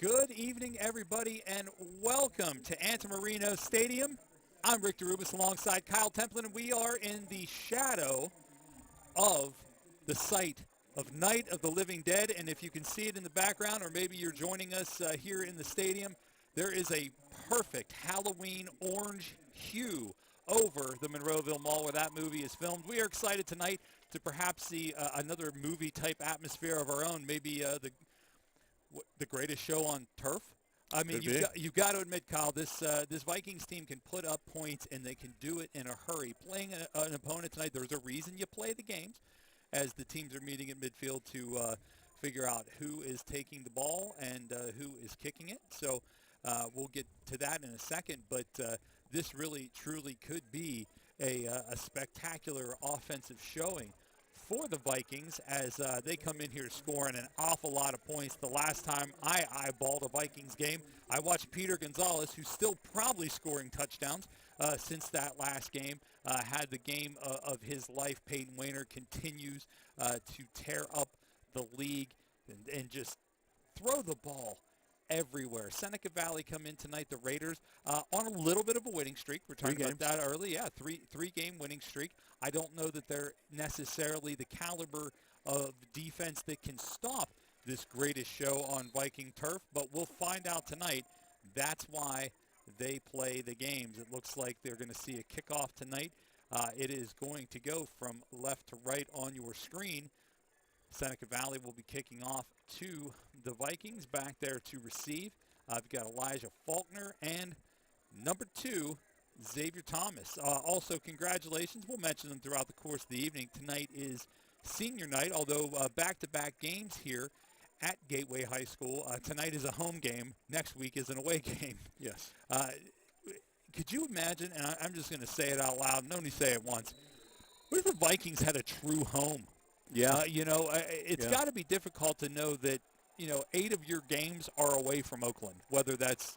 Good evening, everybody, and welcome to Antamarino Stadium. I'm Rick DeRubis alongside Kyle Templin, and we are in the shadow of the site of Night of the Living Dead. And if you can see it in the background, or maybe you're joining us here in the stadium, there is a perfect Halloween orange hue over the Monroeville Mall where that movie is filmed. We are excited tonight to perhaps see another movie-type atmosphere of our own, maybe the greatest show on turf. I mean, you've got to admit, Kyle, this Vikings team can put up points, and they can do it in a hurry. Playing an opponent tonight, there's a reason you play the games, as the teams are meeting at midfield to figure out who is taking the ball and who is kicking it. So we'll get to that in a second, but this really, truly could be a spectacular offensive showing for the Vikings as they come in here scoring an awful lot of points. The last time I eyeballed a Vikings game, I watched Peter Gonzalez, who's still probably scoring touchdowns since that last game, had the game of his life. Peyton Wayner continues to tear up the league and just throw the ball everywhere. Seneca Valley come in tonight, the Raiders, on a little bit of a winning streak. We're talking about that early. Yeah, three-game winning streak. I don't know that they're necessarily the caliber of defense that can stop this greatest show on Viking turf, but we'll find out tonight. That's why they play the games. It looks like they're going to see a kickoff tonight. It is going to go from left to right on your screen. Seneca Valley will be kicking off to the Vikings. Back there to receive, we've got Elijah Faulkner and number 2, Xavier Thomas. Also, congratulations. We'll mention them throughout the course of the evening. Tonight is senior night, although back-to-back games here at Gateway High School. Tonight is a home game. Next week is an away game. Yes. Could you imagine, and I'm just going to say it out loud, and only say it once, what if the Vikings had a true home? Yeah. It's got to be difficult to know that, 8 of your games are away from Oakland, whether that's,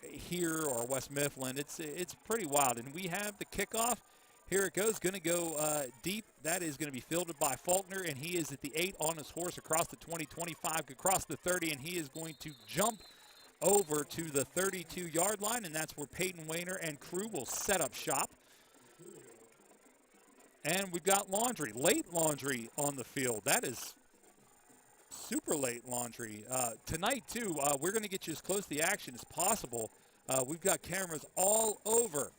here or West Mifflin. It's pretty wild. And we have the kickoff. Here it goes. Going to go deep. That is going to be fielded by Faulkner, and he is at the 8 on his horse across the 20, 25, across the 30, and he is going to jump over to the 32-yard line, and that's where Peyton Wayner and crew will set up shop. And we've got late laundry on the field. That is super late laundry. Tonight, too, we're going to get you as close to the action as possible. We've got cameras all over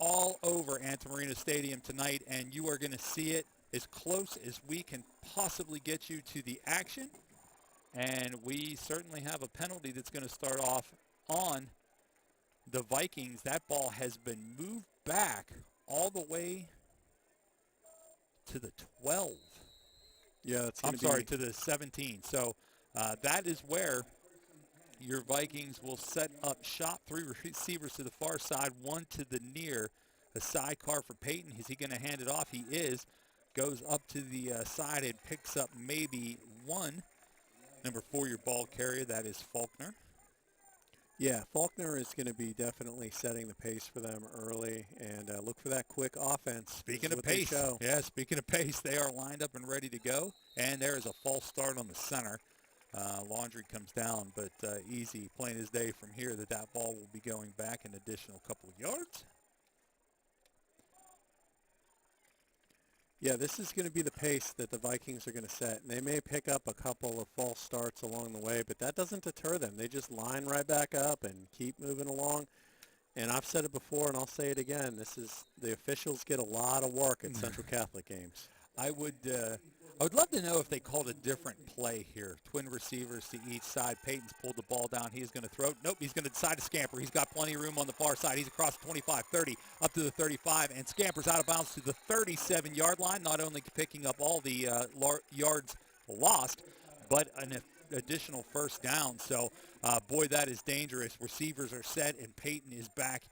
Antamarino Stadium tonight, and you are going to see it as close as we can possibly get you to the action. And we certainly have a penalty that's going to start off on the Vikings. That ball has been moved back all the way to the 12. Yeah, to the 17. So that is where your Vikings will set up shop. 3 receivers to the far side, 1 to the near. A sidecar for Peyton. Is he going to hand it off? He is. Goes up to the side and picks up maybe 1. Number 4, your ball carrier, that is Faulkner. Yeah, Faulkner is going to be definitely setting the pace for them early, and look for that quick offense. Speaking of pace, they are lined up and ready to go, and there is a false start on the center. Laundry comes down, but Easy playing his day from here that ball will be going back an additional couple of yards. Yeah, this is going to be the pace that the Vikings are going to set. And they may pick up a couple of false starts along the way, but that doesn't deter them. They just line right back up and keep moving along. And I've said it before, and I'll say it again. The officials get a lot of work at Central Catholic games. I would love to know if they called a different play here. Twin receivers to each side. Peyton's pulled the ball down. He is going to throw. Nope, he's going to decide to scamper. He's got plenty of room on the far side. He's across the 25, 30, up to the 35, and scampers out of bounds to the 37-yard line, not only picking up all the yards lost, but an additional first down. So, boy, that is dangerous. Receivers are set, and Peyton is back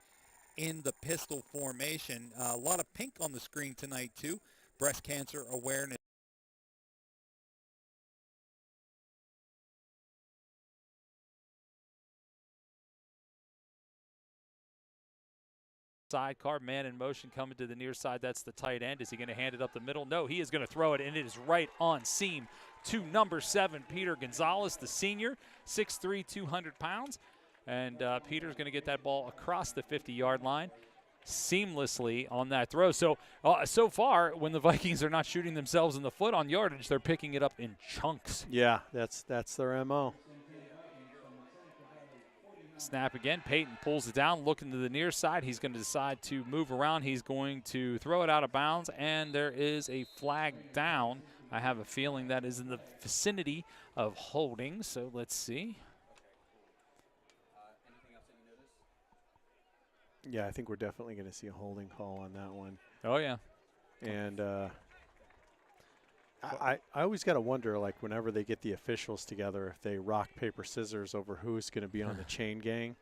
in the pistol formation. A lot of pink on the screen tonight, too. Breast cancer awareness. Sidecar, man in motion coming to the near side. That's the tight end. Is he going to hand it up the middle? No, he is going to throw it, and it is right on seam to number 7, Peter Gonzalez, the senior, 6'3", 200 pounds. And Peter's going to get that ball across the 50-yard line seamlessly on that throw. So so far, when the Vikings are not shooting themselves in the foot on yardage, they're picking it up in chunks. Yeah, that's their MO. Snap again. Peyton pulls it down, looking to the near side. He's going to decide to move around. He's going to throw it out of bounds, and there is a flag down. I have a feeling that is in the vicinity of holding, so let's see. Yeah, I think we're definitely going to see a holding call on that one. Oh, yeah. And I always got to wonder, like, whenever they get the officials together, if they rock, paper, scissors over who's going to be on the chain gang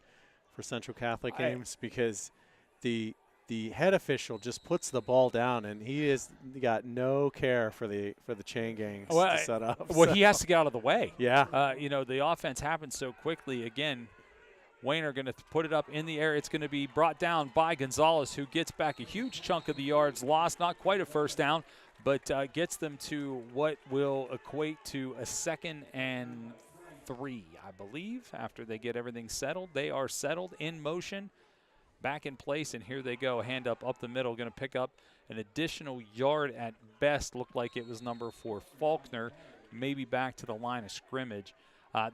for Central Catholic games, because the head official just puts the ball down, and he has got no care for the chain gangs to set up. Well, he has to get out of the way. Yeah. You know, the offense happens so quickly. Again, Wayne are going to put it up in the air. It's going to be brought down by Gonzalez, who gets back a huge chunk of the yards lost. Not quite a first down, but gets them to what will equate to a 2nd and 3, I believe, after they get everything settled. They are settled in motion, back in place, and here they go. Hand up the middle, going to pick up an additional yard at best. Looked like it was number 4, Faulkner, maybe back to the line of scrimmage.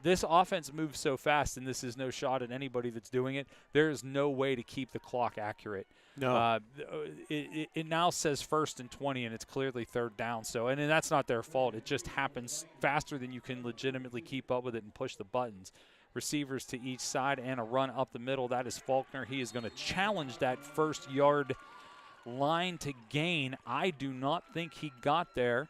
This offense moves so fast, and this is no shot at anybody that's doing it. There is no way to keep the clock accurate. No. It now says 1st and 20, and it's clearly 3rd down. So, and that's not their fault. It just happens faster than you can legitimately keep up with it and push the buttons. Receivers to each side and a run up the middle. That is Faulkner. He is going to challenge that 1st yard line to gain. I do not think he got there.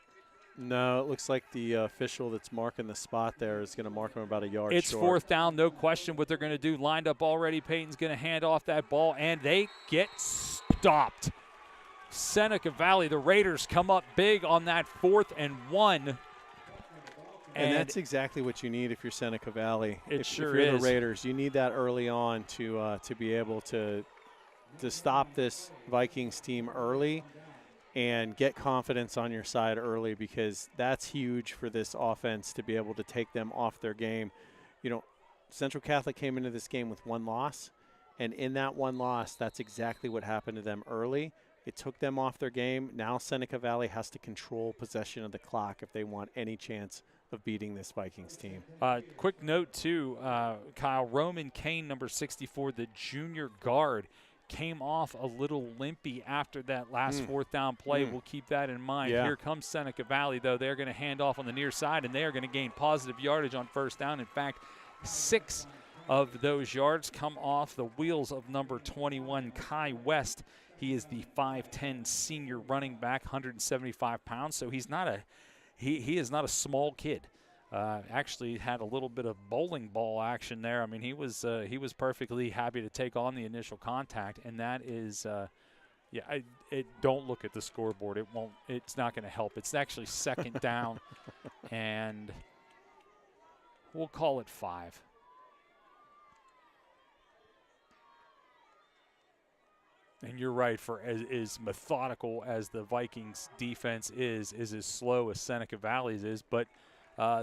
No, it looks like the official that's marking the spot there is going to mark him about a yard It's short. 4th down, no question what they're going to do. Lined up already. Peyton's going to hand off that ball, and they get stopped. Seneca Valley, the Raiders come up big on that 4th and 1. And that's exactly what you need if you're Seneca Valley. If you're the Raiders, you need that early on to be able to stop this Vikings team early and get confidence on your side early, because that's huge for this offense to be able to take them off their game. You know, Central Catholic came into this game with 1 loss, and in that 1 loss, that's exactly what happened to them early. It took them off their game. Now Seneca Valley has to control possession of the clock if they want any chance of beating this Vikings team. Quick note, too, Kyle, Roman Kane, number 64, the junior guard, came off a little limpy after that last 4th down play. We'll keep that in mind. Yeah. Here comes Seneca Valley, though. They're going to hand off on the near side, and they are going to gain positive yardage on 1st down. In fact, 6 of those yards come off the wheels of number 21, Kai West. He is the 5'10 senior running back, 175 pounds, so he's not he is not a small kid. Actually had a little bit of bowling ball action there. I mean, he was perfectly happy to take on the initial contact, and that is, don't look at the scoreboard. It's not going to help. It's actually 2nd down, and we'll call it 5. And you're right, for as methodical as the Vikings defense is as slow as Seneca Valley's is, but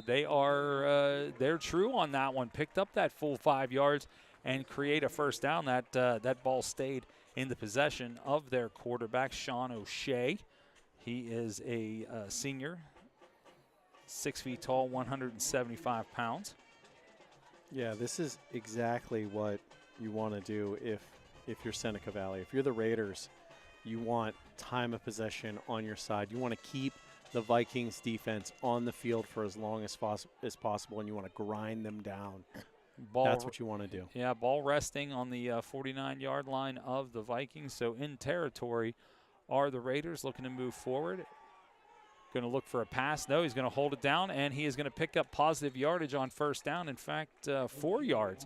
they're true on that one. Picked up that full 5 yards and create a 1st down. That ball stayed in the possession of their quarterback, Sean O'Shea. He is a senior, 6 feet tall, 175 pounds. Yeah, this is exactly what you want to do if you're Seneca Valley. If you're the Raiders, you want time of possession on your side. You want to keep the Vikings defense on the field for as long as possible, and you want to grind them down. That's what you want to do. Yeah, ball resting on the 49-yard line of the Vikings. So in territory are the Raiders, looking to move forward. Going to look for a pass. No, he's going to hold it down, and he is going to pick up positive yardage on 1st down. In fact, 4 yards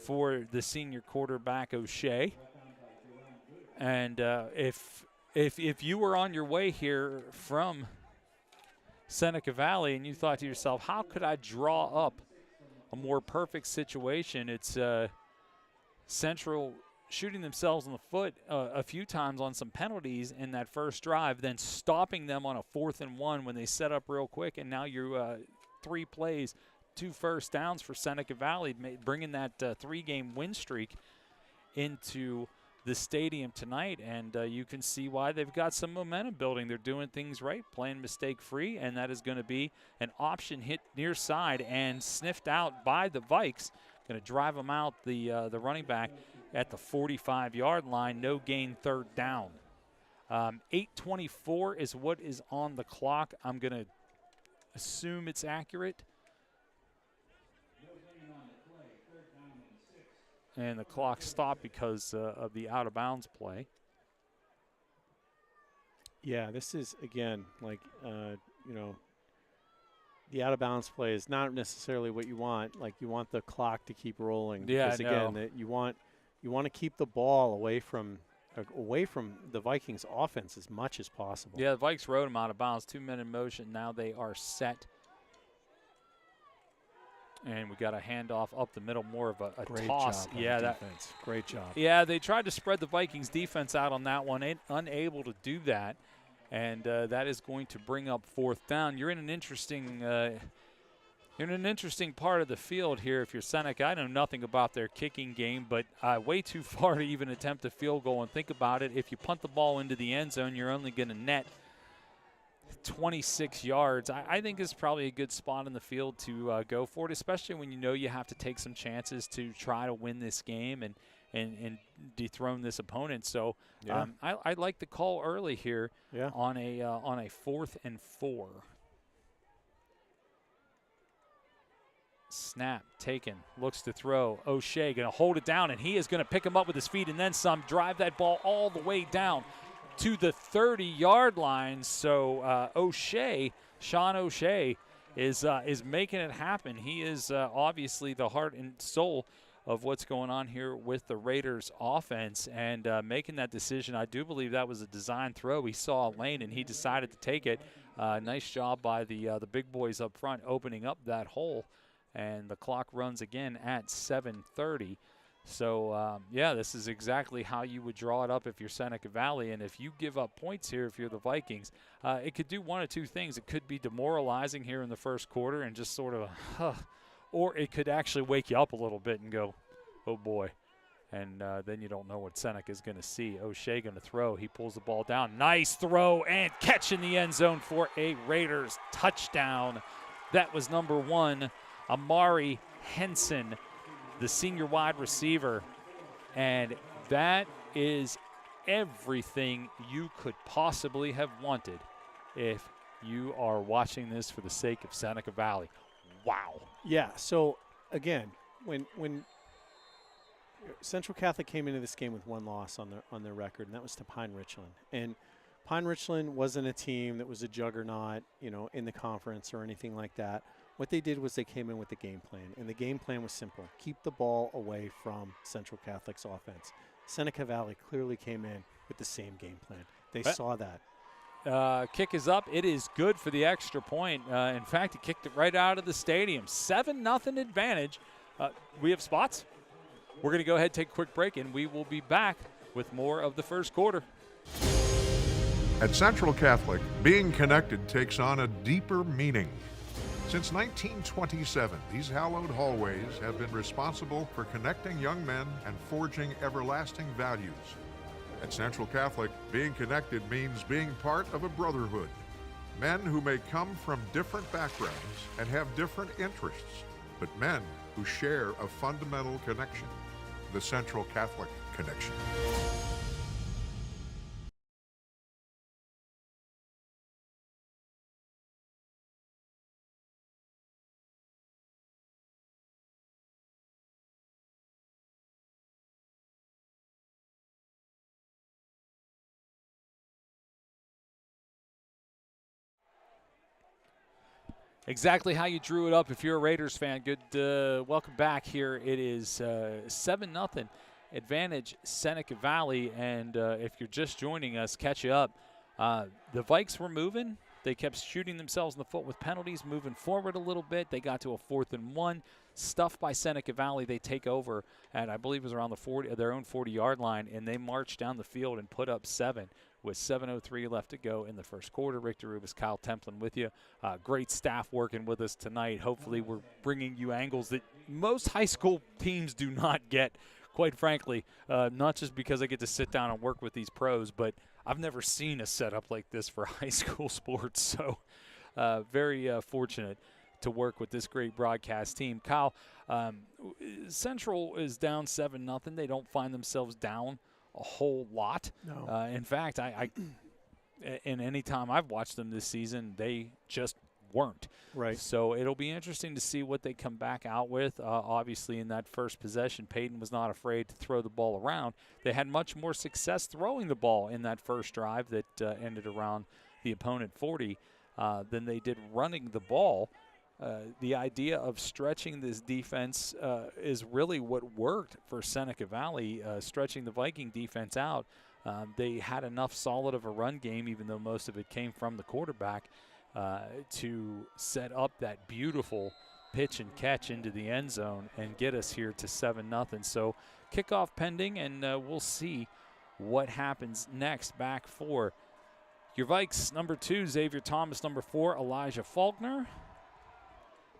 for the senior quarterback, O'Shea. And if you were on your way here from Seneca Valley and you thought to yourself, how could I draw up a more perfect situation? It's Central shooting themselves in the foot a few times on some penalties in that first drive, then stopping them on a 4th and 1 when they set up real quick, and now you 3 plays, 2 first downs for Seneca Valley, bringing that 3-game win streak into the stadium tonight, and you can see why they've got some momentum building. They're doing things right, playing mistake-free, and that is going to be an option hit near side and sniffed out by the Vikes. Going to drive them out, the running back, at the 45-yard line. No gain, 3rd down. 8:24 is what is on the clock. I'm going to assume it's accurate. And the clock stopped because of the out-of-bounds play. Yeah, this is, again, like, you know, the out-of-bounds play is not necessarily what you want. Like, you want the clock to keep rolling. Yeah, because, again, you want to keep the ball away from the Vikings offense as much as possible. Yeah, the Vikes rode them out of bounds. 2 men in motion. Now they are set. And we got a handoff up the middle, more of a Great toss. Job on yeah, the defense. Great job. Yeah, they tried to spread the Vikings defense out on that one, unable to do that. And that is going to bring up 4th down. You're in an interesting part of the field here if you're Seneca. I know nothing about their kicking game, but way too far to even attempt a field goal. And think about it, if you punt the ball into the end zone, you're only going to net 26 yards. I think is probably a good spot in the field to go for it, especially when you know you have to take some chances to try to win this game and dethrone this opponent. So yeah. I like the call early here yeah. on a 4th and 4. Snap taken, looks to throw. O'Shea going to hold it down, and he is going to pick him up with his feet and then some. Drive that ball all the way down to the 30-yard line. So Sean O'Shea is making it happen. He is obviously the heart and soul of what's going on here with the Raiders offense, and making that decision. I do believe that was a design throw. He saw a lane and he decided to take it. Nice job by the big boys up front opening up that hole, and the clock runs again at 7:30. So, yeah, this is exactly how you would draw it up if you're Seneca Valley. And if you give up points here, if you're the Vikings, it could do one of two things. It could be demoralizing here in the first quarter and just sort of, or it could actually wake you up a little bit and go, oh, boy. And then you don't know what Seneca is going to see. O'Shea going to throw. He pulls the ball down. Nice throw and catch in the end zone for a Raiders touchdown. That was number 1, Amari Henson, the senior wide receiver. And that is everything you could possibly have wanted if you are watching this for the sake of Seneca Valley. Wow. Yeah, so again, when Central Catholic came into this game with 1 loss on their record, and that was to Pine Richland. And Pine Richland wasn't a team that was a juggernaut, you know, in the conference or anything like that. What they did was they came in with the game plan, and the game plan was simple. Keep the ball away from Central Catholic's offense. Seneca Valley clearly came in with the same game plan. They saw that. Kick is up. It is good for the extra point. In fact, he kicked it right out of the stadium. 7-0 advantage. We have spots. We're going to go ahead and take a quick break, and we will be back with more of the first quarter. At Central Catholic, being connected takes on a deeper meaning. Since 1927, these hallowed hallways have been responsible for connecting young men and forging everlasting values. At Central Catholic, being connected means being part of a brotherhood. Men who may come from different backgrounds and have different interests, but men who share a fundamental connection, the Central Catholic connection. Exactly how you drew it up if you're a Raiders fan. Good, welcome back here. It is 7-0 advantage Seneca Valley, and if you're just joining us, catch you up. The Vikes were moving. They kept shooting themselves in the foot with penalties, moving forward a little bit. They got to a 4th and 1. Stuffed by Seneca Valley, they take over at, I believe it was around their own 40-yard line, and they march down the field and put up 7 with 7:03 left to go in the first quarter. Rick DeRubis, Kyle Templin with you. Great staff working with us tonight. Hopefully we're bringing you angles that most high school teams do not get, quite frankly, not just because I get to sit down and work with these pros, but I've never seen a setup like this for high school sports, so very fortunate to work with this great broadcast team. Kyle, Central is down 7-0. They don't find themselves down a whole lot. No. In fact, in any time I've watched them this season, they just weren't. Right. So it'll be interesting to see what they come back out with. Obviously, in that first possession, Peyton was not afraid to throw the ball around. They had much more success throwing the ball in that first drive that ended around the opponent 40 than they did running the ball. The idea of stretching this defense is really what worked for Seneca Valley, stretching the Viking defense out. They had enough solid of a run game, even though most of it came from the quarterback, to set up that beautiful pitch and catch into the end zone and get us here to 7-0. So kickoff pending, and we'll see what happens next. Back for your Vikes, number 2, Xavier Thomas, number 4, Elijah Faulkner.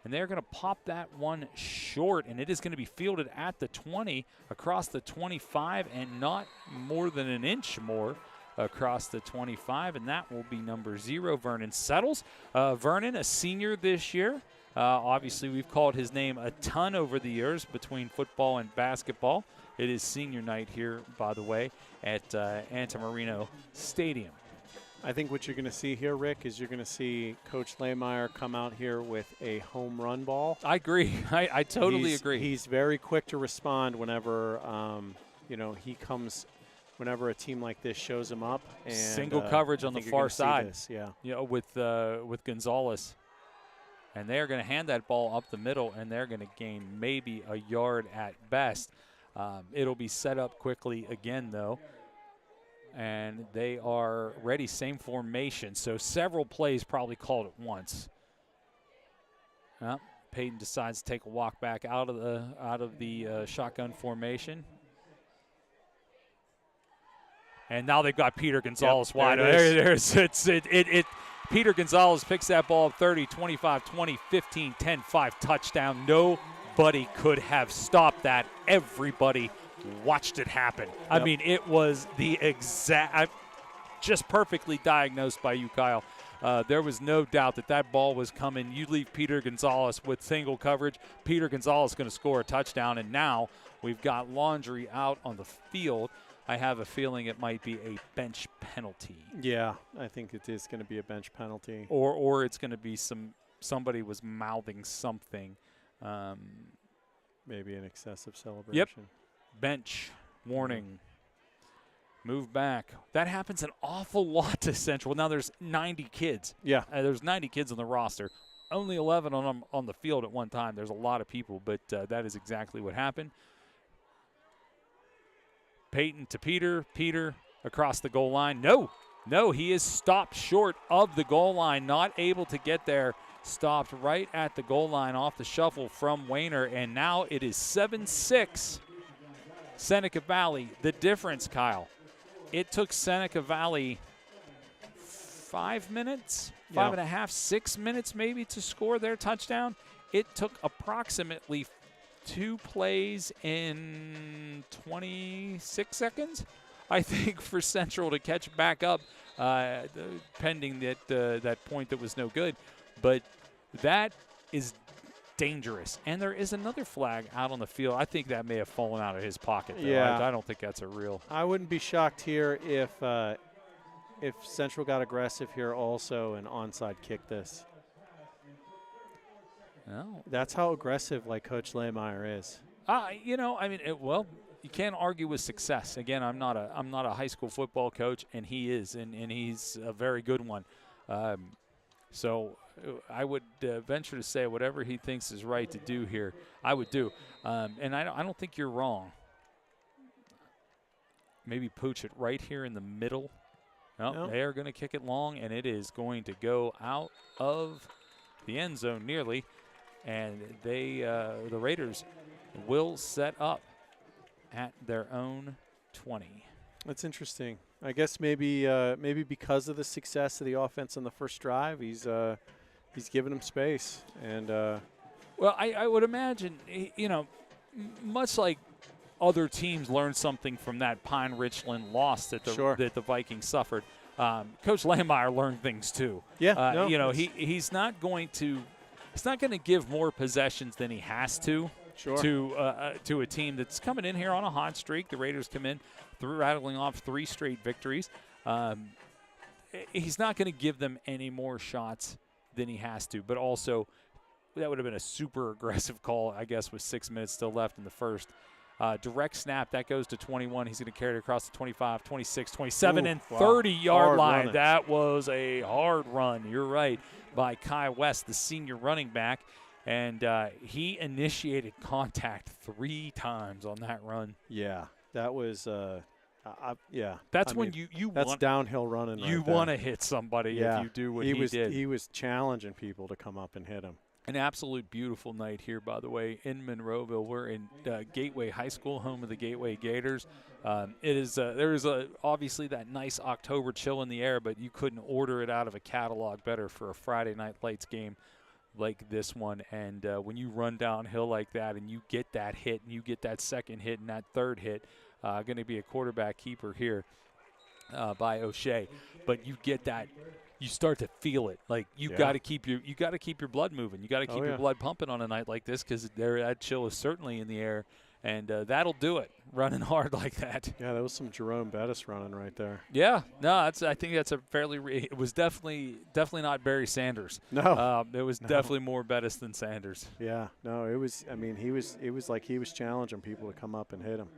And they're going to pop that one short, and it is going to be fielded at the 20, across the 25, and not more than an inch more across the 25, and that will be number 0, Vernon Settles. Vernon, a senior this year. Obviously, we've called his name a ton over the years between football and basketball. It is senior night here, by the way, at Antamarino Stadium. I think what you're going to see here, Rick, is you're going to see Coach Lehmeyer come out here with a home run ball. I agree. I totally agree. He's very quick to respond whenever, he comes, whenever a team like this shows him up. And, single coverage on the far side. Yeah. With Gonzalez. And they're going to hand that ball up the middle, and they're going to gain maybe a yard at best. It'll be set up quickly again, though. And they are ready, same formation. So several plays probably called at once. Peyton decides to take a walk back out of the shotgun formation. And now they've got Peter Gonzalez wide. Peter Gonzalez picks that ball up 30, 25, 20, 15, 10, 5, touchdown. Nobody could have stopped that. Everybody watched it happen. Yep. I mean, it was the exact, just perfectly diagnosed by you, Kyle. There was no doubt that ball was coming. You leave Peter Gonzalez with single coverage. Peter Gonzalez is going to score a touchdown, and now we've got Laundry out on the field. I have a feeling it might be a bench penalty. Yeah, I think it is going to be a bench penalty. Or it's going to be somebody was mouthing something. Maybe an excessive celebration. Yep. Bench warning. Move back. That happens an awful lot to Central. Now there's 90 kids. Yeah. There's 90 kids on the roster. Only 11 on the field at one time. There's a lot of people, but that is exactly what happened. Peyton to Peter. Peter across the goal line. No, he is stopped short of the goal line. Not able to get there. Stopped right at the goal line off the shuffle from Wayner, and now it is 7-6. Seneca Valley. The difference, Kyle, it took Seneca Valley 5 minutes, 5.5, 6 minutes maybe to score their touchdown. It took approximately 2 plays in 26 seconds, I think, for Central to catch back up, pending that point that was no good. But that is dangerous. And there is another flag out on the field. I think that may have fallen out of his pocket, though. Yeah. I don't think that's a real. I wouldn't be shocked here if Central got aggressive here also and onside kicked this. No. That's how aggressive Coach Lehmeyer is. You can't argue with success. Again, I'm not a high school football coach, and he is, and he's a very good one. So I would venture to say whatever he thinks is right to do here, I would do. And I don't think you're wrong. Maybe pooch it right here in the middle No, they are going to kick it long, and it is going to go out of the end zone nearly. And they, the Raiders, will set up at their own 20. That's interesting. I guess maybe because of the success of the offense on the first drive, he's giving them space. And well, I would imagine, you know, much like other teams learned something from that Pine Richland loss that the Vikings suffered. Coach Lahmeyer learned things too. Yeah, you know, he's not going to give more possessions than he has to. To a team that's coming in here on a hot streak. The Raiders come in rattling off 3 straight victories. He's not going to give them any more shots than he has to. But also, that would have been a super aggressive call, I guess, with 6 minutes still left in the first. Direct snap, that goes to 21. He's going to carry it across the 25, 26, 27, and 30-yard line. Running. That was a hard run. You're right, by Kai West, the senior running back. And he initiated contact 3 times on that run. Yeah, that was That's when you that's want downhill running. You want to hit somebody if you do what he did. He was challenging people to come up and hit him. An absolute beautiful night here, by the way, in Monroeville. We're in Gateway High School, home of the Gateway Gators. It is there is obviously that nice October chill in the air, but you couldn't order it out of a catalog better for a Friday night lights game like this one. And when you run downhill like that and you get that hit and you get that second hit and that third hit, going to be a quarterback keeper here by O'Shea. But you get that, you start to feel it. Like you got to keep your blood moving. You got to keep your blood pumping on a night like this, because that chill is certainly in the air, and that'll do it. Running hard like that. Yeah, that was some Jerome Bettis running right there. Yeah, no, I think that's a fairly. It was definitely not Barry Sanders. No, it was definitely more Bettis than Sanders. Yeah, no, it was. I mean, it was like he was challenging people to come up and hit him.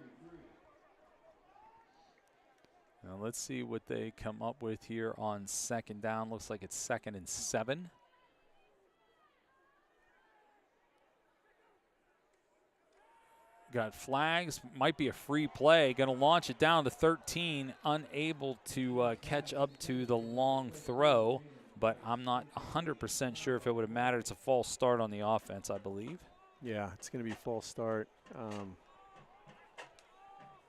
Now let's see what they come up with here on second down. Looks like it's 2nd and 7. Got flags, might be a free play. Going to launch it down to 13, unable to catch up to the long throw, but I'm not 100% sure if it would have mattered. It's a false start on the offense, I believe. Yeah, it's going to be false start.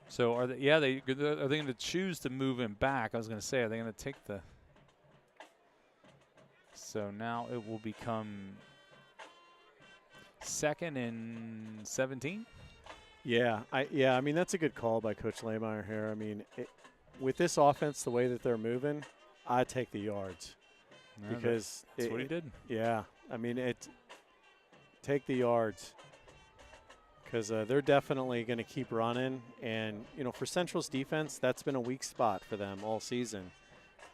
So are they going to choose to move him back? I was going to say, are they going to take the? So now it will become 2nd and 17. Yeah, I mean, that's a good call by Coach Lahmeyer here. I mean, with this offense, the way that they're moving, I take the yards, because that's what he did. Yeah, I mean, take the yards, because they're definitely going to keep running. And, you know, for Central's defense, that's been a weak spot for them all season,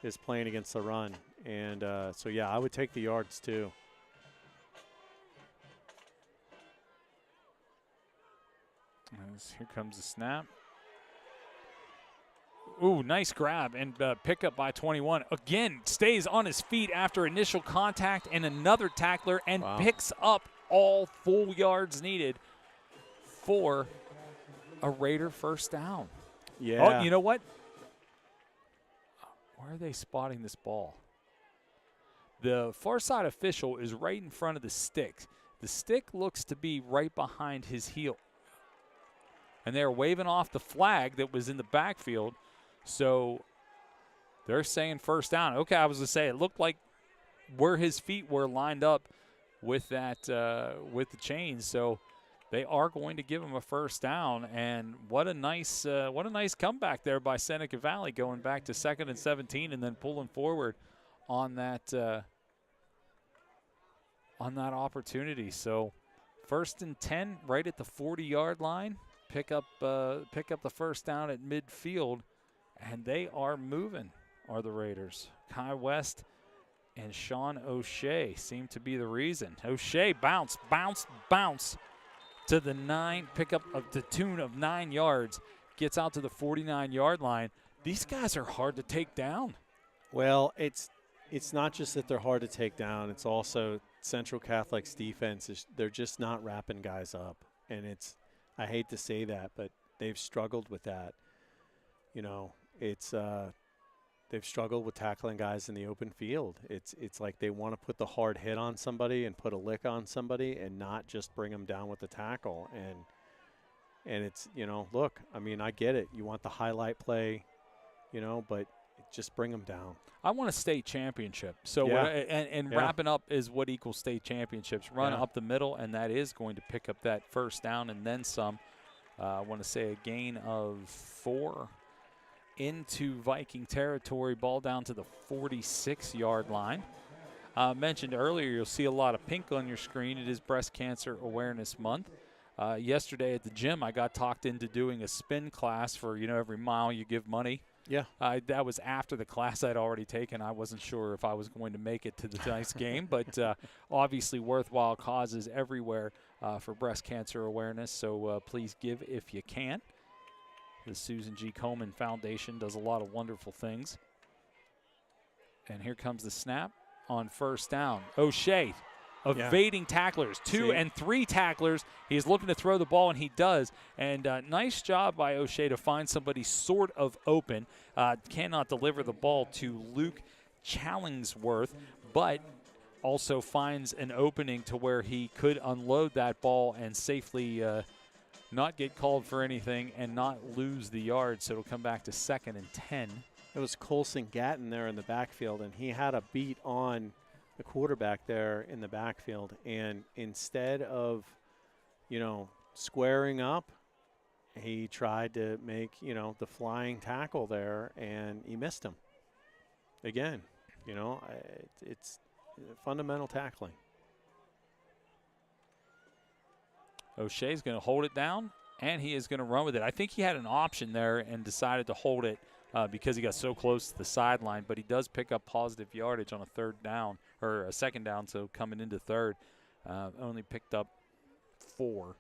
is playing against the run. And so, yeah, I would take the yards too. Here comes the snap. Ooh, nice grab and pickup by 21. Again, stays on his feet after initial contact and another tackler, and picks up all full yards needed for a Raider first down. Yeah. Oh, you know what? Where are they spotting this ball? The far side official is right in front of the stick. The stick looks to be right behind his heel. And they're waving off the flag that was in the backfield. So they're saying first down. Okay, I was going to say, it looked like where his feet were lined up with that, with the chains. So they are going to give him a first down. And what a nice comeback there by Seneca Valley, going back to 2nd and 17 and then pulling forward on that opportunity. So 1st and 10 right at the 40-yard line. Pick up the first down at midfield, and they are moving, are the Raiders. Kai West and Sean O'Shea seem to be the reason. O'Shea bounce to the 9, pick up the tune of 9 yards, gets out to the 49-yard line. These guys are hard to take down. Well, it's not just that they're hard to take down. It's also Central Catholic's defense they're just not wrapping guys up, and I hate to say that, but they've struggled with that. You know, it's they've struggled with tackling guys in the open field. It's like they want to put the hard hit on somebody and put a lick on somebody and not just bring them down with the tackle. And it's, you know, look, I mean, I get it. You want the highlight play, you know, but just bring them down. I want a state championship. So Yeah. and Yeah. wrapping up is what equals state championships. Run Yeah. up the middle, and that is going to pick up that first down and then some. I want to say a gain of 4 into Viking territory. Ball down to the 46-yard line. Mentioned earlier, you'll see a lot of pink on your screen. It is Breast Cancer Awareness Month. Yesterday at the gym, I got talked into doing a spin class for, you know, every mile you give money. Yeah. That was after the class I'd already taken. I wasn't sure if I was going to make it to the tonight's game, but obviously worthwhile causes everywhere for breast cancer awareness, so please give if you can. The Susan G. Komen Foundation does a lot of wonderful things. And here comes the snap on first down. O'Shea evading tacklers, 2 and 3 tacklers. He's looking to throw the ball, and he does. And nice job by O'Shea to find somebody sort of open. Cannot deliver the ball to Luke Challingsworth, but also finds an opening to where he could unload that ball and safely not get called for anything and not lose the yard. So it'll come back to 2nd and 10. It was Colson Gatton there in the backfield, and he had a beat on the quarterback there in the backfield. And instead of, you know, squaring up, he tried to make, you know, the flying tackle there, and he missed him. Again, you know, it's fundamental tackling. O'Shea's going to hold it down, and he is going to run with it. I think he had an option there and decided to hold it because he got so close to the sideline, but he does pick up positive yardage on a 3rd down, or a 2nd down, so coming into 3rd, only picked up 4.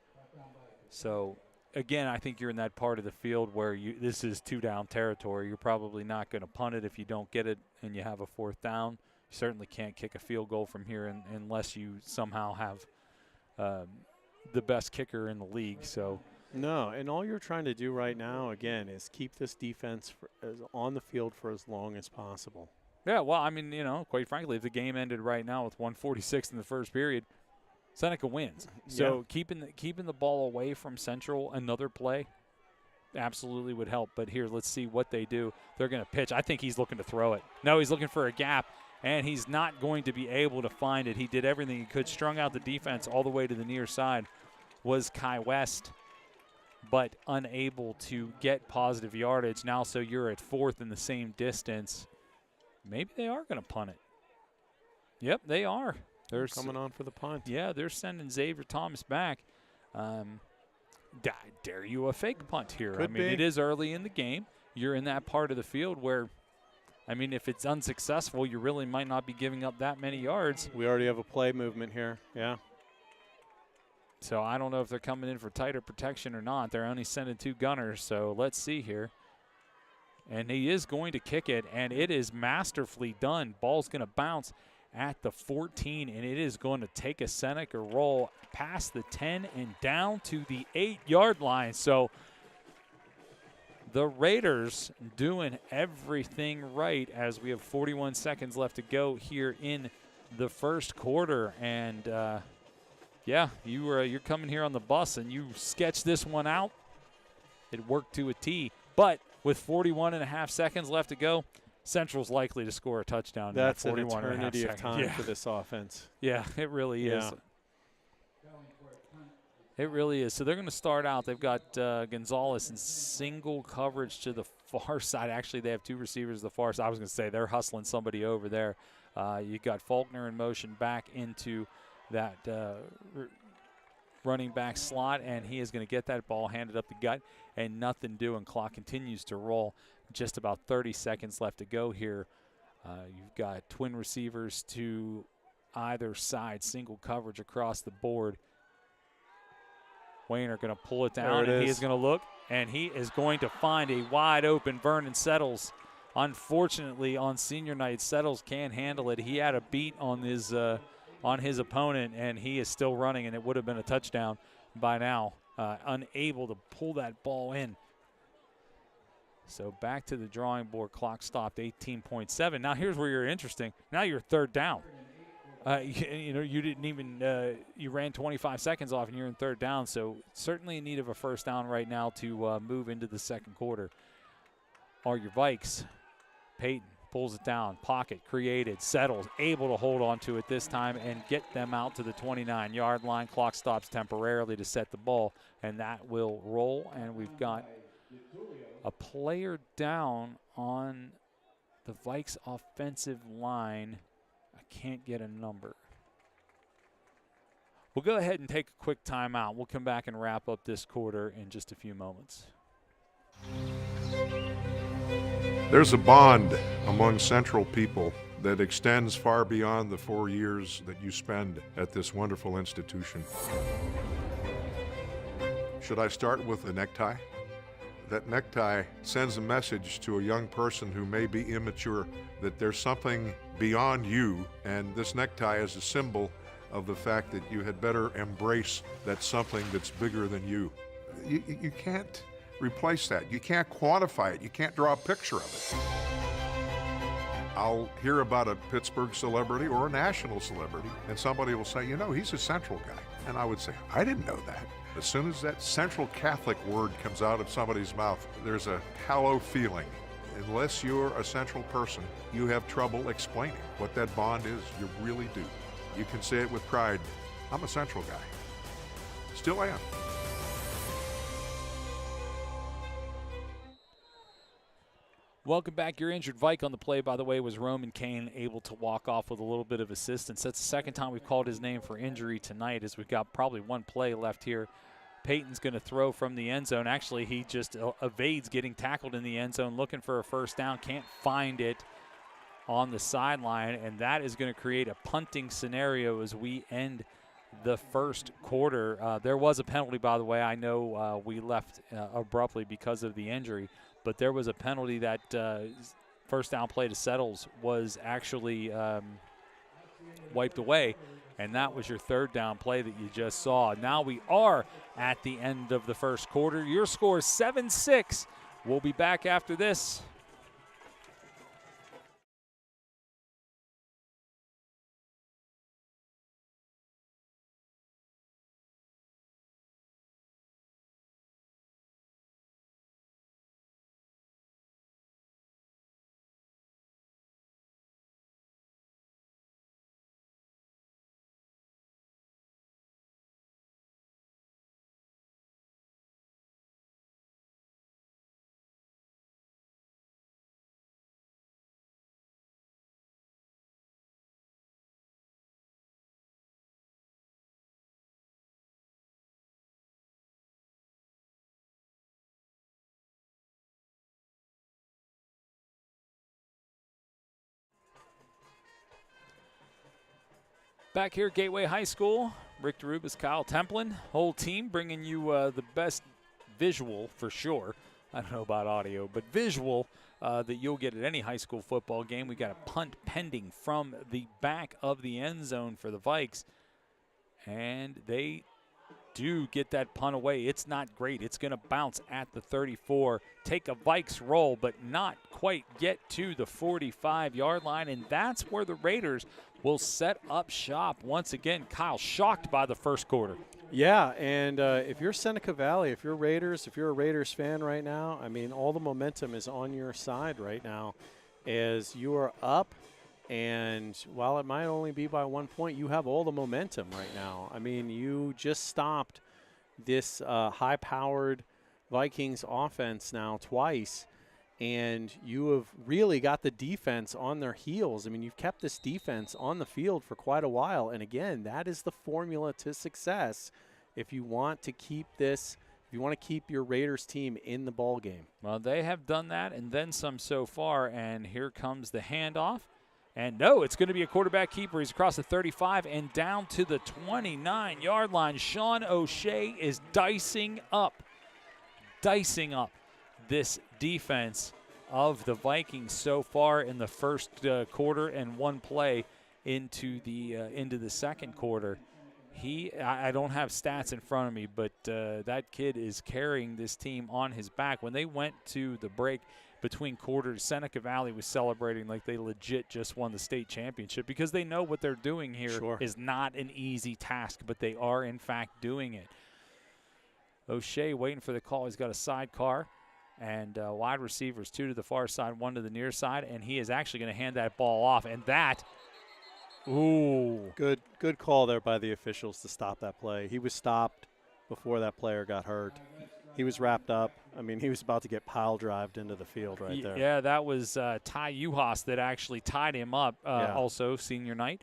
So, again, I think you're in that part of the field where this is 2-down territory. You're probably not going to punt it if you don't get it and you have a 4th down. You certainly can't kick a field goal from here unless you somehow have the best kicker in the league. So no, and all you're trying to do right now, again, is keep this defense on the field for as long as possible. Yeah, well, I mean, you know, quite frankly, if the game ended right now with 1:46 in the first period, Seneca wins. So keeping the ball away from Central, another play, absolutely would help. But here, let's see what they do. They're going to pitch. I think he's looking to throw it. No, he's looking for a gap, and he's not going to be able to find it. He did everything he could, strung out the defense all the way to the near side, was Kai West, but unable to get positive yardage. Now, so you're at 4th in the same distance. Maybe they are going to punt it. Yep, they are. They're coming on for the punt. Yeah, they're sending Xavier Thomas back. Dare you a fake punt here? Could be. It is early in the game. You're in that part of the field where, I mean, if it's unsuccessful, you really might not be giving up that many yards. We already have a play movement here. Yeah. So I don't know if they're coming in for tighter protection or not. They're only sending 2 gunners, so let's see here. And he is going to kick it, and it is masterfully done. Ball's going to bounce at the 14, and it is going to take a Seneca roll past the 10 and down to the 8-yard line. So the Raiders doing everything right as we have 41 seconds left to go here in the first quarter. And, yeah, you're coming here on the bus, and you sketched this one out. It worked to a T. But with 41 and a half seconds left to go, Central's likely to score a touchdown. That's in an 41 and a half eternity of seconds. time for this offense. Yeah, it really is. It really is. So they're going to start out. They've got Gonzalez in single coverage to the far side. Actually, they have 2 receivers to the far side. I was going to say they're hustling somebody over there. You got Faulkner in motion back into that running back slot, and he is going to get that ball handed up the gut and nothing doing. Clock continues to roll. Just about 30 seconds left to go here. You've got twin receivers to either side, single coverage across the board. Wayner going to pull it down, and he is going to look, and he is going to find a wide open Vernon Settles. Unfortunately, on senior night, Settles can't handle it. He had a beat on his opponent, and he is still running, and it would have been a touchdown by now. Unable to pull that ball in. So back to the drawing board. Clock stopped 18.7. Now here's where you're interesting. Now you're third down. You didn't even you ran 25 seconds off and you're in third down. So certainly in need of a first down right now to move into the second quarter. Are your Vikes? Peyton pulls it down, pocket created, settles, able to hold on to it this time and get them out to the 29-yard line. Clock stops temporarily to set the ball, and that will roll. And we've got a player down on the Vikes offensive line. I can't get a number. We'll go ahead and take a quick timeout. We'll come back and wrap up this quarter in just a few moments. There's a bond among Central people that extends far beyond the 4 years that you spend at this wonderful institution. Should I start with a necktie? That necktie sends a message to a young person who may be immature that there's something beyond you, and this necktie is a symbol of the fact that you had better embrace that something that's bigger than you. You can't replace that. You can't quantify it. You can't draw a picture of it. I'll hear about a Pittsburgh celebrity or a national celebrity, and somebody will say, he's a Central guy. And I would say, I didn't know that. As soon as that Central Catholic word comes out of somebody's mouth, there's a hollow feeling. Unless you're a Central person, you have trouble explaining what that bond is. You really do. You can say it with pride. I'm a Central guy. Still am. Welcome back. Your injured Vike on the play, by the way, was Roman Kane, able to walk off with a little bit of assistance. That's the second time we've called his name for injury tonight, as we've got probably one play left here. Peyton's going to throw from the end zone. Actually, he just evades getting tackled in the end zone, looking for a first down, can't find it on the sideline, and that is going to create a punting scenario as we end the first quarter. There was a penalty, by the way. I know we left abruptly because of the injury, but there was a penalty that first down play to Settles was actually wiped away, and that was your third down play that you just saw. Now we are at the end of the first quarter. Your score is 7-6. We'll be back after this. Back here at Gateway High School, Rick DeRubis, Kyle Templin, whole team bringing you the best visual for sure. I don't know about audio, but visual that you'll get at any high school football game. We got a punt pending from the back of the end zone for the Vikes, and they do get that punt away. It's not great. It's going to bounce at the 34, take a Vikes roll, but not quite get to the 45-yard line, and that's where the Raiders will set up shop once again. Kyle, shocked by the first quarter. Yeah, and if you're Seneca Valley, if you're Raiders, if you're a Raiders fan right now, I mean, all the momentum is on your side right now as you are up. And while it might only be by 1 point, you have all the momentum right now. I mean, you just stopped this high-powered Vikings offense now twice, and you have really got the defense on their heels. I mean, you've kept this defense on the field for quite a while. And, again, that is the formula to success if you want to keep this, if you want to keep your Raiders team in the ball game. Well, they have done that and then some so far, and here comes the handoff. And no, it's going to be a quarterback keeper. He's across the 35 and down to the 29-yard line. Sean O'Shea is dicing up this defense of the Vikings so far in the first quarter and one play into the second quarter. I don't have stats in front of me, but that kid is carrying this team on his back. When they went to the break between quarters, Seneca Valley was celebrating like they legit just won the state championship because they know what they're doing here is not an easy task, but they are, in fact, doing it. O'Shea waiting for the call. He's got a sidecar. And wide receivers, 2 to the far side, 1 to the near side, and he is actually going to hand that ball off. And that, ooh. Good call there by the officials to stop that play. He was stopped before that player got hurt. He was wrapped up. I mean, he was about to get pile-drived into the field right there. Yeah, that was Ty Uhas that actually tied him up, also senior night.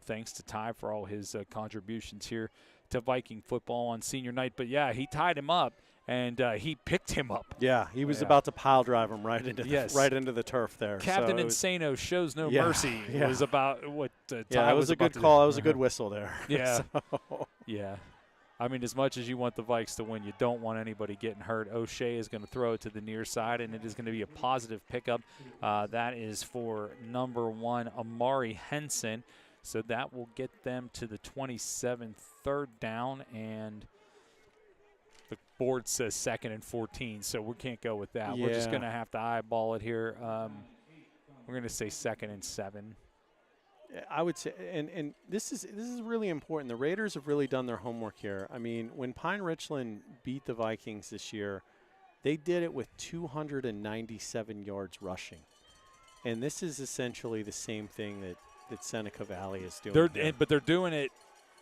Thanks to Ty for all his contributions here to Viking football on senior night. But, yeah, he tied him up. And he picked him up. Yeah, he was about to pile drive him right into the turf there. Captain Insano shows no mercy. Yeah. It was about what Ty that was a good call. That was a good whistle there. Yeah. Yeah. I mean, as much as you want the Vikes to win, you don't want anybody getting hurt. O'Shea is going to throw it to the near side, and it is going to be a positive pickup. That is for number 1, Amari Henson. So that will get them to the 27th, 3rd down, and the board says 2nd and 14, so we can't go with that. We're just going to have to eyeball it here. We're going to say 2nd and 7. I would say, and this is really important. The Raiders have really done their homework here. I mean, when Pine Richland beat the Vikings this year, they did it with 297 yards rushing. And this is essentially the same thing that Seneca Valley is doing. But they're doing it.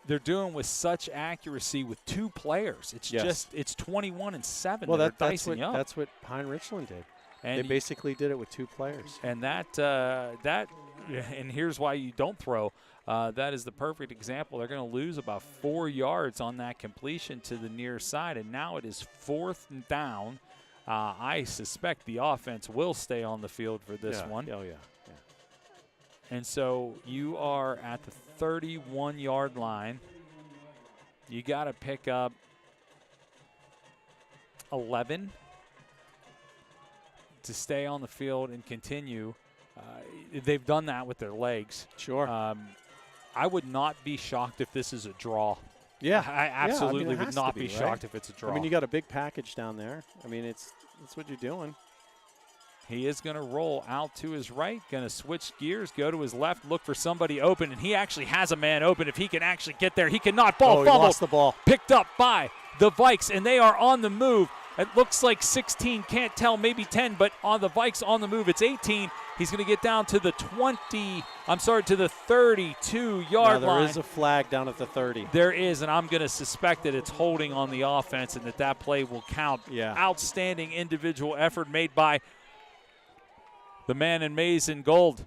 They're doing with such accuracy with 2 players. It's it's 21 and 7. Well, that's what Pine Richland did. And they basically did it with 2 players. And and here's why you don't throw. That is the perfect example. They're going to lose about 4 yards on that completion to the near side, and now it is 4th and down. I suspect the offense will stay on the field for this one. Oh, yeah. And so you are at the 31-yard line. You got to pick up 11 to stay on the field and continue. They've done that with their legs. Sure. I would not be shocked if this is a draw. Yeah. I absolutely would not be shocked if it's a draw. I mean, you got a big package down there. I mean, that's what you're doing. He is going to roll out to his right, going to switch gears, go to his left, look for somebody open, and he actually has a man open. If he can actually get there, he cannot. Ball fumbled. He lost the ball. Picked up by the Vikes, and they are on the move. It looks like 16, can't tell, maybe 10, but on the Vikes on the move, it's 18. He's going to get down to the 32-yard line. There is a flag down at the 30. There is, and I'm going to suspect that it's holding on the offense and that play will count. Yeah. Outstanding individual effort made by the man in maize and gold,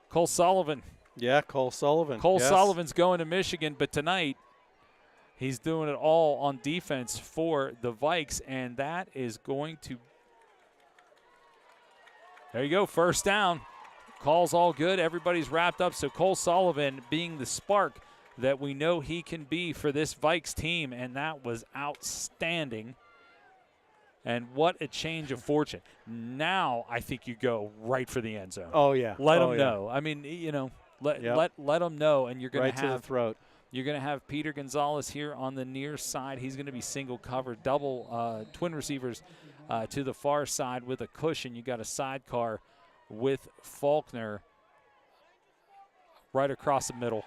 Cole Sullivan. Yeah, Cole Sullivan. Sullivan's going to Michigan, but tonight he's doing it all on defense for the Vikes, and that is going to – there you go, 1st down. Call's all good. Everybody's wrapped up. So Cole Sullivan being the spark that we know he can be for this Vikes team, and that was outstanding. And what a change of fortune. Now I think you go right for the end zone. Oh, yeah. Let them know. I mean, let them know, and you're going to the throat. You're going to have Peter Gonzalez here on the near side. He's going to be single covered, double twin receivers to the far side with a cushion. You got a sidecar with Faulkner right across the middle.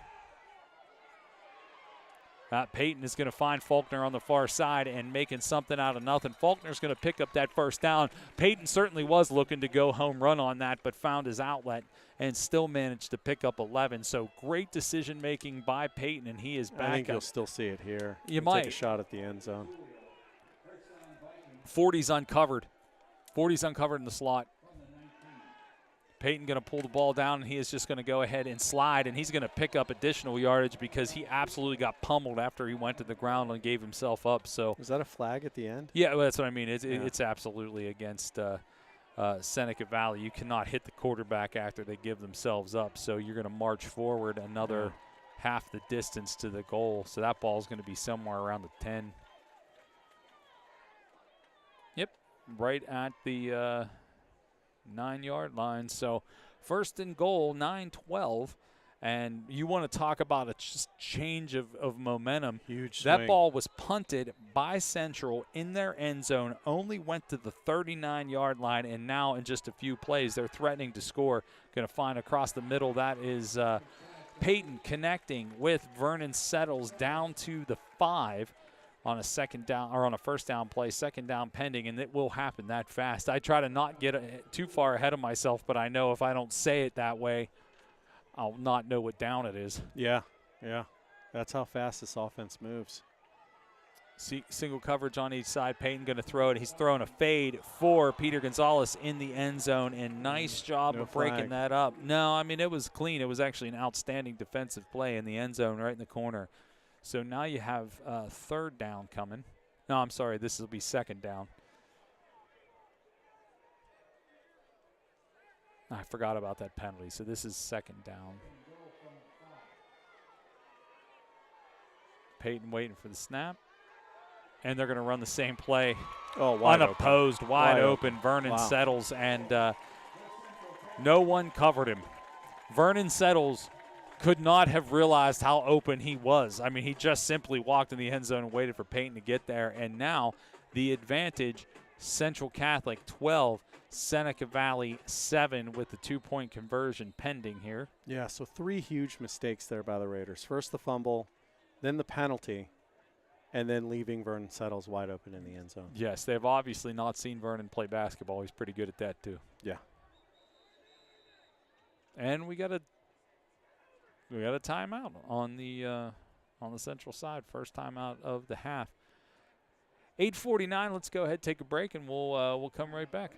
Peyton is going to find Faulkner on the far side and making something out of nothing. Faulkner's going to pick up that 1st down. Peyton certainly was looking to go home run on that, but found his outlet and still managed to pick up 11. So great decision-making by Peyton, and he is back. I think you'll still see it here. You might. Take a shot at the end zone. 40's uncovered. 40's uncovered in the slot. Peyton going to pull the ball down, and he is just going to go ahead and slide, and he's going to pick up additional yardage because he absolutely got pummeled after he went to the ground and gave himself up. So was that a flag at the end? Yeah, well, that's what I mean. It's absolutely against Seneca Valley. You cannot hit the quarterback after they give themselves up, so you're going to march forward another half the distance to the goal. So that ball is going to be somewhere around the 10. Yep, right at the 9-yard line. So 1st and goal, 9-12 And you want to talk about a just change of momentum. Huge That swing. ball was punted by Central in their end zone, only went to the 39-yard line, and now in just a few plays, they're threatening to score. Going to find across the middle. That is Peyton connecting with Vernon Settles down to the 5 on a second down or on a first down play, second down pending, and it will happen that fast. I try to not get too far ahead of myself, but I know if I don't say it that way, I'll not know what down it is. Yeah, yeah. That's how fast this offense moves. Single coverage on each side. Peyton going to throw it. He's throwing a fade for Peter Gonzalez in the end zone, and nice job of breaking that up. No, I mean, it was clean. It was actually an outstanding defensive play in the end zone right in the corner. So now you have third down coming. No, I'm sorry. This will be second down. I forgot about that penalty. So this is second down. Peyton waiting for the snap. And they're going to run the same play. Oh, wide unopposed, open. wide open. Vernon Settles, and no one covered him. Vernon Settles could not have realized how open he was. I mean, he just simply walked in the end zone and waited for Peyton to get there. And now the advantage, Central Catholic 12, Seneca Valley 7 with the 2-point conversion pending here. Yeah, so 3 huge mistakes there by the Raiders. First the fumble, then the penalty, and then leaving Vernon Settles wide open in the end zone. Yes, they've obviously not seen Vernon play basketball. He's pretty good at that too. Yeah. And we got a timeout on the Central side. First timeout of the half. 8:49. Let's go ahead, take a break, and we'll come right back.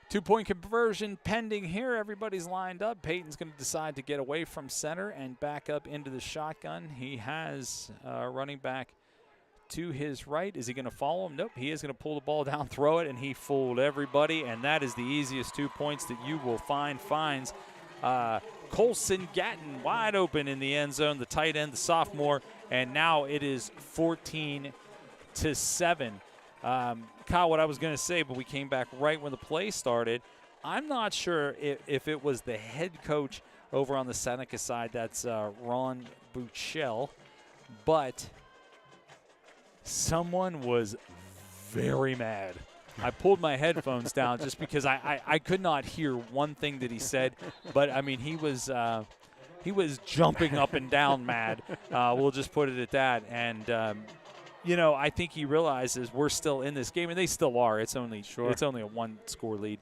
Two-point conversion pending here. Everybody's lined up. Peyton's going to decide to get away from center and back up into the shotgun. He has running back to his right. Is he going to follow him? Nope. He is going to pull the ball down, throw it, and he fooled everybody. And that is the easiest 2 points that you will find. Finds Colson Gatton wide open in the end zone, the tight end, the sophomore. And now it is 14-7. Kyle, what I was going to say, but we came back right when the play started. I'm not sure if it was the head coach over on the Seneca side, that's Ron Buchel, but someone was very mad. I pulled my headphones down just because I could not hear one thing that he said, but, I mean, he was jumping up and down mad. We'll just put it at that. And, you know, I think he realizes we're still in this game, and they still are. It's only a one-score lead.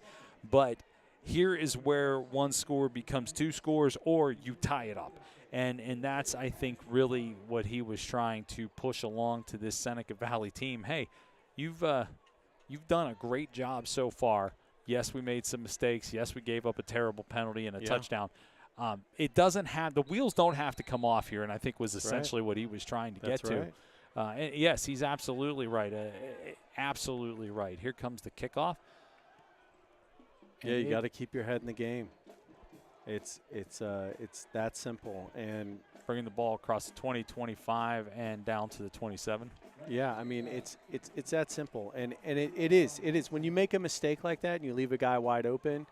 But here is where one score becomes 2 scores, or you tie it up. And that's, I think, really what he was trying to push along to this Seneca Valley team. Hey, you've done a great job so far. Yes, we made some mistakes. Yes, we gave up a terrible penalty and a touchdown. It doesn't have – the wheels don't have to come off here, and I think was essentially what he was trying to get to. And yes, he's absolutely right. Absolutely right. Here comes the kickoff. Yeah, you got to keep your head in the game. It's that simple. And bringing the ball across the 20, 25, and down to the 27. Yeah, I mean it's that simple. And it is when you make a mistake like that and you leave a guy wide open,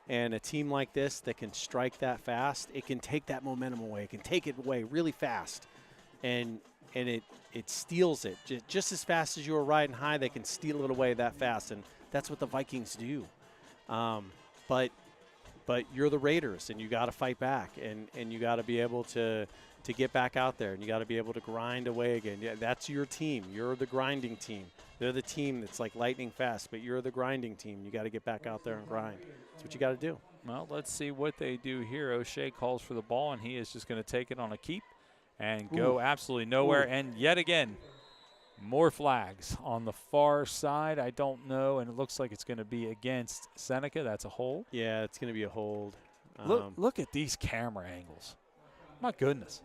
and a team like this that can strike that fast, it can take that momentum away. It can take it away really fast, and it steals it just as fast as you were riding high. They can steal it away that fast, and that's what the Vikings do. But but you're the Raiders, and you got to fight back, and you got to be able to get back out there, and you got to be able to grind away again. Yeah, that's your team. You're the grinding team. They're the team that's like lightning fast, but you're the grinding team. You got to get back out there and grind. That's what you got to do. Well, let's see what they do here. O'Shea calls for the ball, and he is just going to take it on a keep and go absolutely nowhere. And yet again, more flags on the far side. I don't know, and it looks like it's going to be against Seneca. That's a hold. Yeah, it's going to be a hold. Look at these camera angles. My goodness.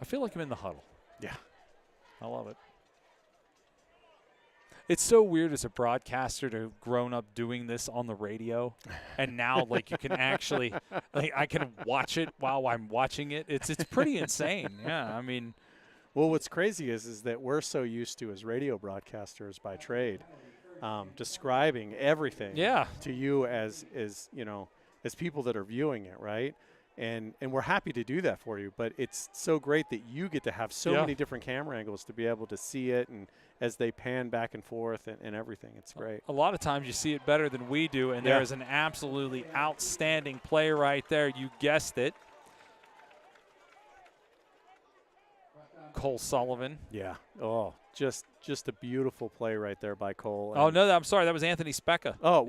I feel like I'm in the huddle. Yeah. I love it. It's so weird as a broadcaster to have grown up doing this on the radio, and now like you can actually, like I can watch it while I'm watching it. It's pretty insane. Yeah, I mean, well, what's crazy is that we're so used to as radio broadcasters by trade, describing everything to you as you know, as people that are viewing it, right? And we're happy to do that for you, but it's so great that you get to have so many different camera angles to be able to see it, and as they pan back and forth and everything. It's great. A lot of times you see it better than we do, and there is an absolutely outstanding play right there. You guessed it. Cole Sullivan. Yeah. Oh, just a beautiful play right there by Cole. Oh, no, I'm sorry. That was Anthony Specca. Oh,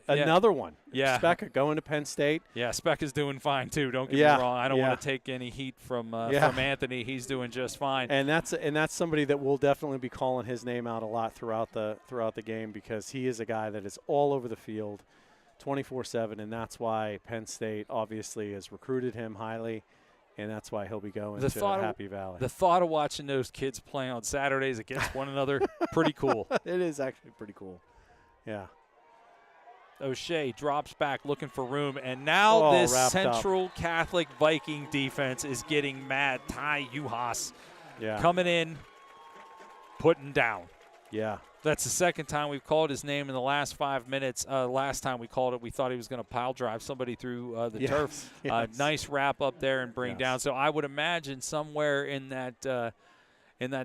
another one. Yeah. Specca going to Penn State. Yeah, Specca's doing fine, too. Don't get me wrong. I don't want to take any heat from Anthony. He's doing just fine. And that's somebody that we'll definitely be calling his name out a lot throughout the game, because he is a guy that is all over the field 24/7, and that's why Penn State obviously has recruited him highly. And that's why he'll be going to Happy Valley. The thought of watching those kids play on Saturdays against one another, pretty cool. It is actually pretty cool. Yeah. O'Shea drops back looking for room, and now this Central Catholic Viking defense is getting mad. Ty Uhas coming in, putting down. Yeah. That's the second time we've called his name in the last 5 minutes. Last time we called it, we thought he was going to pile drive somebody through the turf. Nice wrap up there and bring down. So I would imagine somewhere in that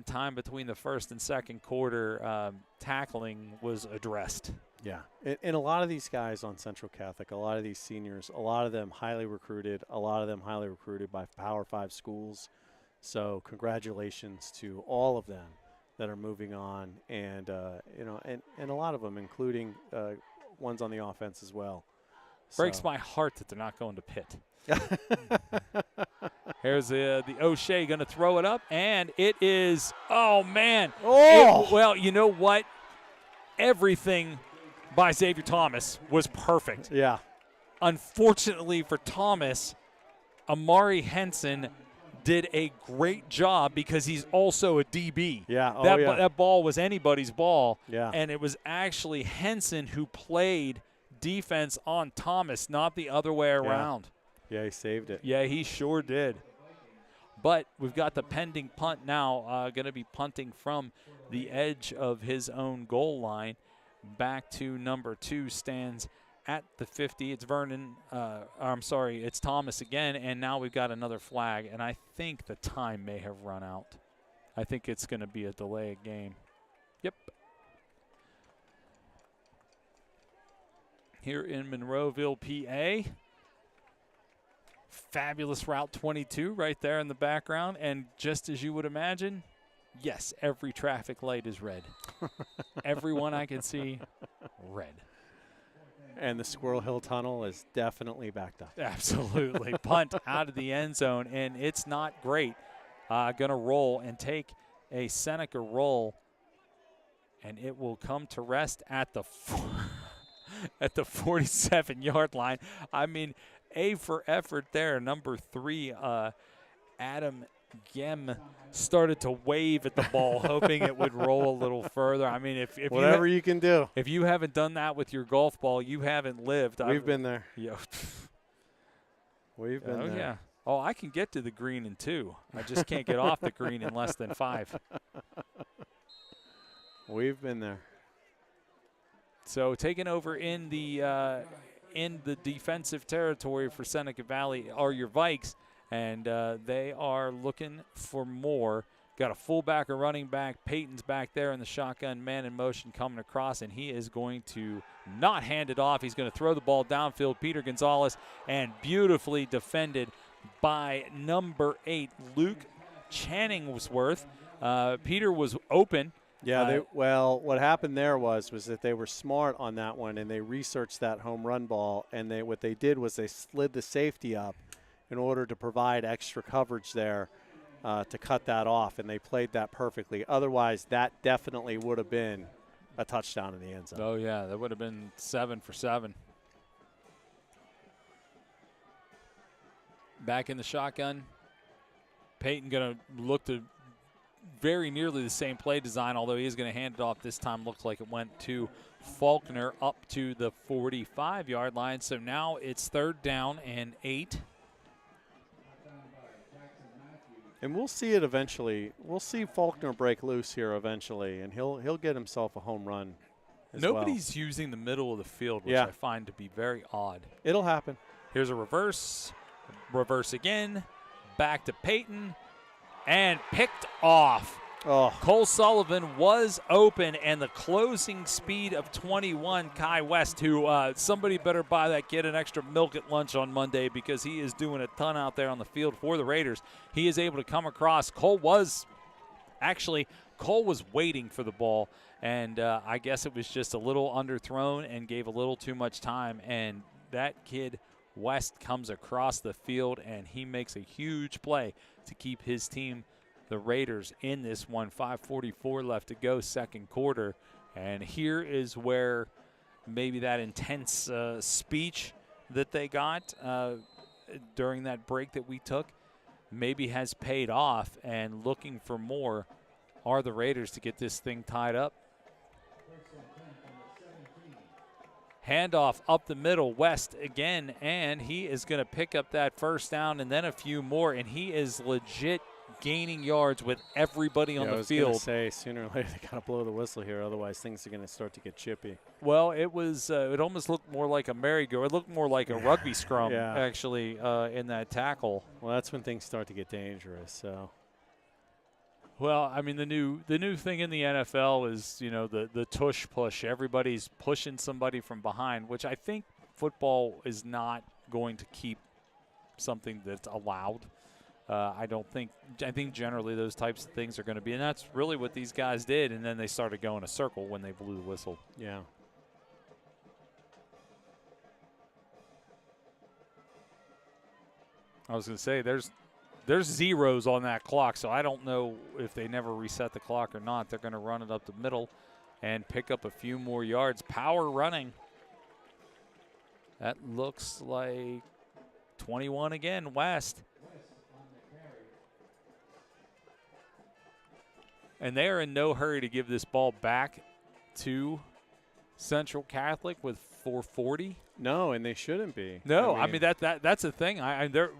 time between the first and second quarter, tackling was addressed. Yeah, and a lot of these guys on Central Catholic, a lot of these seniors, a lot of them highly recruited, by Power 5 schools. So congratulations to all of them that are moving on, and and a lot of them, including ones on the offense as well. Breaks my heart that they're not going to Pitt. Here's the O'Shea going to throw it up, and it is, oh, man. Well, you know what? Everything by Xavier Thomas was perfect. Yeah. Unfortunately for Thomas, Amari Henson did a great job because he's also a DB. Yeah. That ball was anybody's ball. Yeah. And it was actually Henson who played defense on Thomas, not the other way around. Yeah, he saved it. Yeah, he sure did. But we've got the pending punt now, going to be punting from the edge of his own goal line back to number 2, stands at the 50. It's it's Thomas again, and now we've got another flag, and I think the time may have run out. I think it's going to be a delay game. Yep. Here in Monroeville, PA. Fabulous Route 22 right there in the background, and just as you would imagine, yes, every traffic light is red. Everyone I can see, red. And the Squirrel Hill Tunnel is definitely backed up. Absolutely. Punt out of the end zone, and it's not great. Going to roll and take a Seneca roll, and it will come to rest at the 47-yard line. I mean, A for effort there. Number 3, Adam Gem started to wave at the ball, hoping it would roll a little further. I mean, if whatever you can do. If you haven't done that with your golf ball, you haven't lived. We've been there. Yeah. We've been there. Yeah. Oh, I can get to the green in 2. I just can't get off the green in less than 5. We've been there. So taking over in the defensive territory for Seneca Valley are your Vikes. And they are looking for more. got a fullback, a running back. Peyton's back there in the shotgun, man in motion coming across, and he is going to not hand it off. He's going to throw the ball downfield. Peter Gonzalez, and beautifully defended by number 8, Luke Channingsworth. Peter was open. Yeah, well, what happened there was that they were smart on that one, and they researched that home run ball, and what they did was they slid the safety up in order to provide extra coverage there to cut that off, and they played that perfectly. Otherwise, that definitely would have been a touchdown in the end zone. Oh, yeah, that would have been 7 for 7. Back in the shotgun. Peyton going to look to very nearly the same play design, although he is going to hand it off this time. Looks like it went to Faulkner up to the 45-yard line. So now it's 3rd down and 8. And we'll see it eventually. We'll see Faulkner break loose here eventually, and he'll get himself a home run as Nobody's using the middle of the field, which I find to be very odd. It'll happen. Here's a reverse again, back to Peyton, and picked off. Oh. Cole Sullivan was open, and the closing speed of 21, Kai West, who somebody better buy that kid an extra milk at lunch on Monday because he is doing a ton out there on the field for the Raiders. He is able to come across. Cole was waiting for the ball, and I guess it was just a little underthrown and gave a little too much time, and that kid West comes across the field, and he makes a huge play to keep his team, the Raiders, in this one. 5:44 left to go, second quarter. And here is where maybe that intense speech that they got during that break that we took maybe has paid off, and looking for more are the Raiders to get this thing tied up. Handoff up the middle, West again, and he is going to pick up that first down and then a few more, and he is legit gaining yards with everybody on the field. I was going to say, sooner or later they got to blow the whistle here, otherwise things are going to start to get chippy. Well, it was it almost looked more like a merry-go. It looked more like a rugby scrum, actually, in that tackle. Well, that's when things start to get dangerous. So. Well, I mean, the new thing in the NFL is, the tush push. Everybody's pushing somebody from behind, which I think football is not going to keep something that's allowed. I think generally those types of things are going to be, and that's really what these guys did, and then they started going a circle when they blew the whistle. Yeah. I was going to say, there's zeros on that clock, so I don't know if they never reset the clock or not. They're going to run it up the middle and pick up a few more yards. Power running. That looks like 21 again, West. And they are in no hurry to give this ball back to Central Catholic with 4:40. No, and they shouldn't be. No, I mean that's the thing.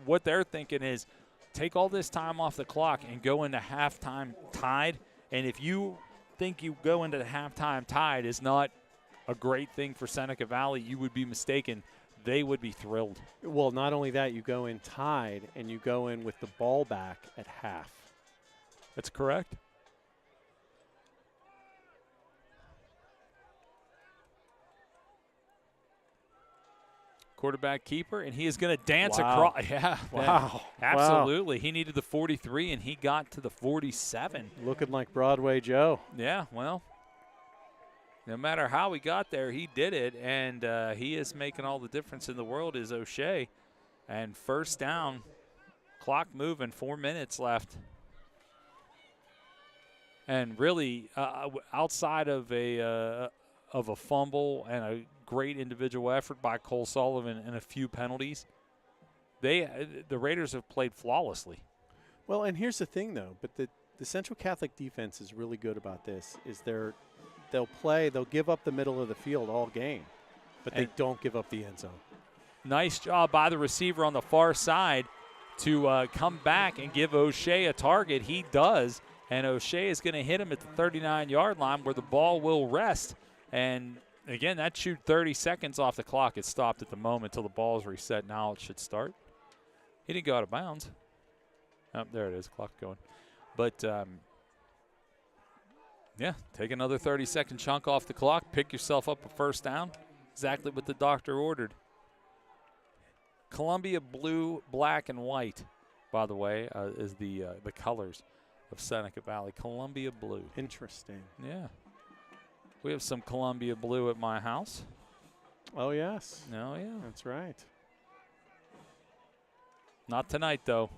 What they're thinking is take all this time off the clock and go into halftime tied. And if you think you go into the halftime tied is not a great thing for Seneca Valley, you would be mistaken. They would be thrilled. Well, not only that, you go in tied and you go in with the ball back at half. That's correct. Quarterback keeper, and he is going to dance across. Yeah. Wow. Absolutely. Wow. He needed the 43, and he got to the 47. Looking like Broadway Joe. Yeah, well, no matter how he got there, he did it, and he is making all the difference in the world is O'Shea. And first down, clock moving, 4 minutes left. And really, outside of a fumble and a great individual effort by Cole Sullivan and a few penalties, the Raiders have played flawlessly. Well, and here's the thing, though, but the Central Catholic defense is really good about this, is they'll give up the middle of the field all game, but they don't give up the end zone. Nice job by the receiver on the far side to come back and give O'Shea a target. He does, and O'Shea is going to hit him at the 39-yard line where the ball will rest. And again, that shoot 30 seconds off the clock. It stopped at the moment until the ball is reset. Now it should start. He didn't go out of bounds. Oh, there it is. Clock going. But Yeah, take another 30-second chunk off the clock. Pick yourself up a first down. Exactly what the doctor ordered. Columbia blue, black, and white, by the way, is the colors of Seneca Valley. Columbia blue. Interesting. Yeah. We have some Columbia blue at my house. Oh, yes. Oh, yeah. That's right. Not tonight, though.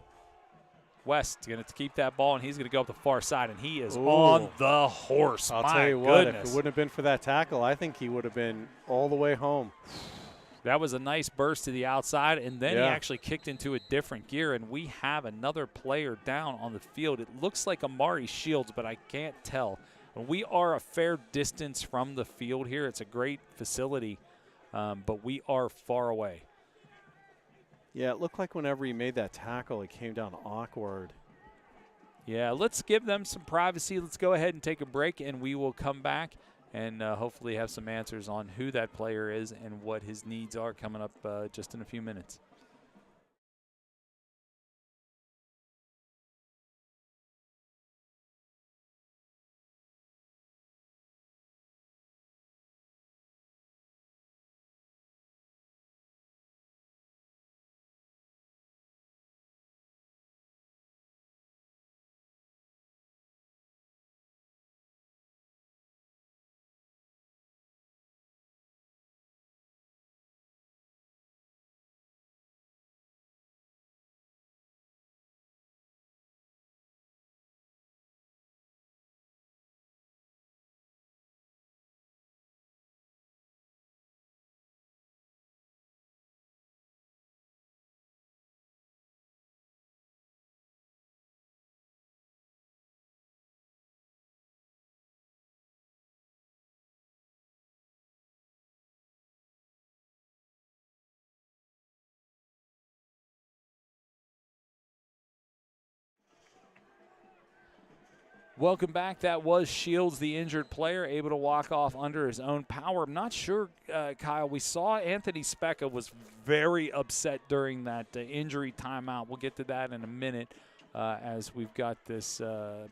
West going to keep that ball, and he's going to go up the far side, and he is Ooh. on the horse. I'll My tell you what, goodness. if it wouldn't have been for that tackle, I think he would have been all the way home. That was a nice burst to the outside, and then he Yeah. actually kicked into a different gear, and we have another player down on the field. It looks like Amari Shields, but I can't tell. We are a fair distance from the field here. It's a great facility, but we are far away. Yeah, it looked like whenever he made that tackle, it came down awkward. Yeah, let's give them some privacy. Let's go ahead and take a break, and we will come back and hopefully have some answers on who that player is and what his needs are coming up just in a few minutes. Welcome back. That was Shields, the injured player, able to walk off under his own power. I'm not sure, Kyle. We saw Anthony Specca was very upset during that injury timeout. We'll get to that in a minute as we've got this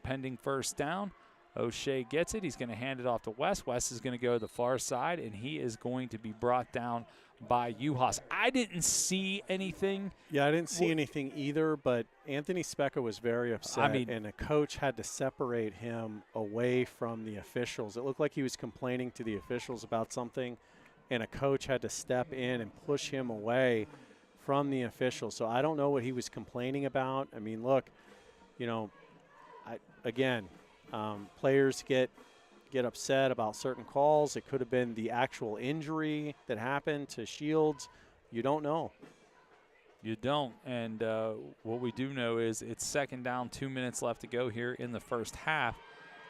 pending first down. O'Shea gets it. He's going to hand it off to West. West is going to go to the far side, and he is going to be brought down by Uhas. I didn't see anything. Yeah, I didn't see anything either, but Anthony Specca was very upset, and a coach had to separate him away from the officials. It looked like he was complaining to the officials about something, and a coach had to step in and push him away from the officials. So I don't know what he was complaining about. I mean, look, you know, players get upset about certain calls. It could have been the actual injury that happened to Shields. You don't know. You don't. And what we do know is it's second down, 2 minutes left to go here in the first half.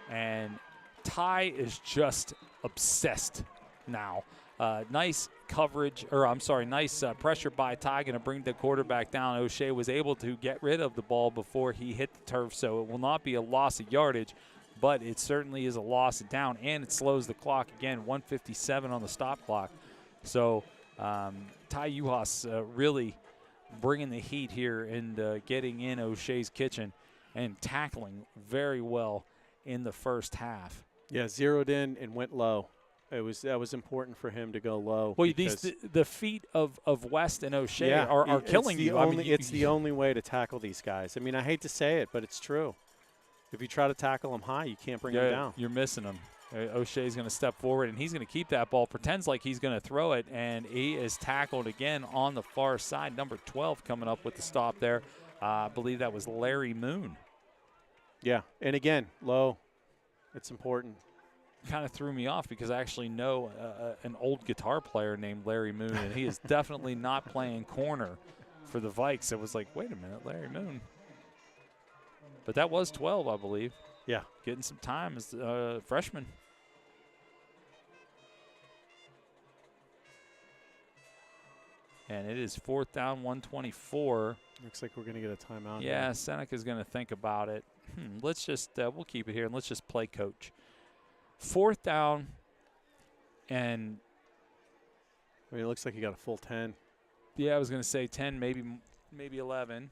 And Ty is just obsessed now. Nice coverage, nice pressure by Ty, going to bring the quarterback down. O'Shea was able to get rid of the ball before he hit the turf, so it will not be a loss of yardage, but it certainly is a loss of down, and it slows the clock again, 1:57 on the stop clock. So Ty Uhas really bringing the heat here and getting in O'Shea's kitchen and tackling very well in the first half. Yeah, zeroed in and went low. That was important for him to go low. Well, the feet of West and O'Shea are killing you. It's the only way to tackle these guys. I mean, I hate to say it, but it's true. If you try to tackle them high, you can't bring them down. You're missing them. O'Shea's going to step forward, and he's going to keep that ball, pretends like he's going to throw it, and he is tackled again on the far side. Number 12 coming up with the stop there. I believe that was Larry Moon. Yeah, and again, low. It's important. Kind of threw me off because I actually know an old guitar player named Larry Moon, and he is definitely not playing corner for the Vikes. It was like, wait a minute, Larry Moon. But that was 12, I believe. Yeah. Getting some time as a freshman. And it is fourth down, 124. Looks like we're going to get a timeout. Yeah, here. Seneca's going to think about it. Let's just, we'll keep it here, and let's just play coach. Fourth down, and I mean, it looks like you got a full 10. Yeah, I was going to say 10, maybe 11.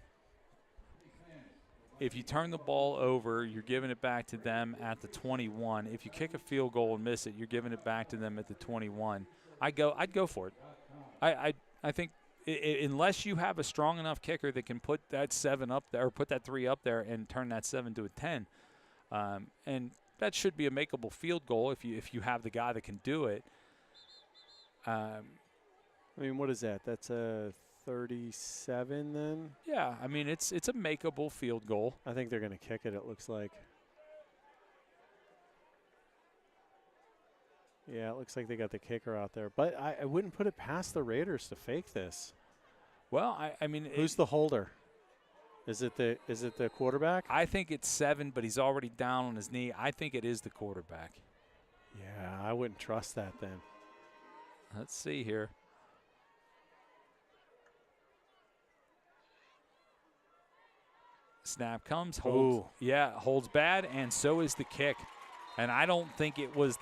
if you turn the ball over, you're giving it back to them at the 21. If you kick a field goal and miss it, you're giving it back to them at the 21. I'd go for it. I think unless you have a strong enough kicker that can put that 7 up there or put that 3 up there and turn that 7 to a 10, and that should be a makeable field goal if you have the guy that can do it. I mean, what is that? That's a 37 then? Yeah, I mean, it's a makeable field goal. I think they're going to kick it, it looks like. Yeah, it looks like they got the kicker out there. But I wouldn't put it past the Raiders to fake this. Well, I mean, who's the holder? Is it the quarterback? I think it's 7, but he's already down on his knee. I think it is the quarterback. Yeah, I wouldn't trust that then. Let's see here. Snap comes, holds. Ooh. Yeah, holds bad, and so is the kick. And I don't think it was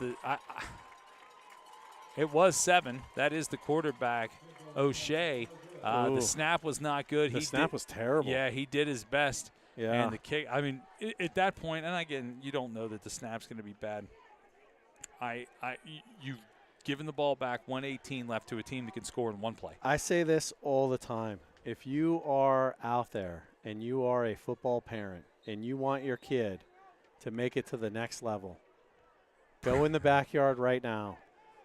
it was 7. That is the quarterback, O'Shea. The snap was not good. The snap was terrible. Yeah, he did his best. Yeah. And the kick, I mean, at that point, and again, you don't know that the snap's going to be bad. You've given the ball back, 1:18 left to a team that can score in one play. I say this all the time. If you are out there and you are a football parent and you want your kid to make it to the next level, go in the backyard right now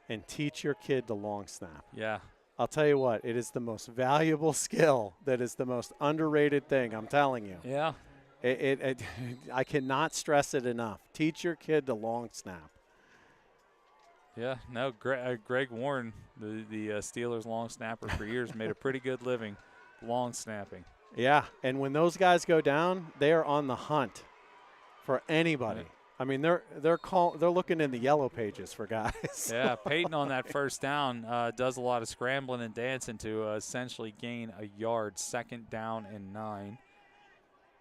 and teach your kid the long snap. Yeah. I'll tell you what, it is the most valuable skill. That is the most underrated thing, I'm telling you. Yeah. I cannot stress it enough. Teach your kid the long snap. Yeah, no, Greg Warren, the Steelers long snapper for years, made a pretty good living long snapping. Yeah, and when those guys go down, they are on the hunt for anybody. Right. I mean, they're looking in the yellow pages for guys. Yeah, Peyton on that first down does a lot of scrambling and dancing to essentially gain a yard. 2nd down and 9.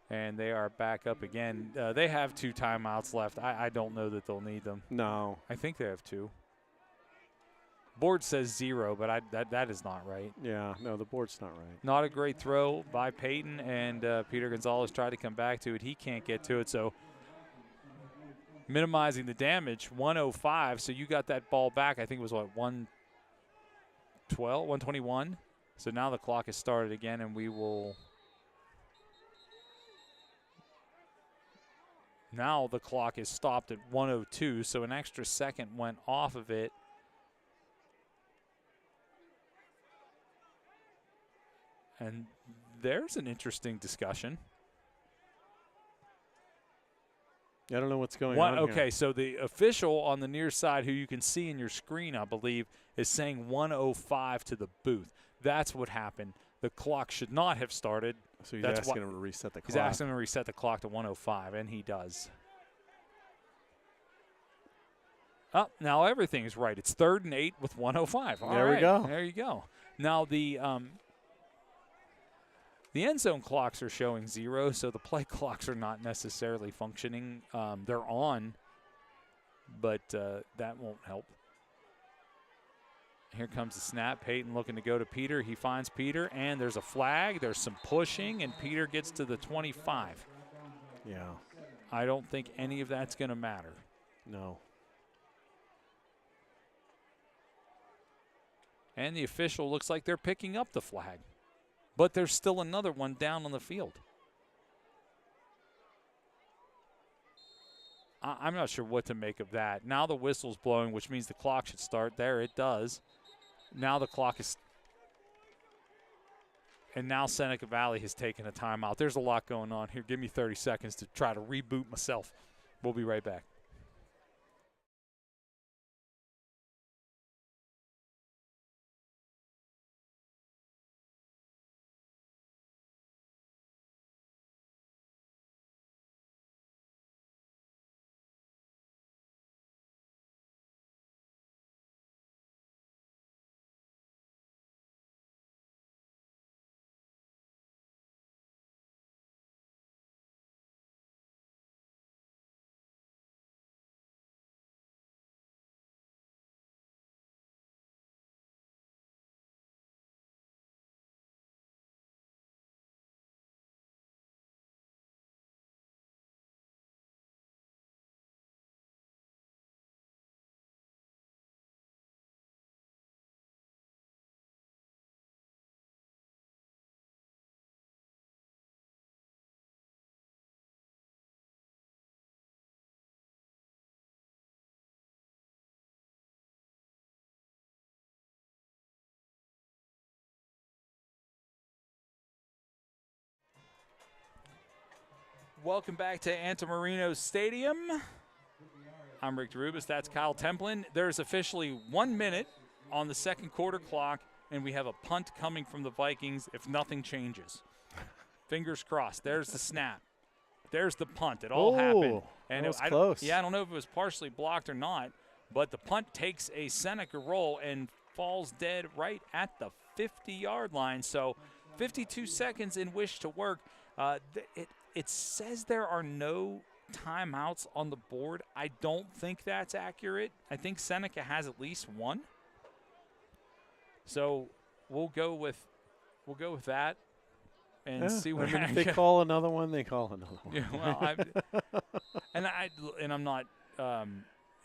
And they are back up again. They have 2 timeouts left. I don't know that they'll need them. No. I think they have 2. Board says 0, but that is not right. Yeah, no, the board's not right. Not a great throw by Peyton, and Peter Gonzalez tried to come back to it. He can't get to it, so minimizing the damage, 105. So you got that ball back. I think it was, what, 121? So now the clock has started again, and we will – now the clock is stopped at 102, so an extra second went off of it. And there's an interesting discussion. I don't know what's going on Okay, here. so the official on the near side, who you can see in your screen, I believe, is saying 105 to the booth. That's what happened. The clock should not have started. So he's asking him to reset the clock. He's asking him to reset the clock to 105, and he does. Oh, now everything's right. It's 3rd and 8 with 105. All right. There we go. There you go. Now the end zone clocks are showing 0, so the play clocks are not necessarily functioning. They're on, but that won't help. Here comes the snap. Peyton looking to go to Peter. He finds Peter, and there's a flag. There's some pushing, and Peter gets to the 25. Yeah. I don't think any of that's going to matter. No. And the official looks like they're picking up the flag. But there's still another one down on the field. I'm not sure what to make of that. Now the whistle's blowing, which means the clock should start. There it does. Now the clock is. And now Seneca Valley has taken a timeout. There's a lot going on here. Give me 30 seconds to try to reboot myself. We'll be right back. Welcome back to Antamarino Stadium. I'm Rick DeRubis. That's Kyle Templin. There's officially 1 minute on the second quarter clock, and we have a punt coming from the Vikings if nothing changes. Fingers crossed. There's the snap. There's the punt. It all happened. And it was close. I don't know if it was partially blocked or not, but the punt takes a Seneca roll and falls dead right at the 50-yard line. So 52 seconds in which to work. It says there are no timeouts on the board. I don't think that's accurate. I think Seneca has at least one. So we'll go with that and see what happens. If they call another one, they call another one. Yeah, well, I'm not.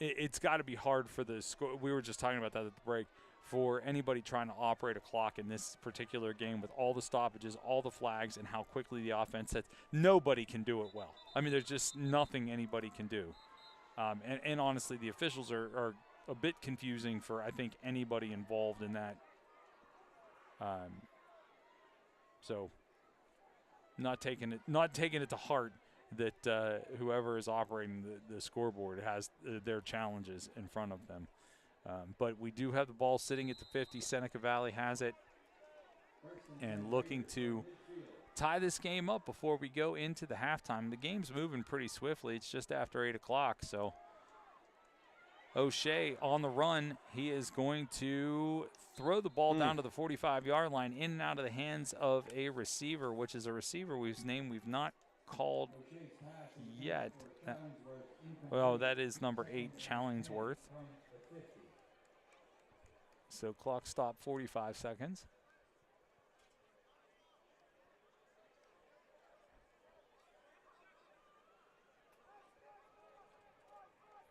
It's got to be hard for the score. We were just talking about that at the break. For anybody trying to operate a clock in this particular game with all the stoppages, all the flags, and how quickly the offense sets, nobody can do it well. I mean, there's just nothing anybody can do. And honestly, the officials are a bit confusing for, I think, anybody involved in that. So not taking it to heart that whoever is operating the scoreboard has their challenges in front of them. But we do have the ball sitting at the 50. Seneca Valley has it and looking to tie this game up before we go into the halftime. The game's moving pretty swiftly. It's just after 8 o'clock. So O'Shea on the run. He is going to throw the ball down to the 45-yard line, in and out of the hands of a receiver, which is a receiver whose name we've not called yet. Well, that is number 8, Challingsworth. So clock stop 45 seconds.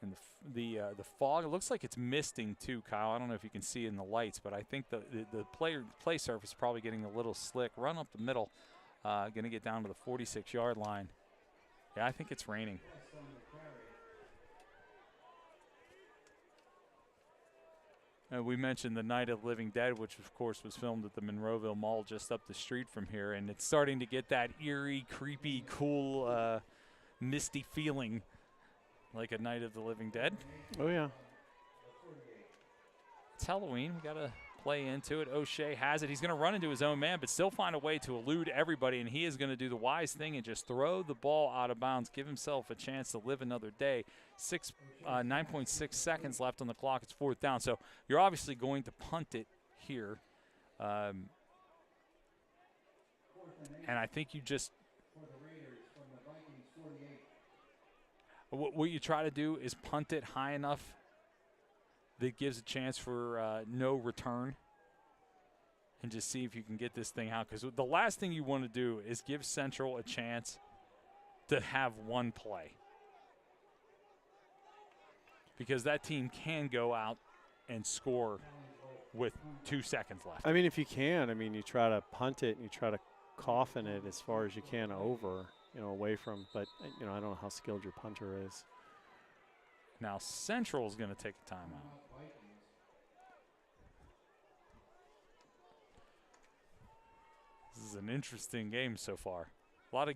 And the fog, it looks like it's misting too, Kyle. I don't know if you can see in the lights, but I think the play surface is probably getting a little slick. Run up the middle, going to get down to the 46-yard line. Yeah, I think it's raining. We mentioned the Night of the Living Dead, which, of course, was filmed at the Monroeville Mall just up the street from here. And it's starting to get that eerie, creepy, cool, misty feeling like a Night of the Living Dead. Oh, yeah. It's Halloween. We got to play into it. O'Shea has it. He's going to run into his own man, but still find a way to elude everybody. And he is going to do the wise thing and just throw the ball out of bounds, give himself a chance to live another day. 9.6 seconds left on the clock. It's 4th down. So you're obviously going to punt it here. And I think you just what you try to do is punt it high enough that gives a chance for no return, and just see if you can get this thing out. Because the last thing you want to do is give Central a chance to have one play, because that team can go out and score with 2 seconds left. I mean, if you can, I mean, you try to punt it and you try to coffin it as far as you can over, away from. But, I don't know how skilled your punter is. Now Central is going to take a timeout. This is an interesting game so far. A lot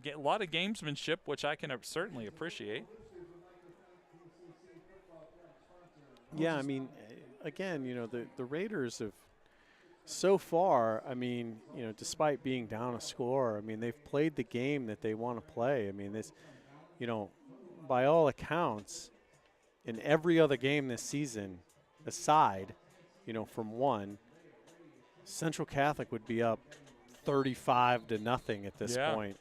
of gamesmanship, which I can certainly appreciate. Yeah, I mean, again, the Raiders have so far, I mean, despite being down a score, I mean, they've played the game that they want to play. I mean, this, by all accounts, in every other game this season, aside, from one, Central Catholic would be up 35-0 at this point,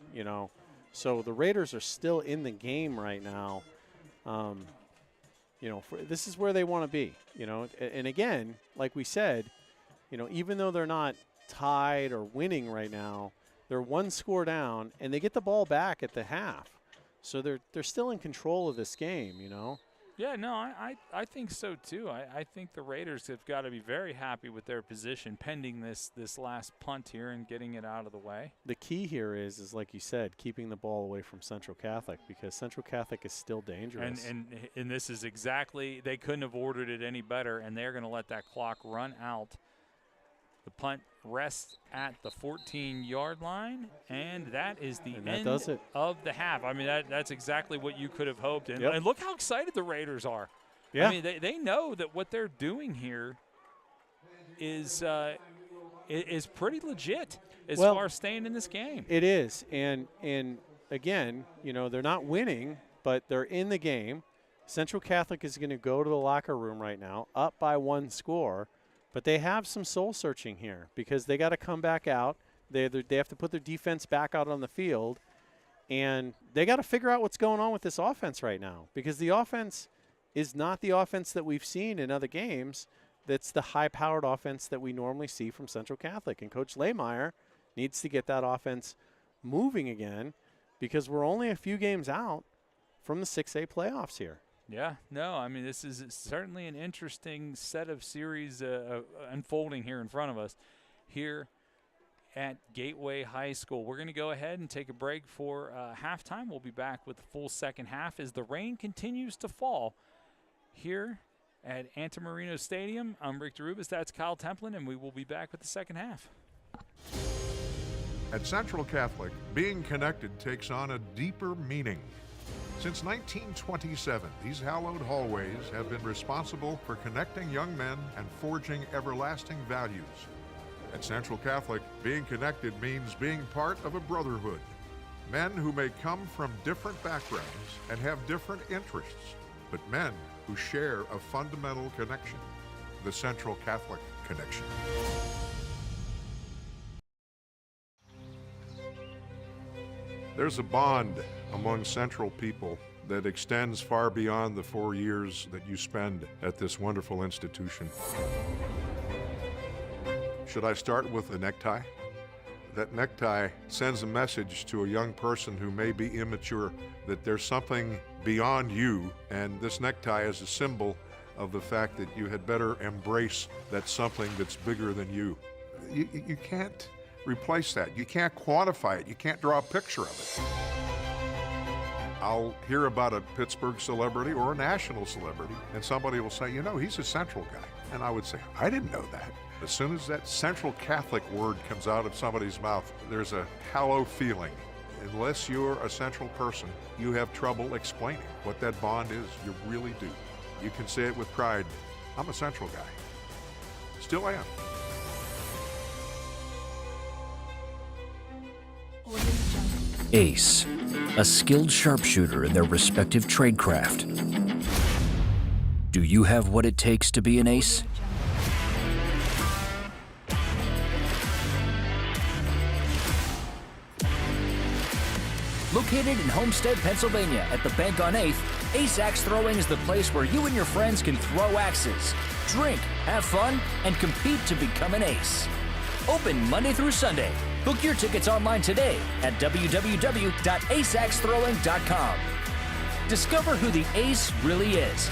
So the Raiders are still in the game right now. This is where they want to be, And again, like we said, even though they're not tied or winning right now, they're 1 score down, and they get the ball back at the half. So they're still in control of this game, Yeah, no, I think so too. I think the Raiders have got to be very happy with their position pending this last punt here and getting it out of the way. The key here is like you said, keeping the ball away from Central Catholic, because Central Catholic is still dangerous. And this is exactly, they couldn't have ordered it any better, and they're going to let that clock run out The punt rests at the 14-yard line, and that is the that end does it. of the half. I mean, that's exactly what you could have hoped. And, Yep. and look how excited the Raiders are. Yeah. I mean, they know that what they're doing here is pretty legit as far as staying in this game. It is, and again, you know, they're not winning, but they're in the game. Central Catholic is going to go to the locker room right now, up by 1 score, but they have some soul searching here because they got to come back out. They have to put their defense back out on the field, and they got to figure out what's going on with this offense right now because the offense is not the offense that we've seen in other games. That's the high-powered offense that we normally see from Central Catholic, and Coach Lehmeyer needs to get that offense moving again because we're only a few games out from the 6A playoffs here. Yeah, no, I mean, this is certainly an interesting set of series unfolding here in front of us here at Gateway High School. We're going to go ahead and take a break for halftime. We'll be back with the full second half as the rain continues to fall here at Antamarino Stadium. I'm Rick DeRubis, that's Kyle Templin, and we will be back with the second half. At Central Catholic, being connected takes on a deeper meaning. Since 1927, these hallowed hallways have been responsible for connecting young men and forging everlasting values. At Central Catholic, being connected means being part of a brotherhood. Men who may come from different backgrounds and have different interests, but men who share a fundamental connection, the Central Catholic connection. There's a bond among Central people that extends far beyond the 4 years that you spend at this wonderful institution. Should I start with a necktie? That necktie sends a message to a young person who may be immature that there's something beyond you, and this necktie is a symbol of the fact that you had better embrace that something that's bigger than you. You can't replace that. You can't quantify it. You can't draw a picture of it. I'll hear about a Pittsburgh celebrity or a national celebrity, and somebody will say, you know, he's a Central guy. And I would say, I didn't know that. As soon as that Central Catholic word comes out of somebody's mouth, there's a hollow feeling. Unless you're a Central person, you have trouble explaining what that bond is. You really do. You can say it with pride. I'm a Central guy. Still am. Ace, a skilled sharpshooter in their respective tradecraft. Do you have what it takes to be an ace? Located in Homestead, Pennsylvania at the Bank on 8th, Ace Axe Throwing is the place where you and your friends can throw axes, drink, have fun, and compete to become an ace. Open Monday through Sunday. Book your tickets online today at www.aceaxethrowing.com. Discover who the ace really is.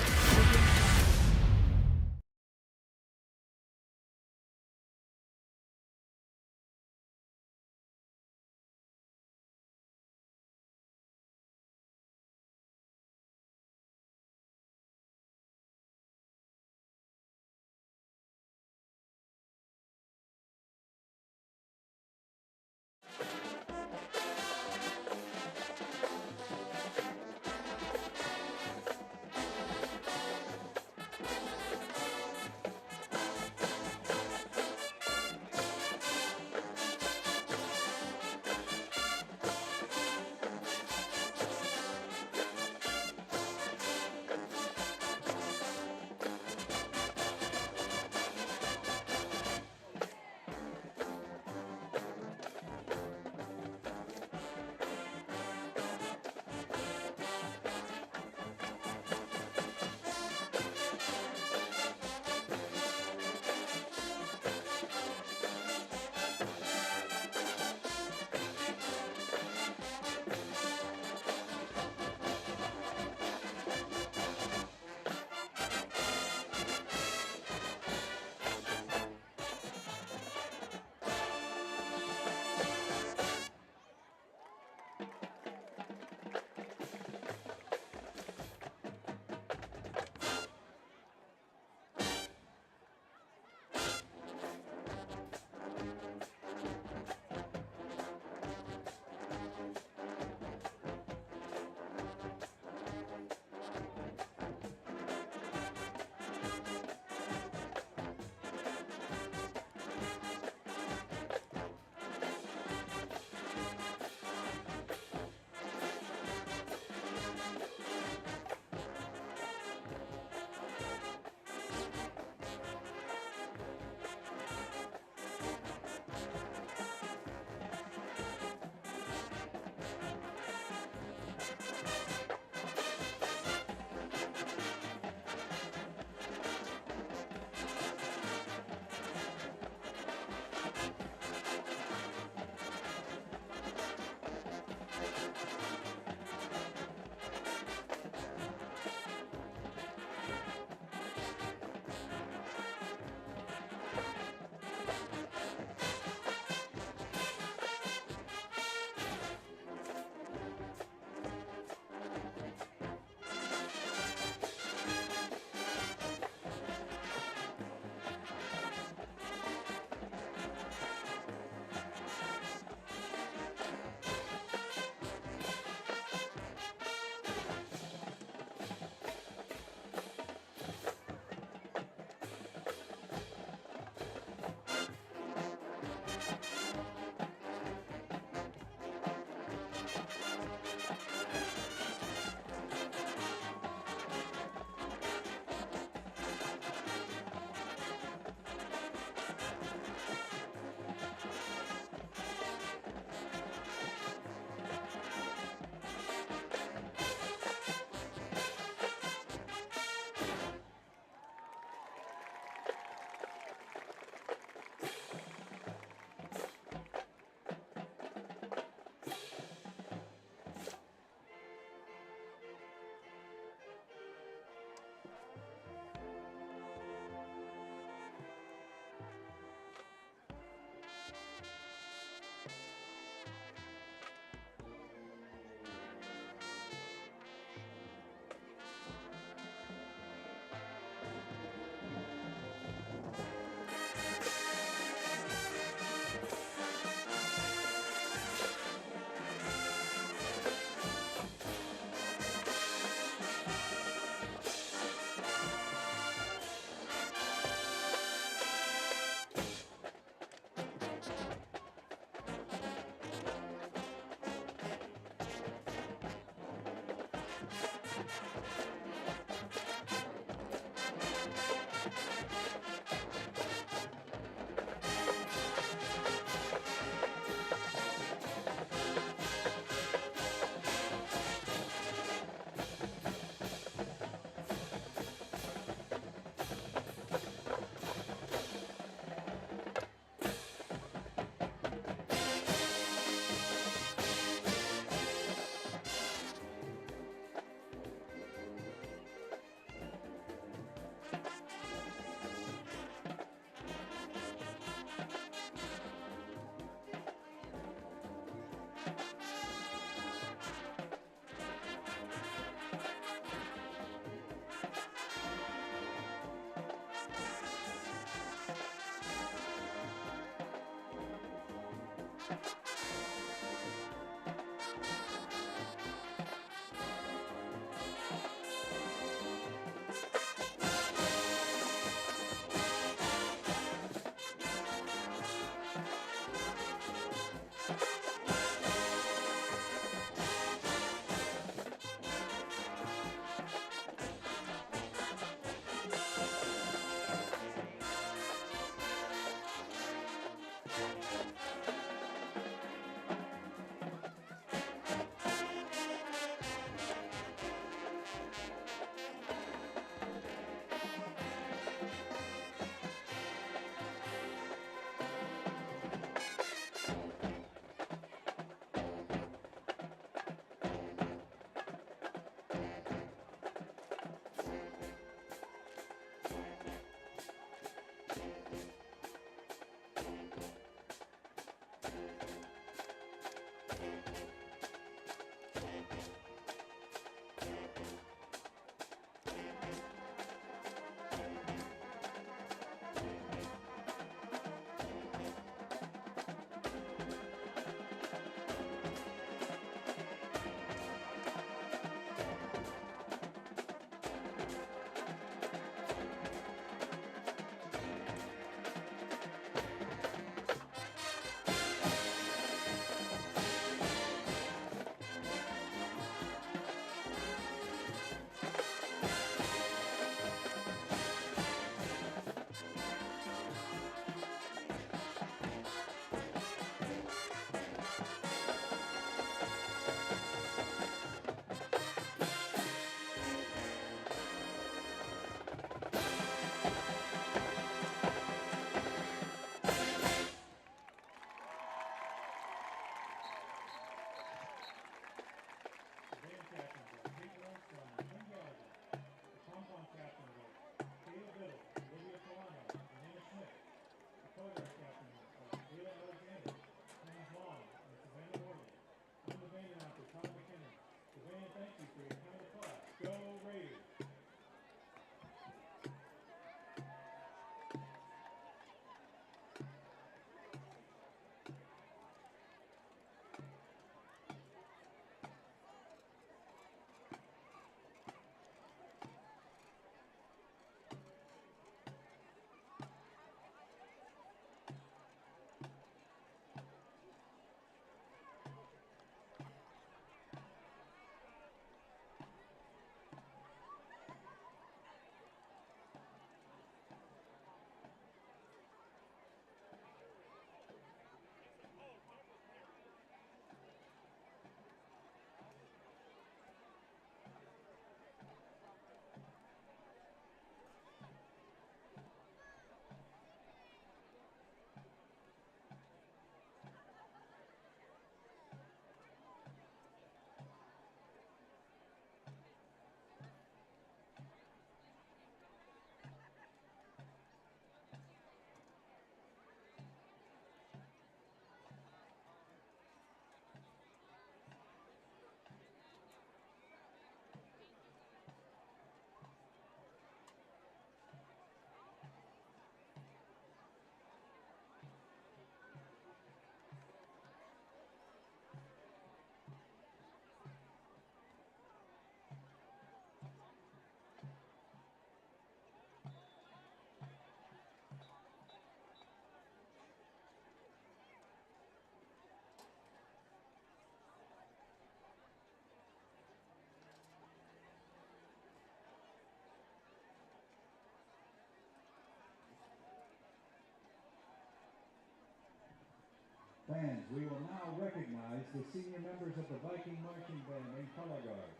Fans, we will now recognize the senior members of the Viking Marching Band in color guard.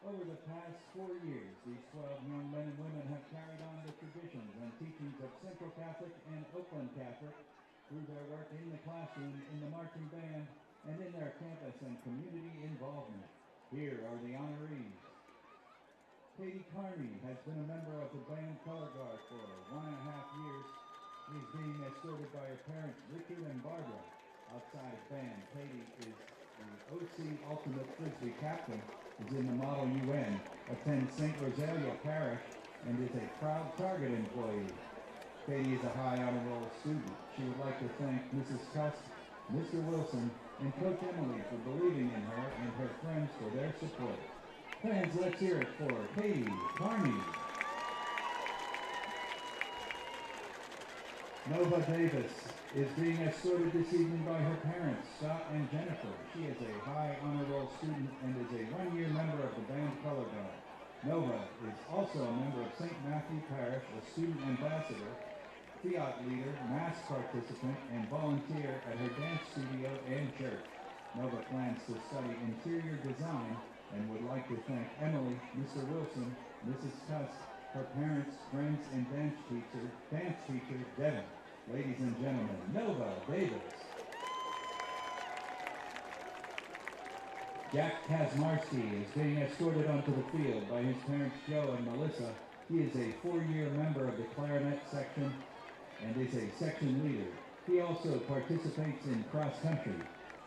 Over the past 4 years, these 12 young men and women have carried on the traditions and teachings of Central Catholic and Oakland Catholic through their work in the classroom, in the marching band, and in their campus and community involvement. Here are the honorees. Katie Carney has been a member of the band color guard for 1.5 years. She is being escorted by her parents, Richard and Barbara. Outside of band, Katie is the OC Ultimate Frisbee captain, is in the Model UN, attends St. Rosalia Parish, and is a proud Target employee. Katie is a high honor roll student. She would like to thank Mrs. Cuss Mr. Wilson, and Coach Emily for believing in her and her friends for their support. Fans, let's hear it for Katie Carney. Nova Davis is being escorted this evening by her parents, Scott and Jennifer. She is a high honor roll student and is a one-year member of the band Color Guard. Nova is also a member of St. Matthew Parish, a student ambassador, Fiat leader, mass participant, and volunteer at her dance studio and church. Nova plans to study interior design and would like to thank Emily, Mr. Wilson, Mrs. Tuss, her parents, friends, and dance teacher Devin. Ladies and gentlemen, Nova Davis. Jack Kazmarski is being escorted onto the field by his parents Joe and Melissa. He is a 4-year member of the clarinet section and is a section leader. He also participates in cross country,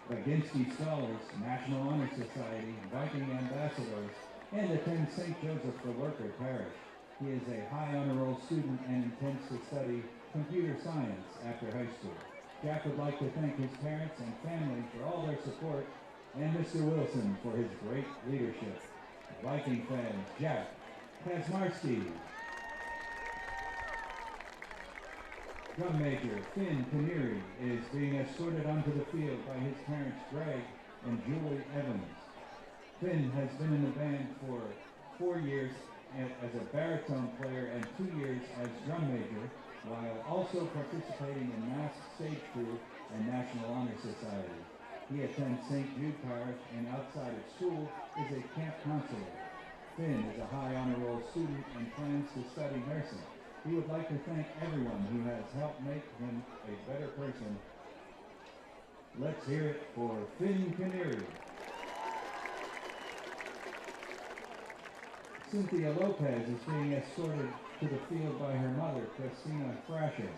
Baginski Scholars, National Honor Society, Viking Ambassadors, and attends St. Joseph the Worker Parish. He is a high honor roll student and intends to study computer science after high school. Jack would like to thank his parents and family for all their support and Mr. Wilson for his great leadership. Viking fans, Jack Kazmarski. Drum major Finn Canary is being escorted onto the field by his parents Greg and Julie Evans. Finn has been in the band for 4 years as a baritone player and 2 years as drum major, while also participating in Masked Stage Crew and National Honor Society. He attends St. Jude Parish and outside of school is a camp counselor. Finn is a high honor roll student and plans to study nursing. He would like to thank everyone who has helped make him a better person. Let's hear it for Finn Canary. Cynthia Lopez is being escorted to the field by her mother, Christina Thrasher.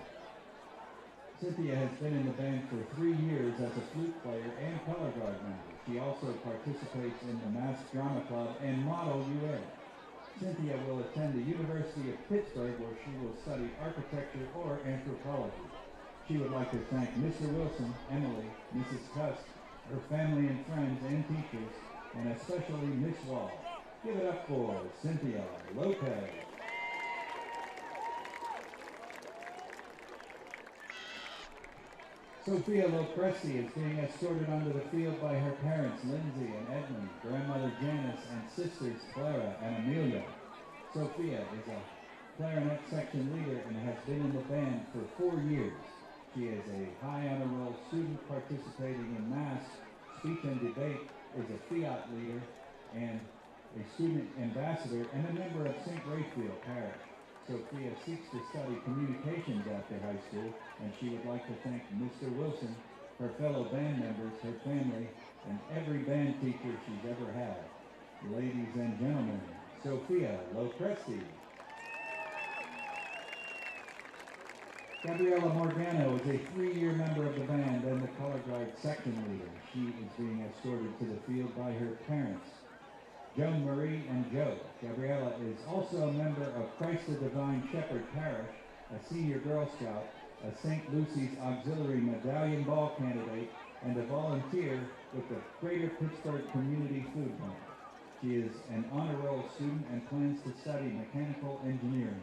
Cynthia has been in the band for 3 years as a flute player and color guard member. She also participates in the Masked Drama Club and Model UA. Cynthia will attend the University of Pittsburgh where she will study architecture or anthropology. She would like to thank Mr. Wilson, Emily, Mrs. Tusk, her family and friends and teachers, and especially Miss Wall. Give it up for Cynthia Lopez. Sophia Lopresti is being escorted onto the field by her parents, Lindsay and Edmund, grandmother Janice, and sisters Clara and Amelia. Sophia is a clarinet section leader and has been in the band for 4 years. She is a high honor roll student participating in Mass, speech and debate, is a Fiat leader, and a student ambassador and a member of St. Rayfield Parish. Sophia seeks to study communications after high school, and she would like to thank Mr. Wilson, her fellow band members, her family, and every band teacher she's ever had. Ladies and gentlemen, Sophia Lopresti. Gabriella Morgano is a 3-year member of the band and the color guard section leader. She is being escorted to the field by her parents, Joan Marie and Joe. Gabriella is also a member of Christ the Divine Shepherd Parish, a senior Girl Scout, a St. Lucy's Auxiliary Medallion Ball candidate, and a volunteer with the Greater Pittsburgh Community Food Bank. She is an honor roll student and plans to study mechanical engineering.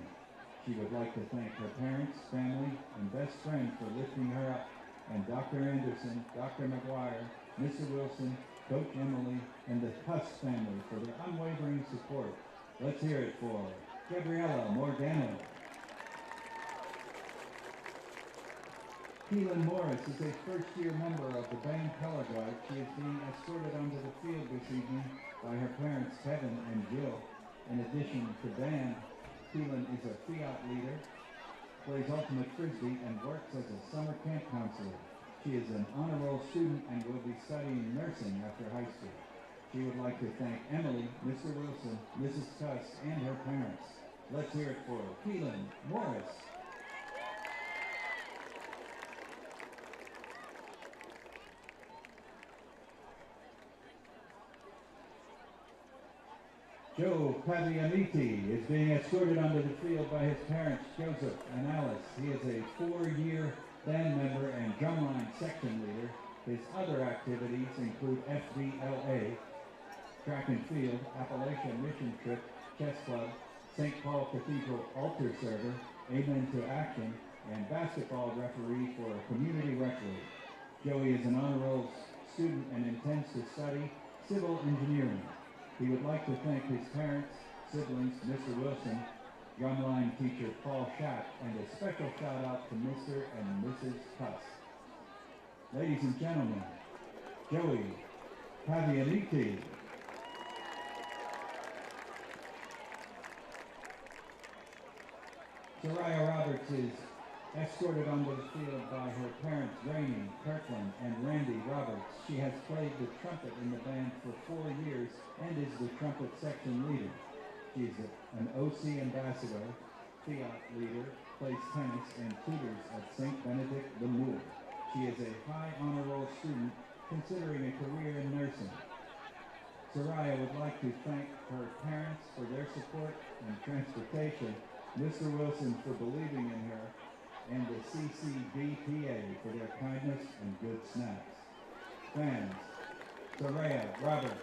She would like to thank her parents, family, and best friend for lifting her up, and Dr. Anderson, Dr. McGuire, Mr. Wilson, Coach Emily, and the Huss family for their unwavering support. Let's hear it for Gabriella Morgano. Keelan Morris is a first-year member of the band Color Guard. She is being escorted onto the field this evening by her parents Kevin and Jill. In addition to band, Keelan is a Fiat leader, plays ultimate frisbee, and works as a summer camp counselor. She is an honor roll student and will be studying nursing after high school. She would like to thank Emily, Mr. Wilson, Mrs. Tuss, and her parents. Let's hear it for Keelan Morris. Joe Pavianiti is being escorted onto the field by his parents, Joseph and Alice. He is a 4-year band member and drumline section leader. His other activities include FBLA, track and field, Appalachian Mission Trip, chess club, St. Paul Cathedral altar server, Amen to Action, and basketball referee for a community rec league. Joey is an honor roll student and intends to study civil engineering. He would like to thank his parents, siblings, Mr. Wilson, drumline teacher Paul Schack, and a special shout out to Mr. and Mrs. Cuss. Ladies and gentlemen, Joey Pavianiti. Soraya Roberts is escorted onto the field by her parents, Rainey, Kirkland, and Randy Roberts. She has played the trumpet in the band for 4 years and is the trumpet section leader. She is an OC ambassador, Fiat leader, plays tennis, and tutors at St. Benedict the Moor. She is a high honor roll student considering a career in nursing. Soraya would like to thank her parents for their support and transportation, Mr. Wilson for believing in her, and the CCBPA for their kindness and good snacks. Fans, Soraya Roberts.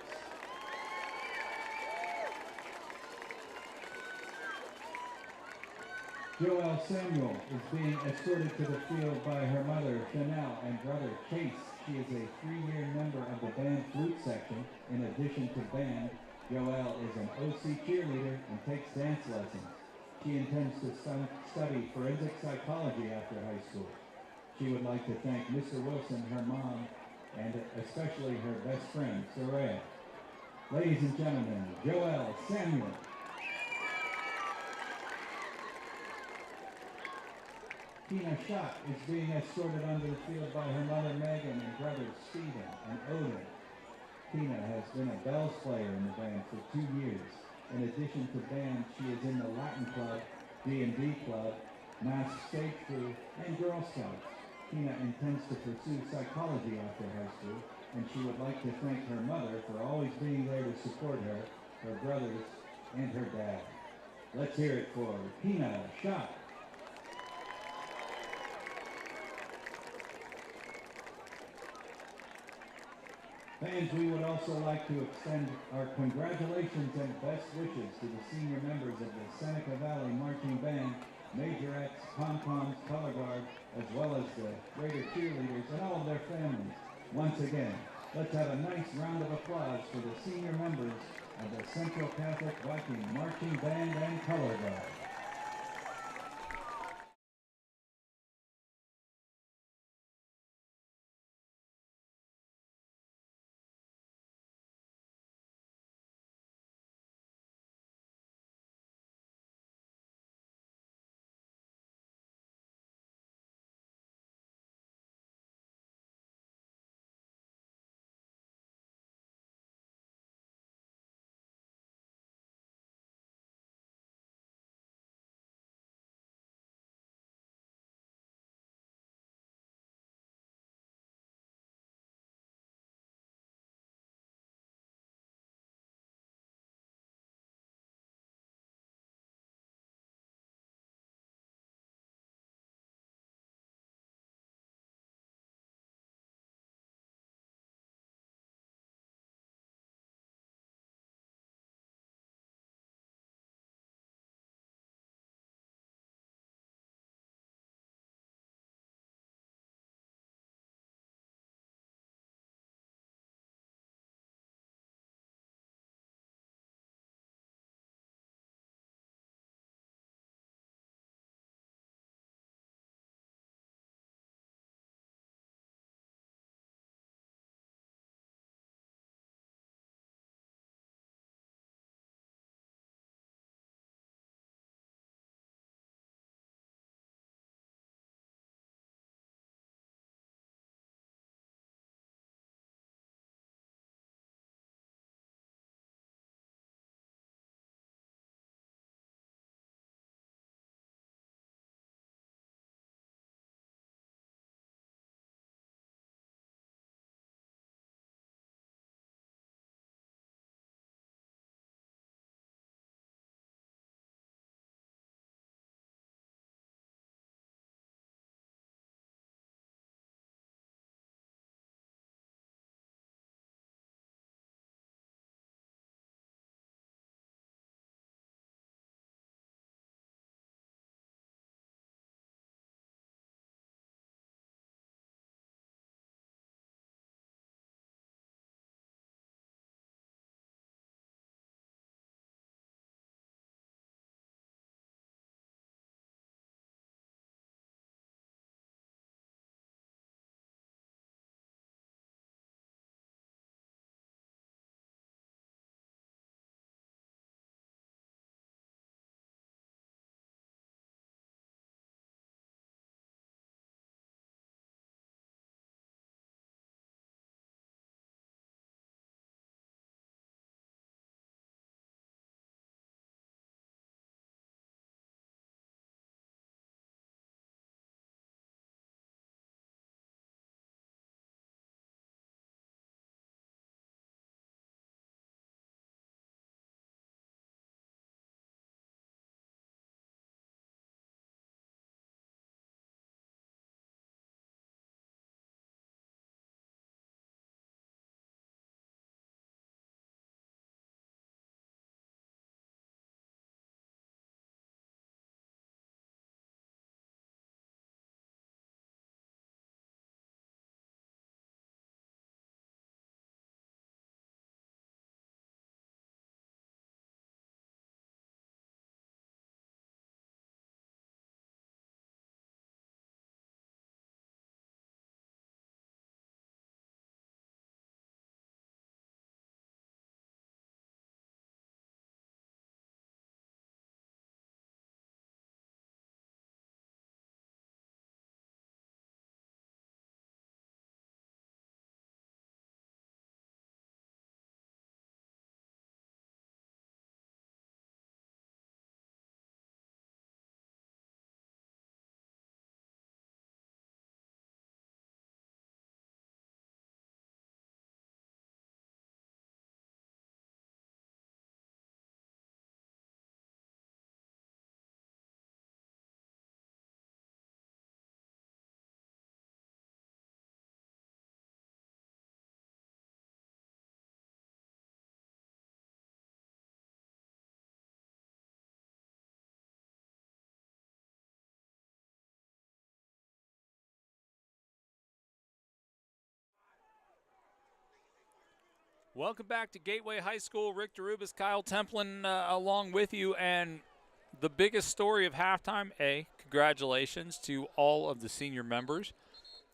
Joelle Samuel is being escorted to the field by her mother, Chanel, and brother, Chase. She is a 3-year member of the band flute section. In addition to band, Joelle is an OC cheerleader and takes dance lessons. She intends to study forensic psychology after high school. She would like to thank Mr. Wilson, her mom, and especially her best friend, Soraya. Ladies and gentlemen, Joelle Samuel. Tina Schott is being escorted onto the field by her mother Megan and brothers Stephen and Odin. Tina has been a bells player in the band for 2 years. In addition to band, she is in the Latin Club, D&D Club, Mass Stage Crew, and Girl Scouts. Tina intends to pursue psychology after high school, and she would like to thank her mother for always being there to support her, her brothers, and her dad. Let's hear it for Tina Schott. Fans, we would also like to extend our congratulations and best wishes to the senior members of the Seneca Valley Marching Band, majorettes, pom-poms, color guard, as well as the Raider cheerleaders and all of their families. Once again, let's have a nice round of applause for the senior members of the Central Catholic Viking Marching Band and Color Guard. Welcome back to Gateway High School. Rick DeRubis, Kyle Templin along with you. And the biggest story of halftime, congratulations to all of the senior members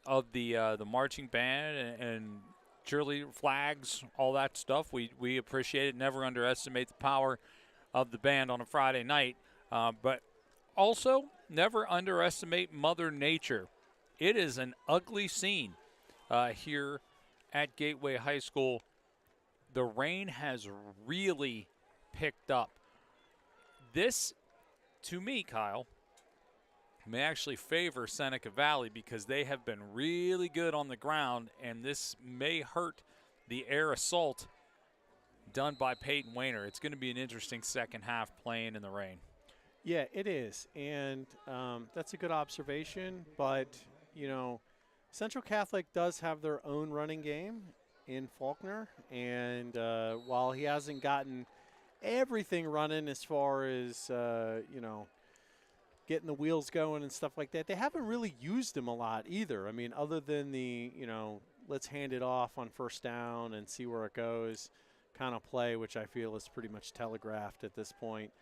of the marching band and cheerleader flags, all that stuff. We appreciate it. Never underestimate the power of the band on a Friday night. But also, never underestimate Mother Nature. It is an ugly scene here at Gateway High School. The rain has really picked up. This, to me, Kyle, may actually favor Seneca Valley because they have been really good on the ground, and this may hurt the air assault done by Peyton Wayner. It's going to be an interesting second half playing in the rain. Yeah, it is, and that's a good observation, but, you know, Central Catholic does have their own running game in Faulkner, and while he hasn't gotten everything running as far as, you know, getting the wheels going and stuff like that, they haven't really used him a lot either. I mean, other than the, you know, let's hand it off on first down and see where it goes kind of play, which I feel is pretty much telegraphed at this point.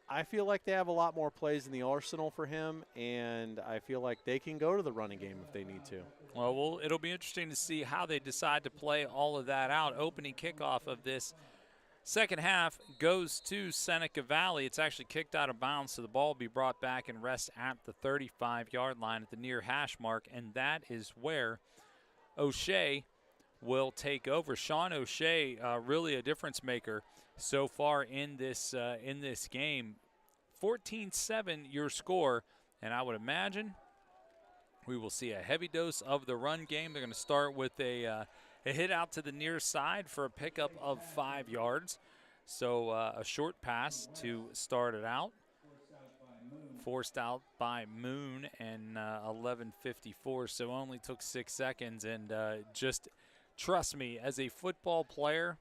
I feel like they have a lot more plays in the arsenal for him, and I feel like they can go to the running game if they need to. Well, it'll be interesting to see how they decide to play all of that out. Opening kickoff of this second half goes to Seneca Valley. It's actually kicked out of bounds, so the ball will be brought back and rest at the 35-yard line at the near hash mark, and that is where O'Shea will take over. Sean O'Shea, really a difference maker so far in this game. 14-7 your score, and I would imagine we will see a heavy dose of the run game. They're going to start with a hit out to the near side for a pickup of 5 yards. So a short pass to start it out. Forced out by Moon and 11:54, so only took 6 seconds. And just trust me, as a football player,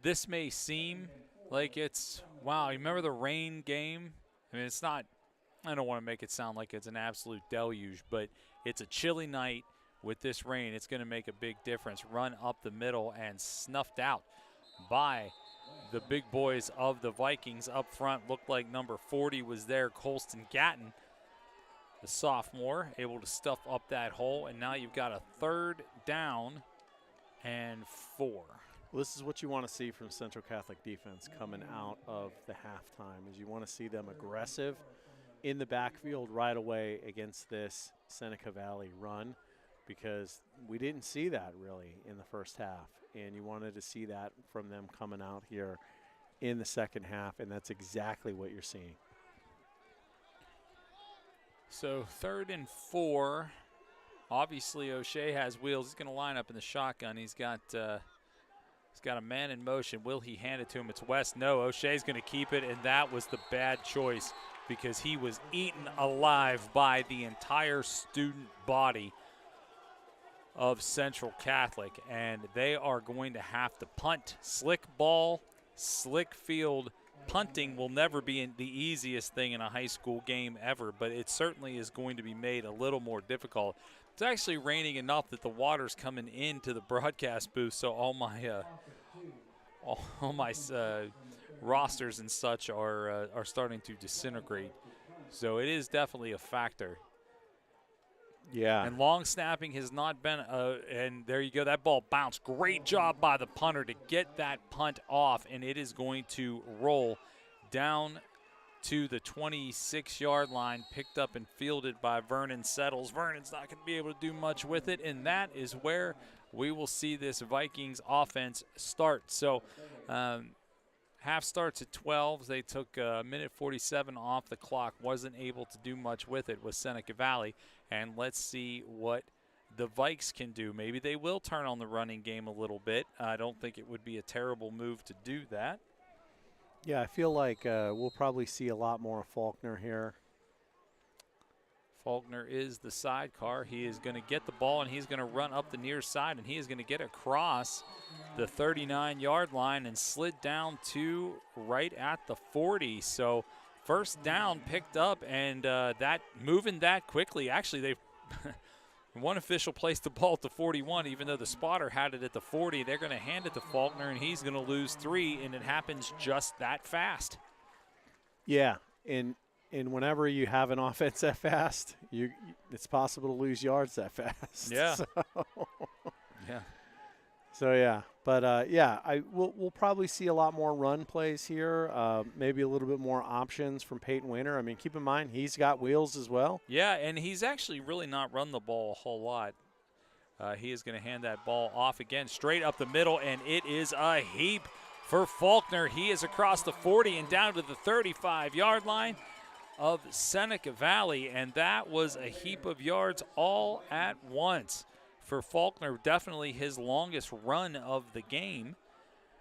this may seem like it's, wow, you remember the rain game? I mean, it's not, I don't want to make it sound like it's an absolute deluge, but it's a chilly night with this rain. It's going to make a big difference. Run up the middle and snuffed out by the big boys of the Vikings up front. Looked like number 40 was there, Colston Gatton, the sophomore, able to stuff up that hole. And now you've got a 3rd down and 4. Well, this is what you want to see from Central Catholic defense coming out of the halftime, is you want to see them aggressive in the backfield right away against this Seneca Valley run, because we didn't see that really in the first half, and you wanted to see that from them coming out here in the second half, and that's exactly what you're seeing. So 3rd and 4. Obviously, O'Shea has wheels. He's going to line up in the shotgun. He's got a man in motion. Will he hand it to him? It's West. No, O'Shea's going to keep it, and that was the bad choice because he was eaten alive by the entire student body of Central Catholic, and they are going to have to punt. Slick ball, slick field. Punting will never be the easiest thing in a high school game ever, but it certainly is going to be made a little more difficult. It's actually raining enough that the water's coming into the broadcast booth, so all my rosters and such are starting to disintegrate. So it is definitely a factor. Yeah. And long snapping has not been, and there you go, that ball bounced. Great job by the punter to get that punt off, and it is going to roll down to the 26-yard line, picked up and fielded by Vernon Settles. Vernon's not going to be able to do much with it, and that is where we will see this Vikings offense start. So half starts at 12. They took a minute 47 off the clock. Wasn't able to do much with it with Seneca Valley. And let's see what the Vikes can do. Maybe they will turn on the running game a little bit. I don't think it would be a terrible move to do that. Yeah, I feel like we'll probably see a lot more of Faulkner here. Faulkner is the sidecar. He is going to get the ball, and he's going to run up the near side, and he is going to get across the 39-yard line and slid down to right at the 40. So first down picked up, and that moving that quickly. Actually, they've One official placed the ball at the 41, even though the spotter had it at the 40. They're going to hand it to Faulkner, and he's going to lose 3, and it happens just that fast. Yeah, and whenever you have an offense that fast, it's possible to lose yards that fast. Yeah. So, yeah. So yeah, but yeah, we'll probably see a lot more run plays here. Maybe a little bit more options from Peyton Wainer. I mean, keep in mind he's got wheels as well. Yeah, and he's actually really not run the ball a whole lot. He is going to hand that ball off again, straight up the middle, and it is a heap for Faulkner. He is across the 40 and down to the 35-yard line of Seneca Valley, and that was a heap of yards all at once. For Faulkner, definitely his longest run of the game,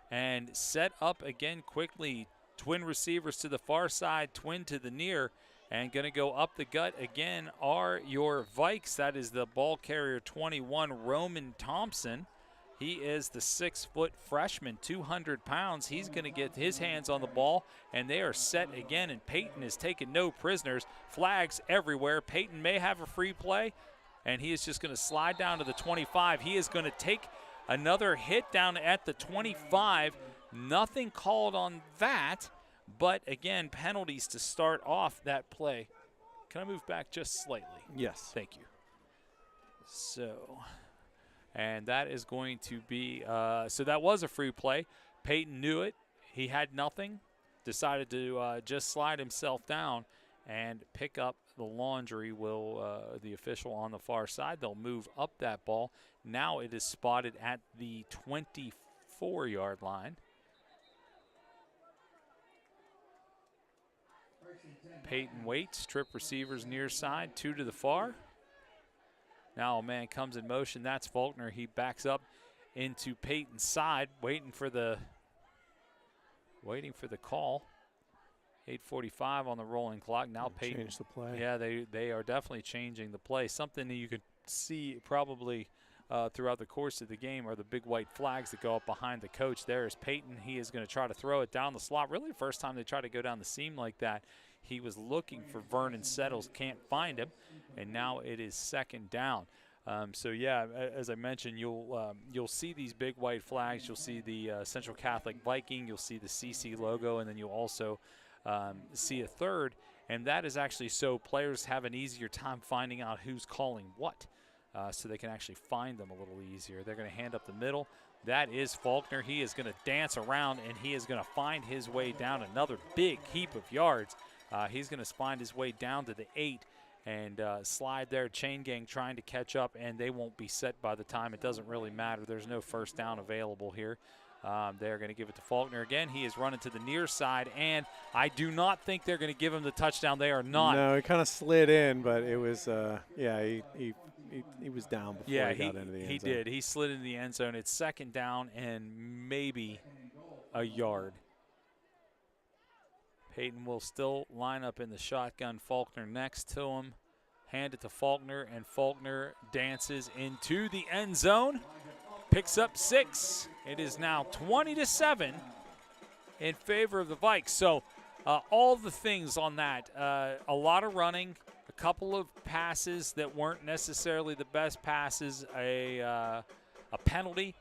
and set up again quickly. Twin receivers to the far side, twin to the near, and going to go up the gut again are your Vikes. That is the ball carrier 21, Roman Thompson. He is the 6-foot freshman, 200 pounds. He's going to get his hands on the ball, and they are set again, and Peyton is taking no prisoners. Flags everywhere. Peyton may have a free play, and he is just going to slide down to the 25. He is going to take another hit down at the 25. Nothing called on that, but again, penalties to start off that play. Can I move back just slightly? Yes. Thank you. So, and that is going to be, so that was a free play. Peyton knew it. He had nothing. Decided to just slide himself down and pick up the laundry. The official on the far side, they'll move up that ball. Now it is spotted at the 24-yard line. Peyton waits, trip receivers near side, 2 to the far. Now a man comes in motion. That's Faulkner. He backs up into Peyton's side, waiting for the call. 8:45 on the rolling clock. Now Peyton changed the play. Yeah, they are definitely changing the play. Something that you could see probably throughout the course of the game are the big white flags that go up behind the coach. There is Peyton. He is going to try to throw it down the slot. Really the first time they tried to go down the seam like that. He was looking for Vernon Settles, can't find him, and now it is second down. So yeah, as I mentioned, you'll see these big white flags. You'll see the Central Catholic Viking. You'll see the CC logo, and then you'll also see a third, and that is actually so players have an easier time finding out who's calling what, so they can actually find them a little easier. They're going to hand up the middle. That is Faulkner. He is going to dance around, and he is going to find his way down another big heap of yards. He's going to find his way down to the 8 and slide there. Chain gang trying to catch up, and they won't be set by the time. It doesn't really matter. There's no first down available here. They're going to give it to Faulkner again. He is running to the near side, and I do not think they're going to give him the touchdown. They are not. No, he kind of slid in, but it was, he was down before he got into the end zone. He did. He slid into the end zone. It's second down and maybe a yard. Peyton will still line up in the shotgun. Faulkner next to him. Hand it to Faulkner, and Faulkner dances into the end zone. Picks up 6. It is now 20-7 in favor of the Vikes. So all the things on that, a lot of running, a couple of passes that weren't necessarily the best passes, a penalty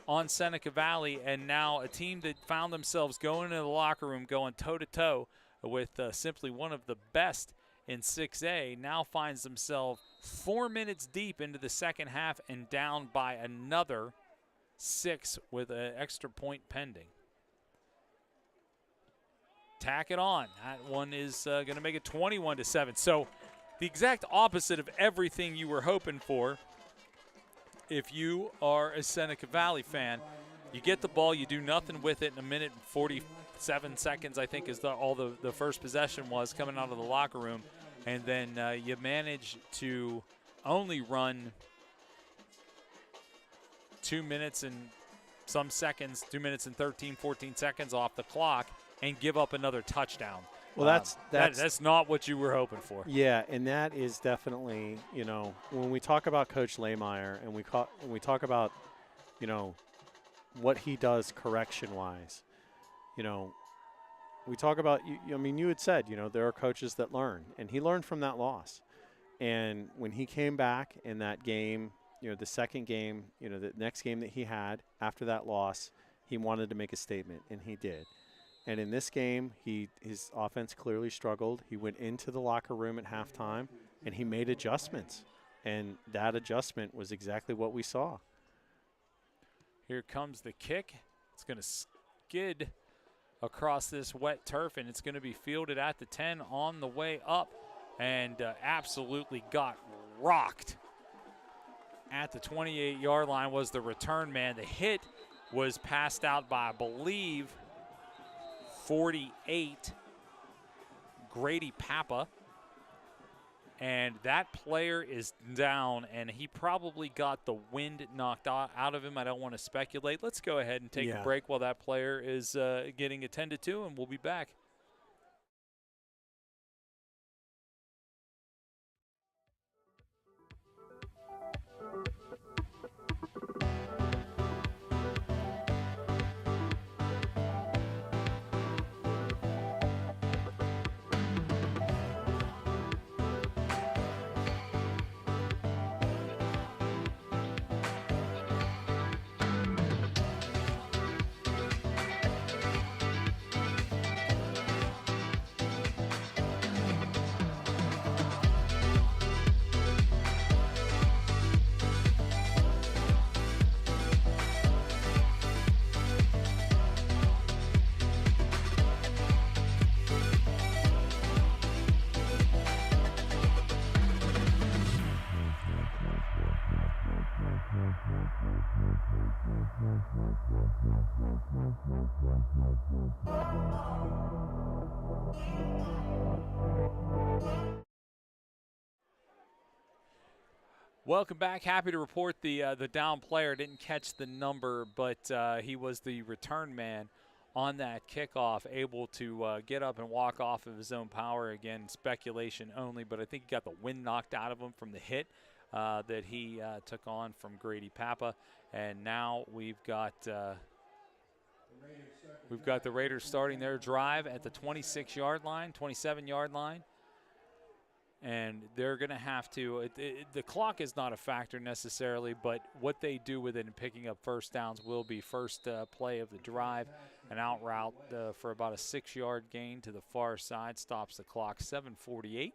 on Seneca Valley, and now a team that found themselves going into the locker room going toe-to-toe with simply one of the best in 6A, now finds themselves 4 minutes deep into the second half and down by another 6 with an extra point pending. Tack it on. That one is going to make it 21-7. So the exact opposite of everything you were hoping for. If you are a Seneca Valley fan, you get the ball, you do nothing with it in 1 minute and 47 seconds, I think is all the first possession was coming out of the locker room. And then you manage to only run 2 minutes and some seconds, 2 minutes and 13, 14 seconds off the clock and give up another touchdown. Well, that's not what you were hoping for. Yeah, and that is definitely, when we talk about Coach Lehmeyer and we talk about, what he does correction-wise, we talk about, you had said, there are coaches that learn, and he learned from that loss. And when he came back in that game, the second game, the next game that he had after that loss, he wanted to make a statement, and he did. And in this game, his offense clearly struggled. He went into the locker room at halftime, and he made adjustments. And that adjustment was exactly what we saw. Here comes the kick. It's going to skid across this wet turf, and it's going to be fielded at the 10 on the way up, and absolutely got rocked. At the 28-yard line was the return man. The hit was passed out by, I believe, 48, Grady Papa. And that player is down, and he probably got the wind knocked out of him. I don't want to speculate. Let's go ahead and take a break while that player is getting attended to, and we'll be back. Welcome back. Happy to report the down player didn't catch the number, but he was the return man on that kickoff, able to get up and walk off of his own power. Again, speculation only, but I think he got the wind knocked out of him from the hit that he took on from Grady Papa. And now we've got the Raiders starting their drive at the 26-yard line, 27-yard line. And they're going to have to the clock is not a factor necessarily, but what they do with it and picking up first downs will be first play of the drive. An out route for about a 6-yard gain to the far side stops the clock. 7:48.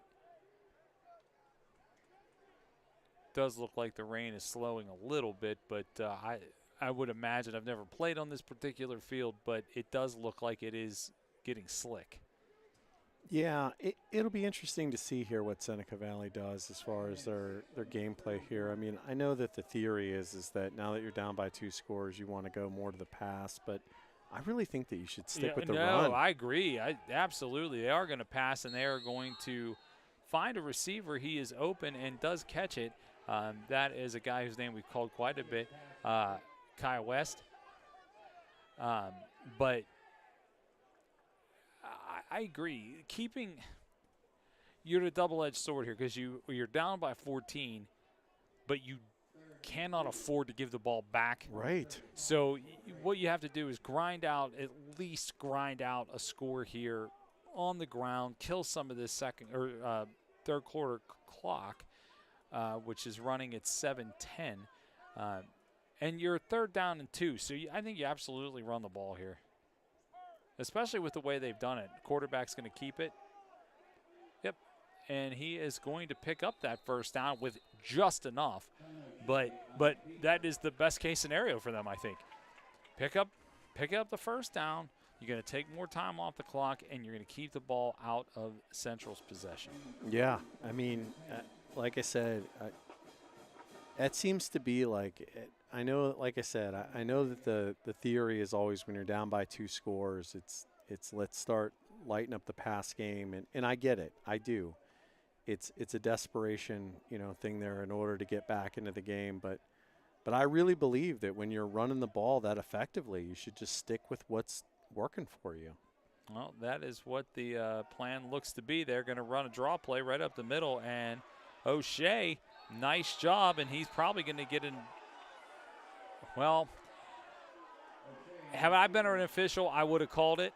Does look like the rain is slowing a little bit, but I would imagine, I've never played on this particular field, but it does look like it is getting slick. Yeah, it'll be interesting to see here what Seneca Valley does as far as their gameplay here. I mean, I know that the theory is that now that you're down by 2 scores, you want to go more to the pass, but I really think that you should stick with the run. No, I agree. Absolutely. They are going to pass, and they are going to find a receiver. He is open and does catch it. That is a guy whose name we've called quite a bit, Kyle West. But I agree. You're at a double-edged sword here because you're down by 14, but you cannot afford to give the ball back. Right. So what you have to do is at least grind out a score here on the ground, kill some of this third quarter clock, which is running at 7:10. And you're 3rd down and 2, so I think you absolutely run the ball here, especially with the way they've done it. Quarterback's going to keep it. Yep, and he is going to pick up that first down with just enough. But that is the best case scenario for them, I think. Pick up the first down. You're going to take more time off the clock, and you're going to keep the ball out of Central's possession. Yeah, I mean, like I said, that seems to be like I know, like I said, I know that the theory is always when you're down by 2 scores, it's let's start lighting up the pass game, and I get it, I do. It's a desperation, thing there in order to get back into the game, but I really believe that when you're running the ball that effectively, you should just stick with what's working for you. Well, that is what the plan looks to be. They're going to run a draw play right up the middle, and O'Shea, nice job, and he's probably going to get in. Well, have I been an official, I would have called it,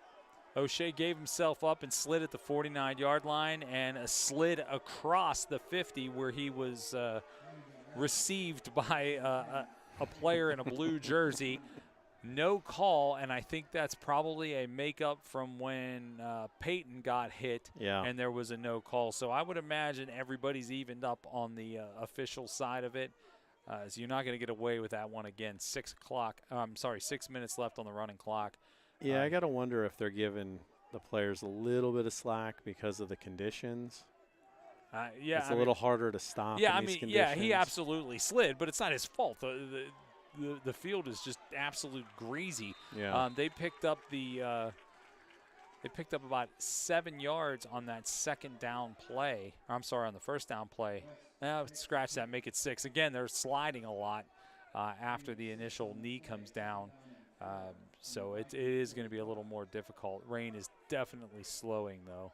O'Shea gave himself up and slid at the 49-yard line, and a slid across the 50 where he was received by a player in a blue jersey. No call, and I think that's probably a makeup from when Peyton got hit, and there was a no call. So I would imagine everybody's evened up on the official side of it. So you're not going to get away with that one again. 6 minutes left on the running clock. Yeah, I got to wonder if they're giving the players a little bit of slack because of the conditions. It's a little harder to stop in these conditions. Yeah, he absolutely slid, but it's not his fault. The field is just absolute greasy. Yeah. They picked up about 7 yards on that second down play. I'm sorry, on the first down play. Scratch that, make it 6. Again, they're sliding a lot after the initial knee comes down. So it is going to be a little more difficult. Rain is definitely slowing, though.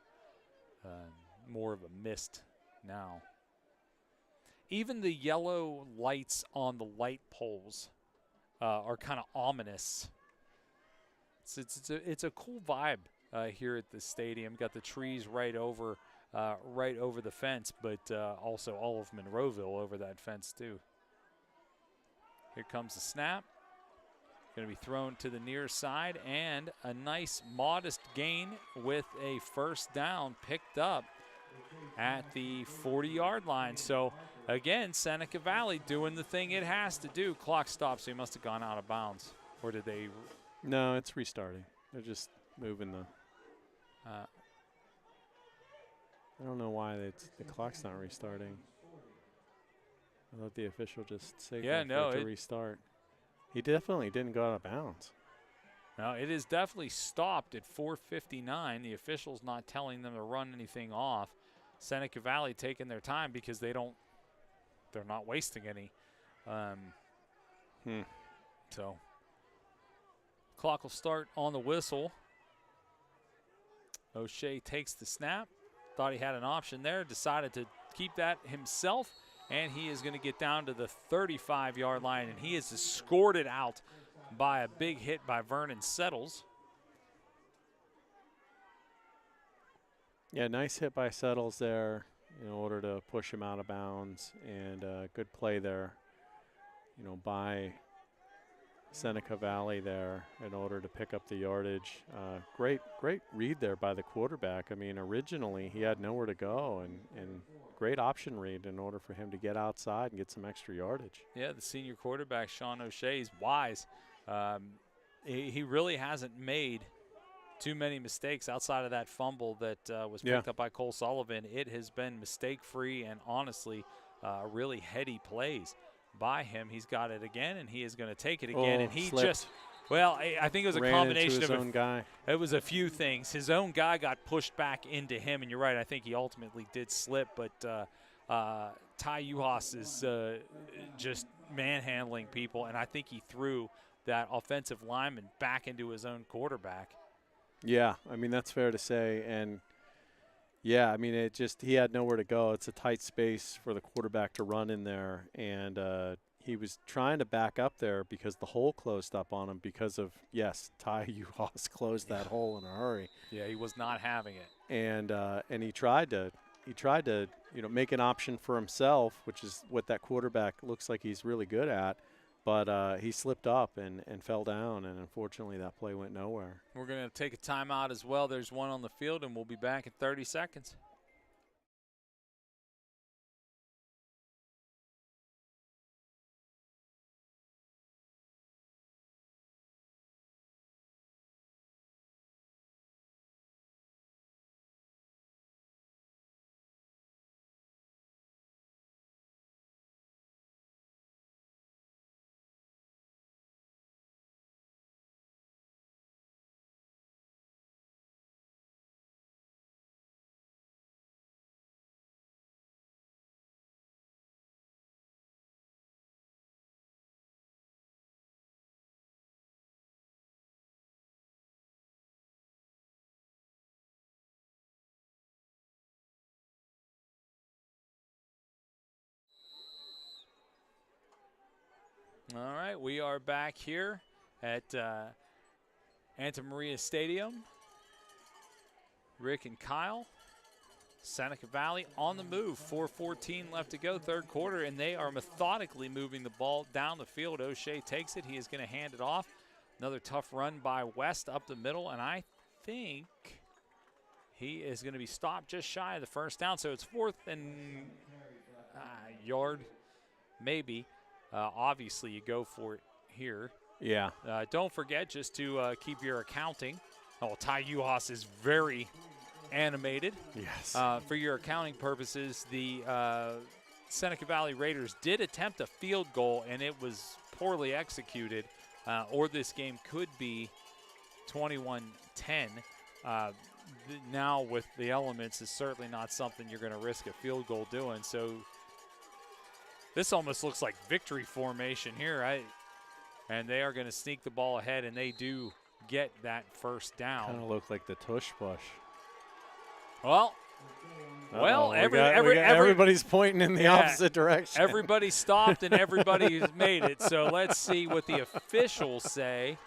More of a mist now. Even the yellow lights on the light poles are kind of ominous. It's a cool vibe here at the stadium. Got the trees right over the fence, but also all of Monroeville over that fence too. Here comes the snap. Going to be thrown to the near side, and a nice modest gain with a first down picked up at the 40-yard line. So again, Seneca Valley doing the thing it has to do. Clock stopped, so he must have gone out of bounds. Or did they? No, it's restarting. They're just moving the. I don't know why the clock's not restarting. I thought the official just said to restart. He definitely didn't go out of bounds. No, it is definitely stopped at 4:59. The official's not telling them to run anything off. Seneca Valley taking their time because they're not wasting any. So clock will start on the whistle. O'Shea takes the snap. Thought he had an option there. Decided to keep that himself. And he is going to get down to the 35-yard line, and he is escorted out by a big hit by Vernon Settles. Yeah, nice hit by Settles there in order to push him out of bounds, and good play there, by Seneca Valley there in order to pick up the yardage. Great read there by the quarterback. I mean, originally he had nowhere to go, and great option read in order for him to get outside and get some extra yardage. Yeah, the senior quarterback, Sean O'Shea, is wise. He really hasn't made too many mistakes outside of that fumble that was picked up by Cole Sullivan. It has been mistake-free and honestly really heady plays by him. He's got it again, and he is going to take it again. And he slipped. I think it was a combination of his own guy. It was a few things. His own guy got pushed back into him, and you're right. I think he ultimately did slip, but Ty Uhas is just manhandling people, and I think he threw that offensive lineman back into his own quarterback. Yeah, I mean, that's fair to say. And, yeah, I mean, he had nowhere to go. It's a tight space for the quarterback to run in there. And he was trying to back up there because the hole closed up on him because of, Ty Uhas closed that hole in a hurry. Yeah, he was not having it. And he tried to make an option for himself, which is what that quarterback looks like he's really good at. But he slipped up and fell down, and unfortunately that play went nowhere. We're going to take a timeout as well. There's one on the field, and we'll be back in 30 seconds. All right, we are back here at Santa Maria Stadium. Rick and Kyle. Seneca Valley on the move. 4:14 left to go, third quarter, and they are methodically moving the ball down the field. O'Shea takes it. He is going to hand it off. Another tough run by West up the middle, and I think he is going to be stopped just shy of the first down. So it's 4th and yard, maybe. Obviously, you go for it here. Yeah. Don't forget just to keep your accounting. Oh, Ty Uhas is very animated. Yes. For your accounting purposes, the Seneca Valley Raiders did attempt a field goal, and it was poorly executed, or this game could be 21-10. Now with the elements is certainly not something you're going to risk a field goal doing. So this almost looks like victory formation here, right? And they are going to sneak the ball ahead, and they do get that first down. Kind of look like the tush push. Well, everybody's pointing in the opposite direction. Everybody stopped and everybody's made it. So let's see what the officials say.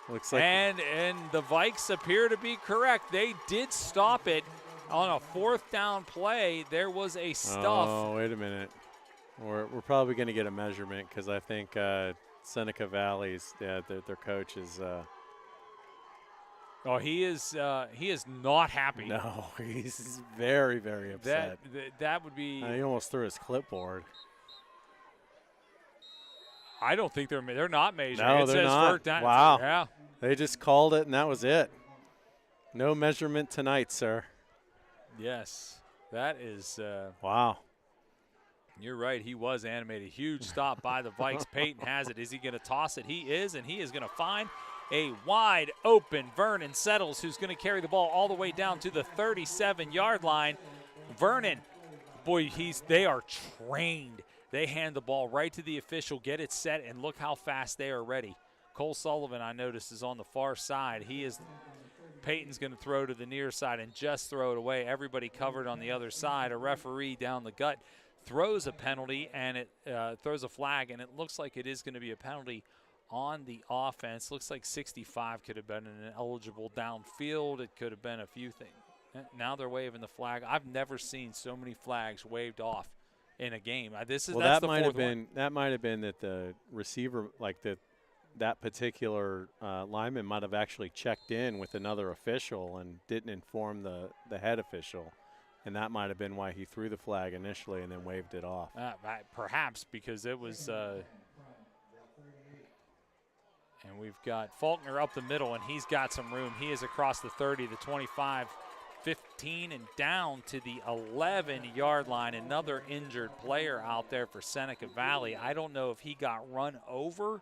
Looks like and the Vikes appear to be correct. They did stop it on a 4th down play. There was a stuff. Oh, wait a minute. We're probably going to get a measurement because I think Seneca Valley's their coach is. Oh, he is not happy. No, he's very, very upset. That would be. He almost threw his clipboard. I don't think they're not measuring. No, it they're says not. down. Wow. Yeah. They just called it, and that was it. No measurement tonight, sir. Yes, that is. Wow. You're right. He was animated. Huge stop by the Vikes. Peyton has it. Is he going to toss it? He is, and he is going to find a wide open Vernon Settles, who's going to carry the ball all the way down to the 37-yard line. Vernon, boy, they are trained. They hand the ball right to the official, get it set, and look how fast they are ready. Cole Sullivan, I noticed, is on the far side. Peyton's going to throw to the near side and just throw it away. Everybody covered on the other side. A referee down the gut throws a penalty, and it throws a flag, and it looks like it is going to be a penalty on the offense. Looks like 65 could have been an eligible downfield. It could have been a few things. Now they're waving the flag. I've never seen so many flags waved off in a game. That's the fourth one. That might have been that the receiver, like that particular lineman, might have actually checked in with another official and didn't inform the head official. And that might have been why he threw the flag initially and then waved it off. Perhaps because it was and we've got Faulkner up the middle, and he's got some room. He is across the 30, the 25, 15, and down to the 11-yard line. Another injured player out there for Seneca Valley. I don't know if he got run over.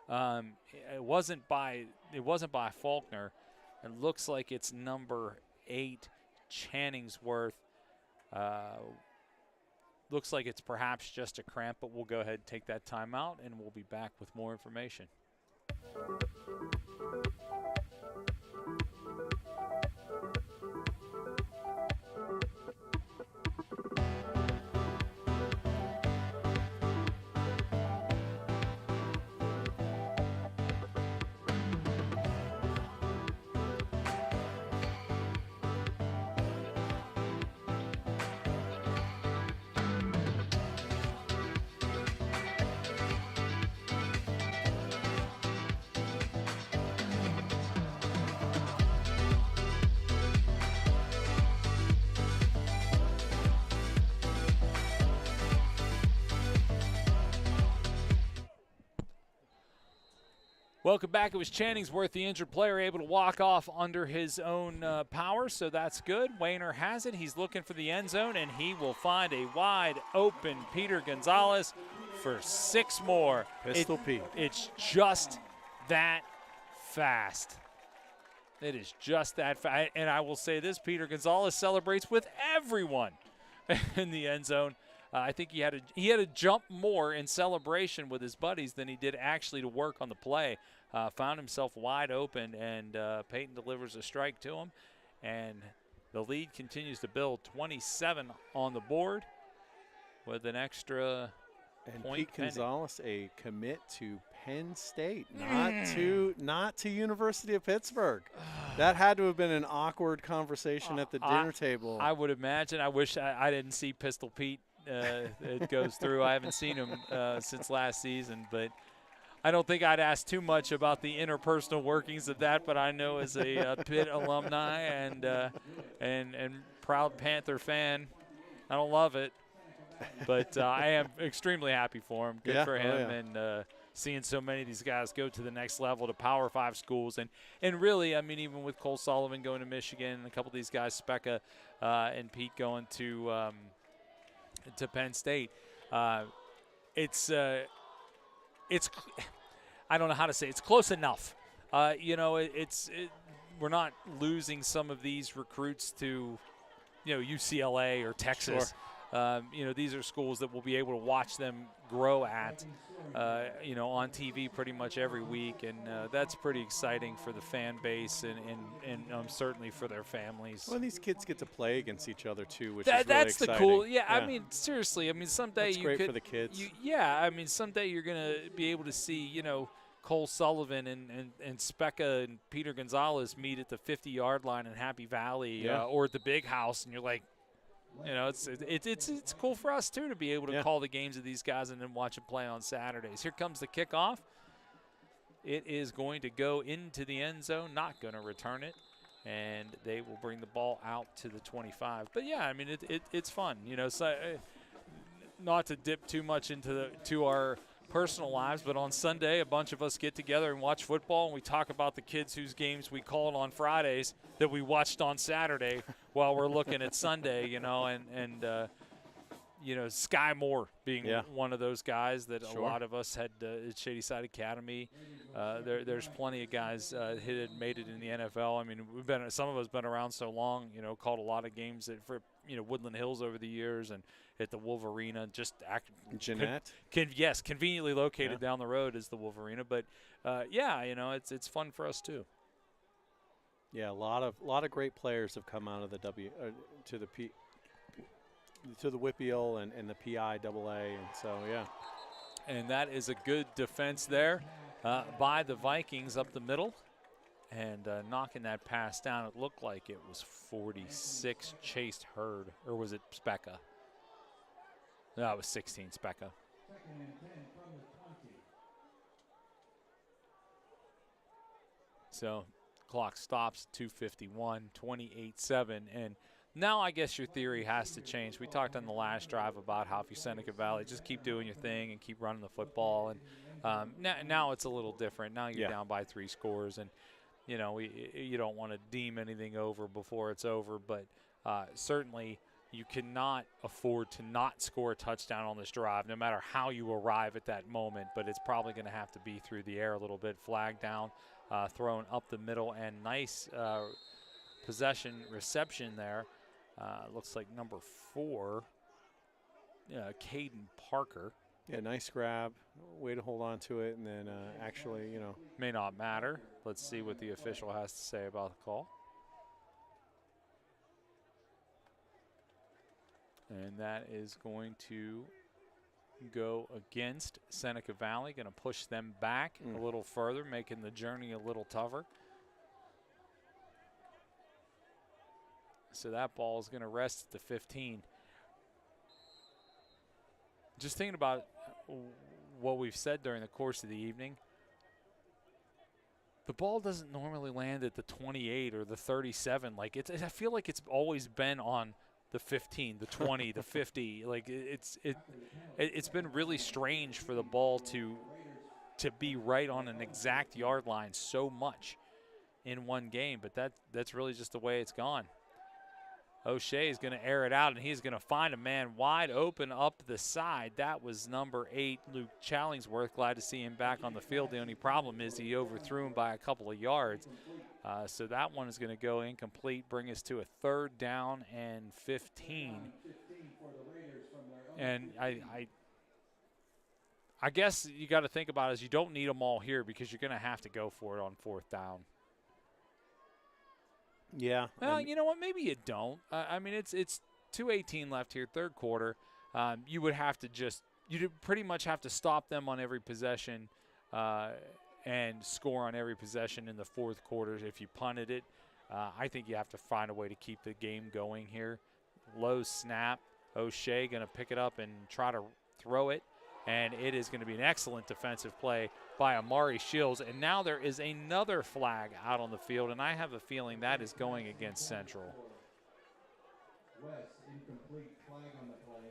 It wasn't by Faulkner. It looks like it's number 8, Channingsworth. Looks like it's perhaps just a cramp, but we'll go ahead and take that timeout, and we'll be back with more information. Welcome back. It was Channingsworth, the injured player, able to walk off under his own power, so that's good. Wayner has it. He's looking for the end zone, and he will find a wide open Peter Gonzalez for 6 more. Pistol Pete. It's just that fast. It is just that fast. And I will say this, Peter Gonzalez celebrates with everyone in the end zone. I think he had to jump more in celebration with his buddies than he did actually to work on the play. Found himself wide open, and Peyton delivers a strike to him. And the lead continues to build. 27 on the board with an extra and point Pete pending. Gonzalez, a commit to Penn State, not to University of Pittsburgh. That had to have been an awkward conversation at the dinner table. I would imagine. I wish I didn't see Pistol Pete. It goes through. I haven't seen him since last season, but I don't think I'd ask too much about the interpersonal workings of that. But I know as a Pitt alumni and proud Panther fan, I don't love it, but I am extremely happy for him. Good for him, and seeing so many of these guys go to the next level to Power 5 schools. And really, I mean, even with Cole Sullivan going to Michigan and a couple of these guys, Specca and Pete going to Penn State, it's I don't know how to say it. It's close enough. We're not losing some of these recruits to, UCLA or Texas. Sure. These are schools that we'll be able to watch them grow at, on TV pretty much every week, and that's pretty exciting for the fan base and certainly for their families. Well, these kids get to play against each other too, which is really that's exciting. The cool. Yeah, I mean, seriously, I mean, someday that's great for the kids. Someday you're gonna be able to see, Cole Sullivan and Specca and Peter Gonzalez meet at the 50-yard line in Happy Valley or at the Big House, and you're like, it's cool for us too to be able to call the games of these guys and then watch them play on Saturdays. Here comes the kickoff. It is going to go into the end zone, not going to return it, and they will bring the ball out to the 25. But yeah, I mean it's fun, So not to dip too much into our personal lives, but on Sunday, a bunch of us get together and watch football, and we talk about the kids whose games we called on Fridays that we watched on Saturday while we're looking at Sunday, and Sky Moore being one of those guys that a lot of us had at Shady Side Academy. There's plenty of guys had made it in the NFL. I mean, some of us been around so long, called a lot of games for Woodland Hills over the years and at the Wolverina. Jeanette? Conveniently located down the road is the Wolverina. But it's fun for us too. Yeah, a lot of great players have come out of the to the WPIAL and the PIAA, and so And that is a good defense there by the Vikings up the middle, and knocking that pass down. It looked like it was 46 Chase Hurd, or was it Specca? No, it was 16 Specca. So clock stops, 2:51, 28-7, and now I guess your theory has to change. We talked on the last drive about how if you're Seneca Valley, just keep doing your thing and keep running the football. And now it's a little different. Now you're down by 3 scores, and you don't want to deem anything over before it's over. But certainly you cannot afford to not score a touchdown on this drive, no matter how you arrive at that moment. But it's probably going to have to be through the air a little bit. Flag down, thrown up the middle, and nice possession reception there. Looks like number 4, Caden Parker. Yeah, nice grab. Way to hold on to it, and then actually, May not matter. Let's see what the official has to say about the call. And that is going to go against Seneca Valley, going to push them back a little further, making the journey a little tougher. So that ball is going to rest at the 15. Just thinking about what we've said during the course of the evening, the ball doesn't normally land at the 28 or the 37. Like I feel like it's always been on the 15, the 20, the 50. Like it's been really strange for the ball to be right on an exact yard line so much in one game, but that's really just the way it's gone. O'Shea is going to air it out, and he's going to find a man wide open up the side. That was number 8, Luke Challingsworth. Glad to see him back on the field. The only problem is he overthrew him by a couple of yards. So that one is going to go incomplete, bring us to a 3rd down and 15. And I guess you got to think about it is you don't need them all here because you're going to have to go for it on 4th down. Yeah. Well, you know what? Maybe you don't. I mean, it's 2:18 left here, 3rd quarter. You would have to you'd pretty much have to stop them on every possession and score on every possession in the fourth quarter. If you punted it, I think you have to find a way to keep the game going here. Low snap. O'Shea going to pick it up and try to throw it, and it is going to be an excellent defensive play by Amari Shields. And now there is another flag out on the field, and I have a feeling that is going against Central. West, incomplete, flag on the play.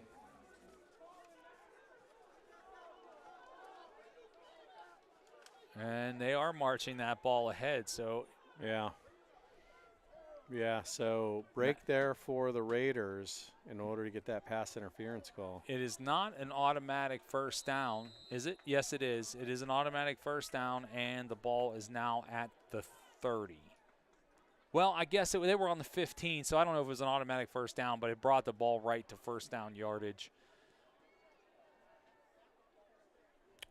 And they are marching that ball ahead, so. Yeah. Yeah, so break there for the Raiders in order to get that pass interference call. It is not an automatic first down, is it? Yes, it is. It is an automatic first down, and the ball is now at the 30. Well, I guess they were on the 15, so I don't know if it was an automatic first down, but it brought the ball right to first down yardage.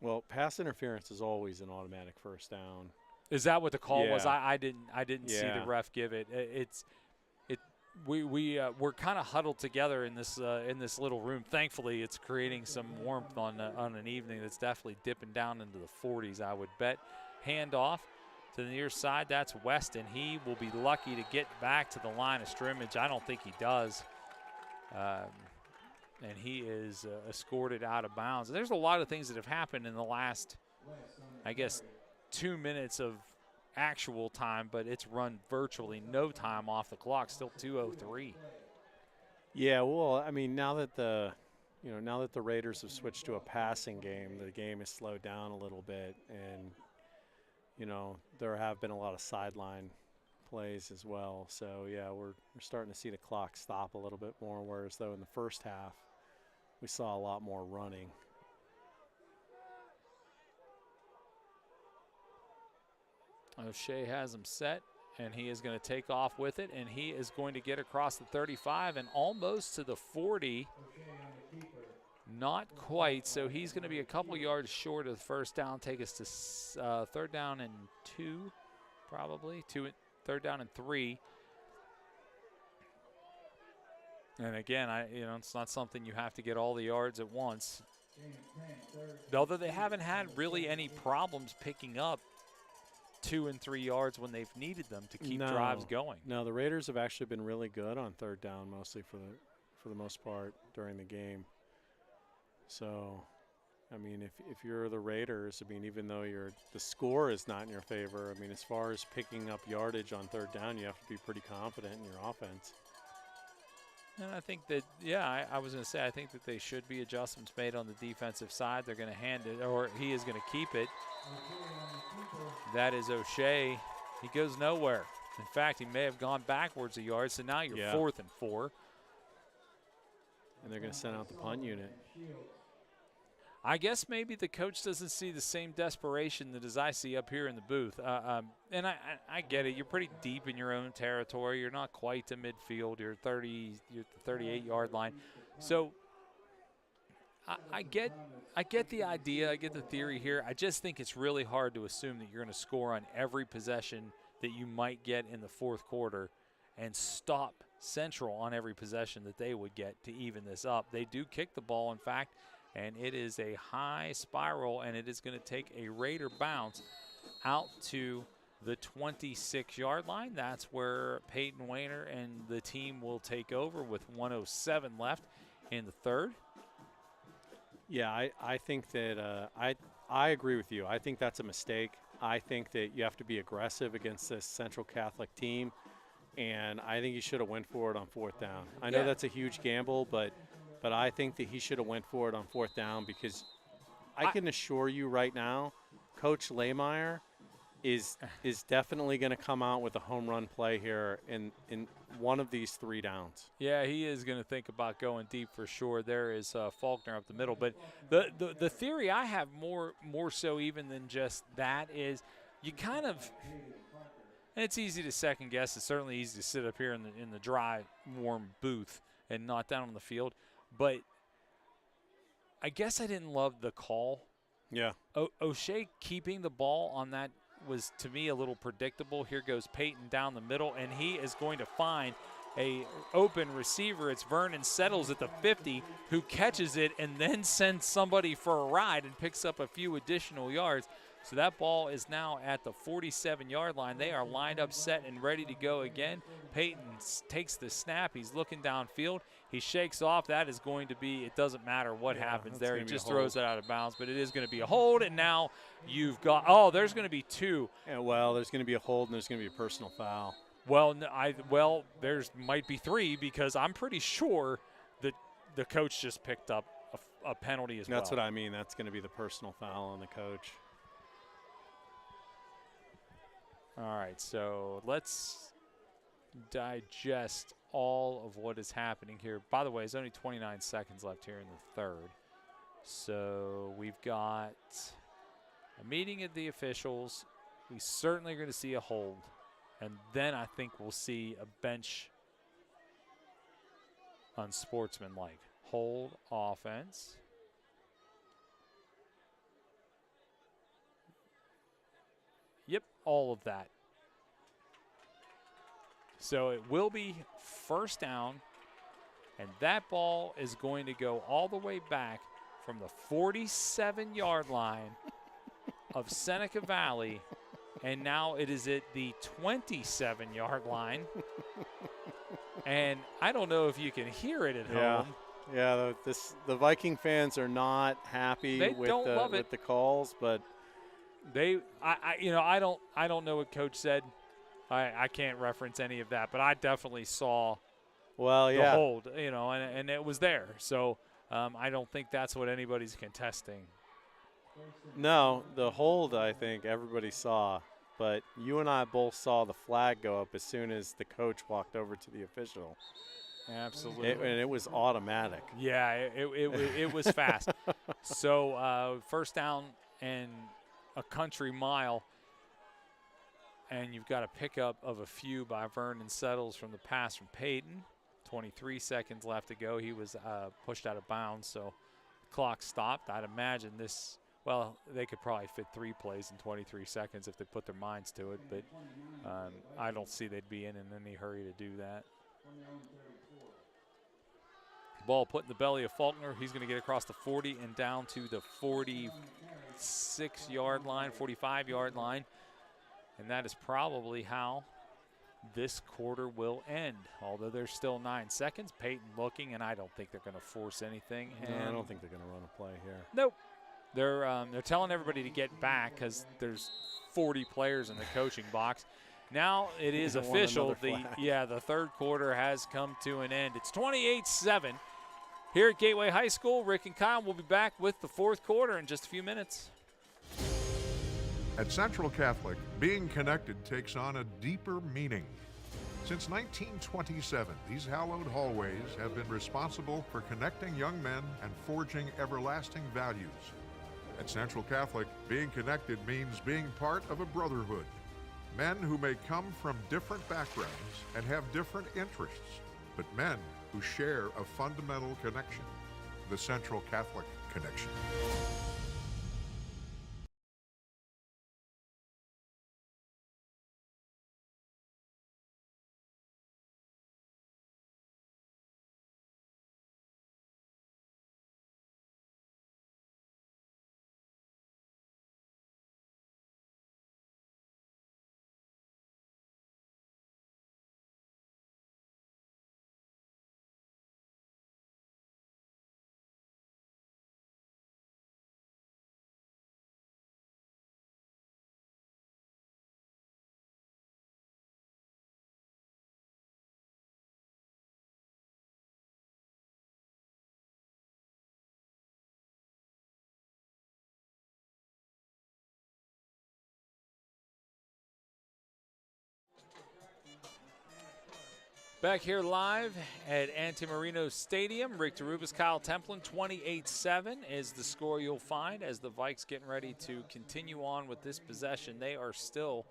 Well, pass interference is always an automatic first down. Is that what the call was? Yeah. I didn't see the ref give it. We're kind of huddled together in this little room. Thankfully, it's creating some warmth on an evening that's definitely dipping down into the 40s, I would bet. Hand off to the near side. That's Weston. He will be lucky to get back to the line of scrimmage. I don't think he does. And he is escorted out of bounds. There's a lot of things that have happened in the last, I guess, 2 minutes of actual time, but it's run virtually no time off the clock. Still 2:03. Yeah, well, I mean, now that the Raiders have switched to a passing game, the game has slowed down a little bit, and there have been a lot of sideline plays as well. So yeah, we're starting to see the clock stop a little bit more. Whereas though in the first half, we saw a lot more running. O'Shea has him set, and he is going to take off with it, and he is going to get across the 35 and almost to the 40. Not quite, so he's going to be a couple yards short of the first down, take us to third down and 2, probably. Third down and 3. And again, it's not something you have to get all the yards at once. Although they haven't had really any problems picking up 2 and 3 yards when they've needed them to keep drives going. No, the Raiders have actually been really good on third down, mostly for the most part during the game. So, I mean, if you're the Raiders, I mean, even though the score is not in your favor, I mean, as far as picking up yardage on third down, you have to be pretty confident in your offense. And I think that, I was going to say, I think that they should be adjustments made on the defensive side. They're going to hand it, or he is going to keep it. That is O'Shea. He goes nowhere. In fact, he may have gone backwards a yard, so now you're 4th and 4. And they're going to send out the punt unit. I guess maybe the coach doesn't see the same desperation that as I see up here in the booth. And I get it. You're pretty deep in your own territory. You're not quite to midfield. You're at the 38-yard line. So I get the idea. I get the theory here. I just think it's really hard to assume that you're going to score on every possession that you might get in the fourth quarter and stop Central on every possession that they would get to even this up. They do kick the ball, in fact, and it is a high spiral, and it is going to take a Raider bounce out to the 26-yard line. That's where Peyton Wayner and the team will take over with 1:07 left in the third. Yeah, I think that I agree with you. I think that's a mistake. I think that you have to be aggressive against this Central Catholic team, and I think you should have went for it on fourth down. I know that's a huge gamble, but I think that he should have went for it on fourth down because I can assure you right now, Coach Lehmeyer is definitely going to come out with a home run play here in one of these 3 downs. Yeah, he is going to think about going deep for sure. There is Faulkner up the middle. But the theory I have more so even than just that is you kind of – and it's easy to second guess. It's certainly easy to sit up here in the dry, warm booth and not down on the field. But I guess I didn't love the call. Yeah. O'Shea keeping the ball on that was, to me, a little predictable. Here goes Peyton down the middle, and he is going to find a open receiver. It's Vernon Settles at the 50 who catches it and then sends somebody for a ride and picks up a few additional yards. So that ball is now at the 47-yard line. They are lined up, set, and ready to go again. Peyton takes the snap. He's looking downfield. He shakes off. That is going to be, it doesn't matter what happens there. He just throws it out of bounds, but it is going to be a hold. And now you've got, oh, there's going to be two. Yeah, well, there's going to be a hold and there's going to be a personal foul. Well, there's might be three because I'm pretty sure that the coach just picked up a penalty as well. That's what I mean. That's going to be the personal foul on the coach. All right, so let's digest all of what is happening here. By the way, there's only 29 seconds left here in the third. So we've got a meeting of the officials. We certainly are going to see a hold. And then I think we'll see a bench unsportsmanlike. Hold offense. Yep, all of that. So it will be first down, and that ball is going to go all the way back from the 47-yard line of Seneca Valley, and now it is at the 27-yard line. And I don't know if you can hear it at home. Yeah, the Viking fans are not happy with the calls, but I don't know what coach said. I can't reference any of that, but I definitely saw the hold, and it was there. So I don't think that's what anybody's contesting. No, the hold I think everybody saw, but you and I both saw the flag go up as soon as the coach walked over to the official. Absolutely. And it was automatic. Yeah, it was fast. So first down and a country mile, and you've got a pickup of a few by Vernon Settles from the pass from Peyton. 23 seconds left to go. He was pushed out of bounds, so the clock stopped. I'd imagine they could probably fit 3 plays in 23 seconds if they put their minds to it, but I don't see they'd be in any hurry to do that. Ball put in the belly of Faulkner. He's going to get across the 40 and down to the 46-yard line, 45-yard line. And that is probably how this quarter will end. Although there's still 9 seconds. Peyton looking, and I don't think they're going to force anything. No, I don't think they're going to run a play here. Nope. They're telling everybody to get back because there's 40 players in the coaching box. Now it is official. The third quarter has come to an end. It's 28-7 here at Gateway High School. Rick and Kyle will be back with the fourth quarter in just a few minutes. At Central Catholic, being connected takes on a deeper meaning. Since 1927, these hallowed hallways have been responsible for connecting young men and forging everlasting values. At Central Catholic, being connected means being part of a brotherhood. Men who may come from different backgrounds and have different interests, but men who share a fundamental connection, the Central Catholic connection. Back here live at Antimarino Stadium, Rick DeRubis, Kyle Templin, 28-7 is the score you'll find as the Vikes getting ready to continue on with this possession. They are still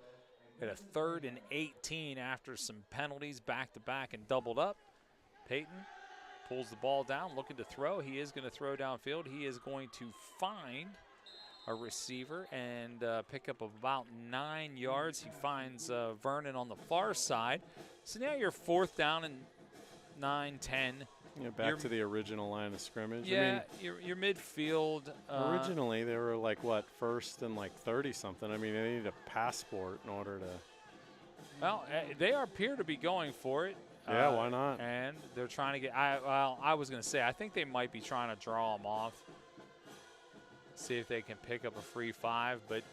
at a 3rd and 18 after some penalties back-to-back and doubled up. Peyton pulls the ball down, looking to throw. He is going to throw downfield. He is going to find a receiver and pick up about 9 yards. He finds Vernon on the far side. So now you're 4th down and 9, 10. Back to the original line of scrimmage. Yeah, I mean, your midfield. originally, they were like, what, first and like 30-something. I mean, they needed a passport in order to. Well, they appear to be going for it. Yeah, why not? And they're trying to get. I was going to say, I think they might be trying to draw them off. See if they can pick up a free 5, but.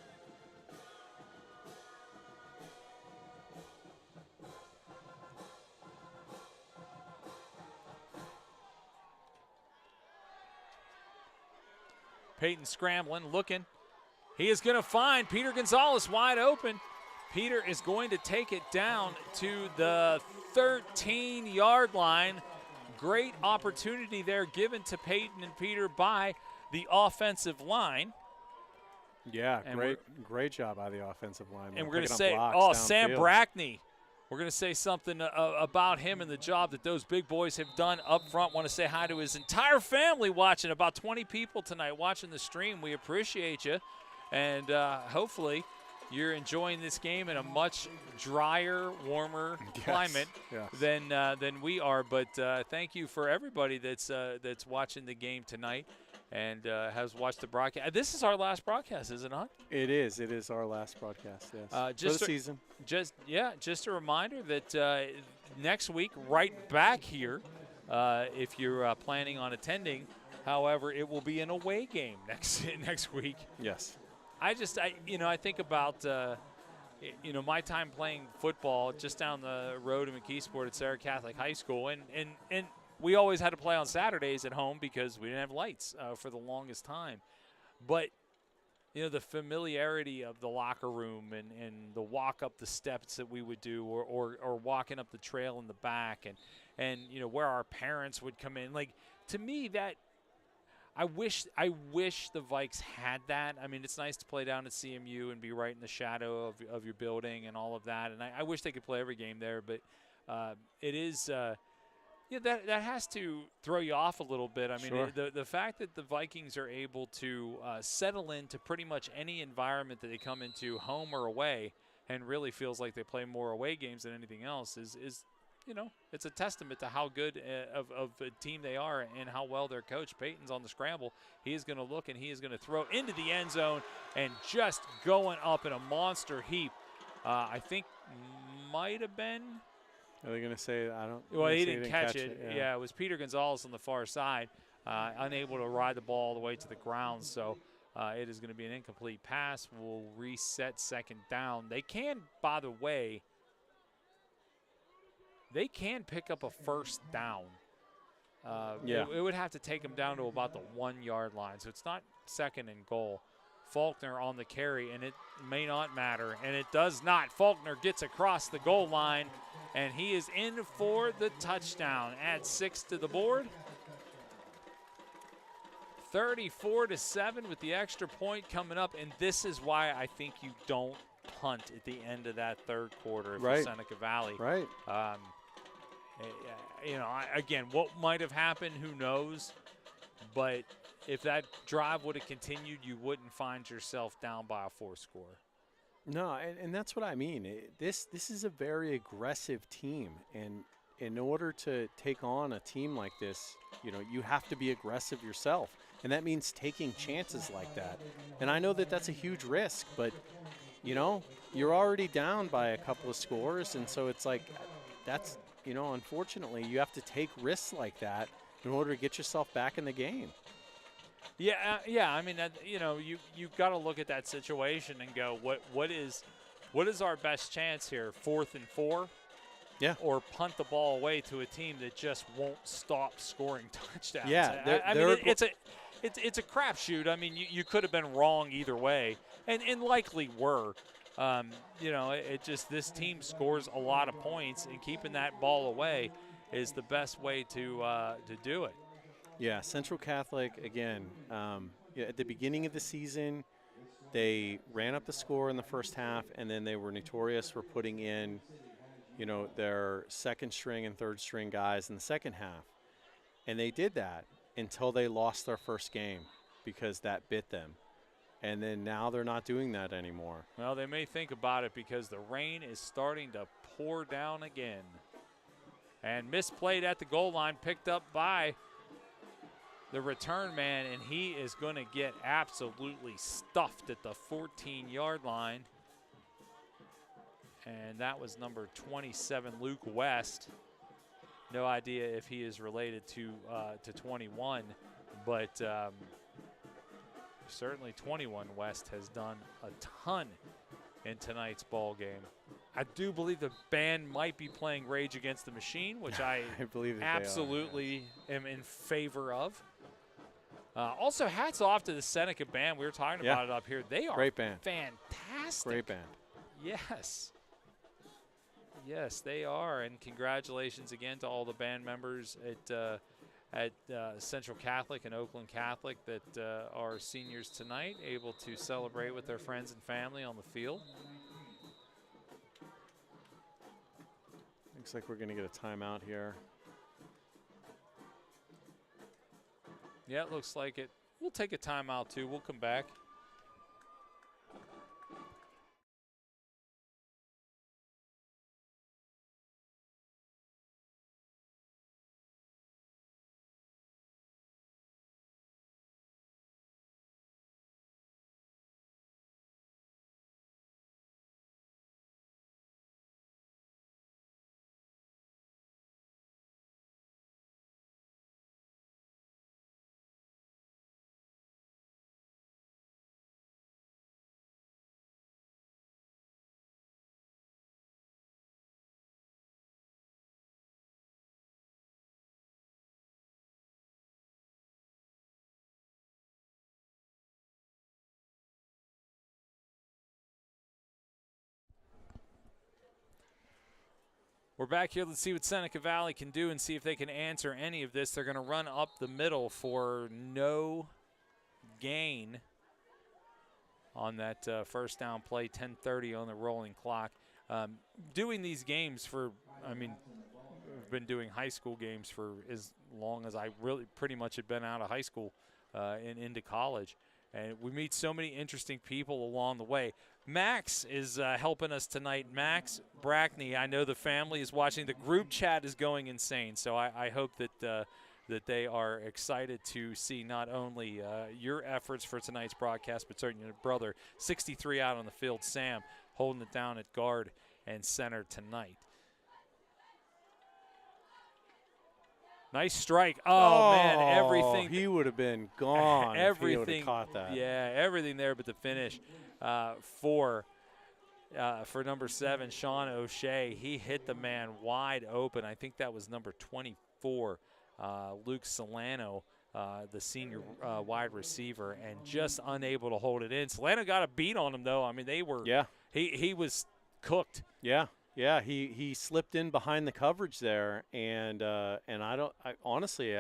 Peyton scrambling, looking. He is going to find Peter Gonzalez wide open. Peter is going to take it down to the 13-yard line. Great opportunity there given to Peyton and Peter by the offensive line. Yeah, great job by the offensive line. And we're going to picking say, up blocks Sam downfield. Brackney. We're going to say something about him and the job that those big boys have done up front. Want to say hi to his entire family watching, about 20 people tonight watching the stream. We appreciate you. And hopefully you're enjoying this game in a much drier, warmer climate than we are. But thank you for everybody that's watching the game tonight and has watched the broadcast. This is our last broadcast, is it not? It is. It is our last broadcast, yes. Just for the season. Just a reminder that next week, right back here, if you're planning on attending. However, it will be an away game next week. Yes. I think about, my time playing football just down the road in McKeesport at Central Catholic High School, and we always had to play on Saturdays at home because we didn't have lights for the longest time. But, the familiarity of the locker room and the walk up the steps that we would do or walking up the trail in the back and where our parents would come in. Like, to me, that – I wish the Vikes had that. I mean, it's nice to play down at CMU and be right in the shadow of your building and all of that. And I wish they could play every game there, but it is that has to throw you off a little bit. I mean, sure. the fact that the Vikings are able to settle into pretty much any environment that they come into, home or away, and really feels like they play more away games than anything else is it's a testament to how good of a team they are and how well they're coached. Peyton's on the scramble. He is going to look, and he is going to throw into the end zone and just going up in a monster heap. I think might have been. Are they going to say I don't? Well, he didn't catch it. Yeah, it was Peter Gonzalez on the far side, unable to ride the ball all the way to the ground. So it is going to be an incomplete pass. We'll reset second down. They can, by the way, they can pick up a first down. It would have to take them down to about the 1 yard line. So it's not second and goal. Faulkner on the carry, and it may not matter, and it does not. Faulkner gets across the goal line, and he is in for the touchdown. Add 6 to the board. 34-7 with the extra point coming up, and this is why I think you don't punt at the end of that third quarter for Seneca Valley. Right. Again, what might have happened, who knows? But if that drive would have continued, you wouldn't find yourself down by a 4 score. No, and that's what I mean. This is a very aggressive team, and in order to take on a team like this, you have to be aggressive yourself, and that means taking chances like that. And I know that that's a huge risk, but you're already down by a couple of scores, and so it's like that's unfortunately you have to take risks like that in order to get yourself back in the game. Yeah. I mean, you've got to look at that situation and go, what is our best chance here? 4th and 4? Yeah. Or punt the ball away to a team that just won't stop scoring touchdowns. Yeah. It's a crapshoot. I mean, you could have been wrong either way, and likely were. This team scores a lot of points, and keeping that ball away is the best way to do it. Yeah, Central Catholic, again, at the beginning of the season, they ran up the score in the first half, and then they were notorious for putting in, their second string and third string guys in the second half. And they did that until they lost their first game because that bit them. And then now they're not doing that anymore. Well, they may think about it because the rain is starting to pour down again. And misplayed at the goal line, picked up by the return man, and he is going to get absolutely stuffed at the 14-yard line. And that was number 27, Luke West. No idea if he is related to 21, but certainly 21 West has done a ton in tonight's ball game. I do believe the band might be playing Rage Against the Machine, which I believe absolutely am in favor of. Also, hats off to the Seneca band. We were talking about it up here. They are great band. Fantastic. Great band. Yes. Yes, they are. And congratulations again to all the band members at Central Catholic and Oakland Catholic that are seniors tonight, able to celebrate with their friends and family on the field. Looks like we're going to get a timeout here. Yeah, it looks like it. We'll take a timeout, too. We'll come back. We're back here. Let's see what Seneca Valley can do and see if they can answer any of this. They're going to run up the middle for no gain on that first down play, 10:30 on the rolling clock. Doing these games for, we've been doing high school games for as long as I really pretty much had been out of high school and into college. And we meet so many interesting people along the way. Max is helping us tonight. Max Brackney, I know the family is watching. The group chat is going insane, so I hope that they are excited to see not only your efforts for tonight's broadcast, but certainly your brother, 63 out on the field, Sam, holding it down at guard and center tonight. Nice strike. Oh, man, everything. He would have been gone everything, if he would have caught that. Yeah, everything there but the finish for number 7, Sean O'Shea. He hit the man wide open. I think that was number 24, Luke Solano, the senior wide receiver, and just unable to hold it in. Solano got a beat on him, though. I mean, they were – yeah. He was cooked. Yeah. Yeah, he slipped in behind the coverage there, and I honestly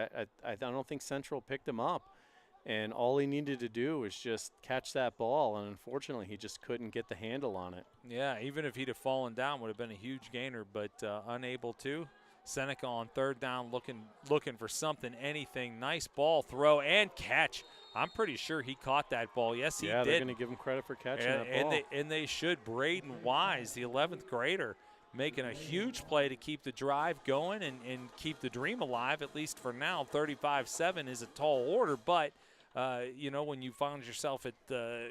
don't think Central picked him up, and all he needed to do was just catch that ball, and unfortunately he just couldn't get the handle on it. Yeah, even if he'd have fallen down, would have been a huge gainer, but unable to. Seneca on third down, looking for something, anything. Nice ball, throw, and catch. I'm pretty sure he caught that ball. Yes, he did. Yeah, they're going to give him credit for catching that ball. And they should. Braden Wise, the 11th grader, making a huge play to keep the drive going and keep the dream alive, at least for now. 35-7 is a tall order, but, when you find yourself at the,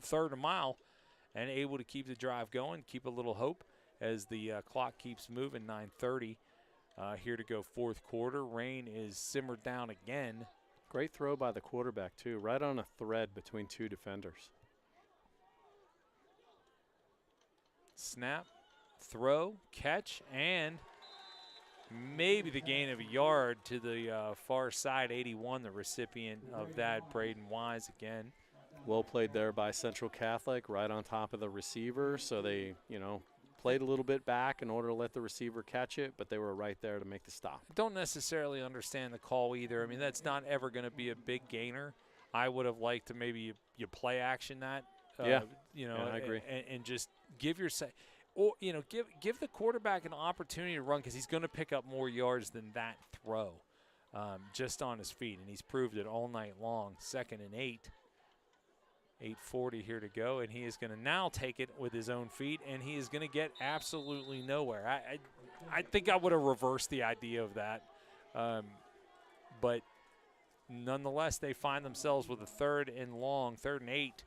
third a mile and able to keep the drive going, keep a little hope as the clock keeps moving, 9:30 here to go fourth quarter. Rain is simmered down again. Great throw by the quarterback, too, right on a thread between two defenders. Snap, throw, catch, and maybe the gain of a yard to the far side. 81, the recipient of that, Braden Wise again. Well played there by Central Catholic, right on top of the receiver. So they, played a little bit back in order to let the receiver catch it, but they were right there to make the stop. Don't necessarily understand the call either. I mean, that's not ever going to be a big gainer. I would have liked to maybe you play action that. I agree. And just give give the quarterback an opportunity to run, because he's going to pick up more yards than that throw just on his feet, and he's proved it all night long. 2nd and 8. 8:40 here to go, and he is going to now take it with his own feet, and he is going to get absolutely nowhere. I think I would have reversed the idea of that. But nonetheless, they find themselves with a 3rd and long, 3rd and 8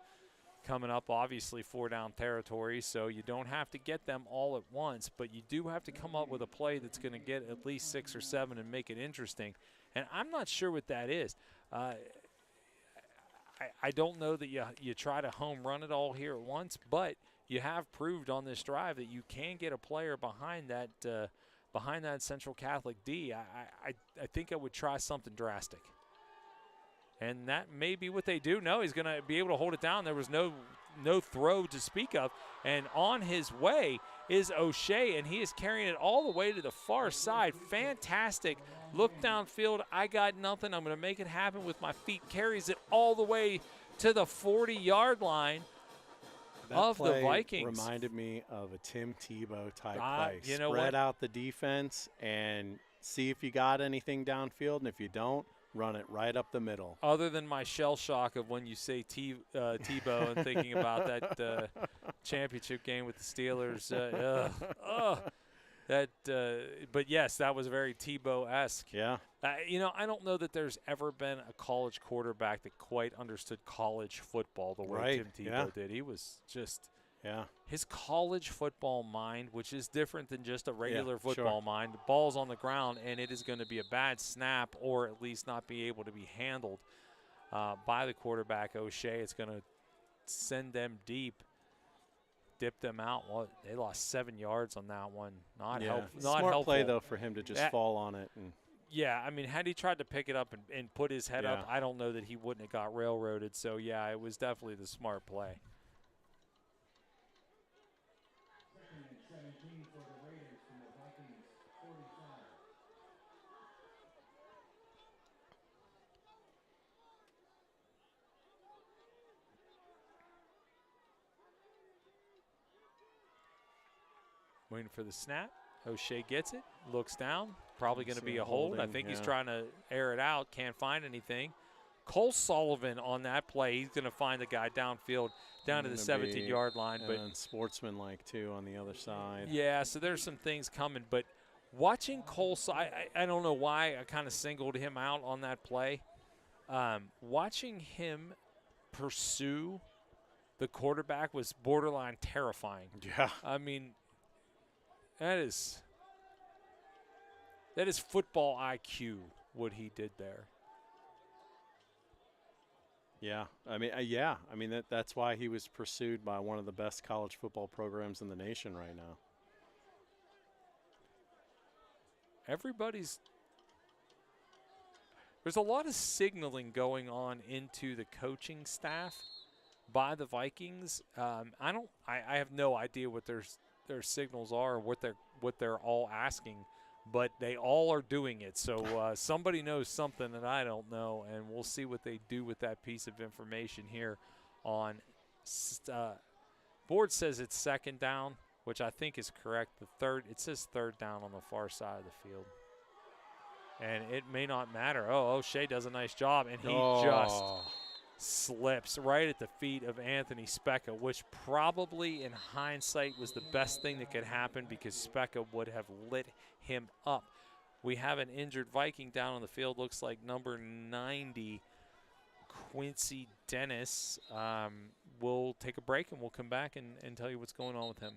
coming up, obviously 4-down territory, so you don't have to get them all at once, but you do have to come up with a play that's going to get at least 6 or 7 and make it interesting. And I'm not sure what that is. I don't know that you try to home run it all here at once, but you have proved on this drive that you can get a player behind that Central Catholic D. I think I would try something drastic. And that may be what they do. No, he's going to be able to hold it down. There was no throw to speak of. And on his way is O'Shea, and he is carrying it all the way to the far side. Fantastic. Look downfield. I got nothing. I'm going to make it happen with my feet. Carries it all the way to the 40-yard line of the Vikings. Reminded me of a Tim Tebow type play. You know Spread what? out the defense and see if you got anything downfield, and if you don't, run it right up the middle. Other than my shell shock of when you say Tebow and thinking about that championship game with the Steelers, but yes, that was very Tebow-esque. Yeah. I don't know that there's ever been a college quarterback that quite understood college football the way Tim Tebow did. He was just his college football mind, which is different than just a regular football mind. The ball's on the ground, and it is going to be a bad snap or at least not be able to be handled by the quarterback, O'Shea. It's going to send them deep, dip them out. Well, they lost 7 yards on that one. Not helpful play, though, for him to just fall on it. And yeah, I mean, had he tried to pick it up and put his head up, I don't know that he wouldn't have got railroaded. So, yeah, it was definitely the smart play. Waiting for the snap. O'Shea gets it, looks down, probably going to be a hold. I think he's trying to air it out, can't find anything. Cole Sullivan on that play, he's going to find the guy downfield, down to the 17-yard line. And sportsmanlike, too, on the other side. Yeah, so there's some things coming. But watching Cole, I don't know why I kind of singled him out on that play. Watching him pursue the quarterback was borderline terrifying. Yeah. I mean, that is football IQ, what he did there. Yeah, I mean, that's why he was pursued by one of the best college football programs in the nation right now. There's a lot of signaling going on into the coaching staff by the Vikings. I have no idea what their signals are, or what they're all asking, but they all are doing it. So somebody knows something that I don't know, and we'll see what they do with that piece of information here on board says it's 2nd down, which I think is correct. It says 3rd down on the far side of the field. And it may not matter. O'Shea does a nice job, and he just slips right at the feet of Anthony Specca, which probably in hindsight was the best thing that could happen, because Specca would have lit him up. We have an injured Viking down on the field. Looks like number 90, Quincy Dennis. We'll take a break, and we'll come back and tell you what's going on with him.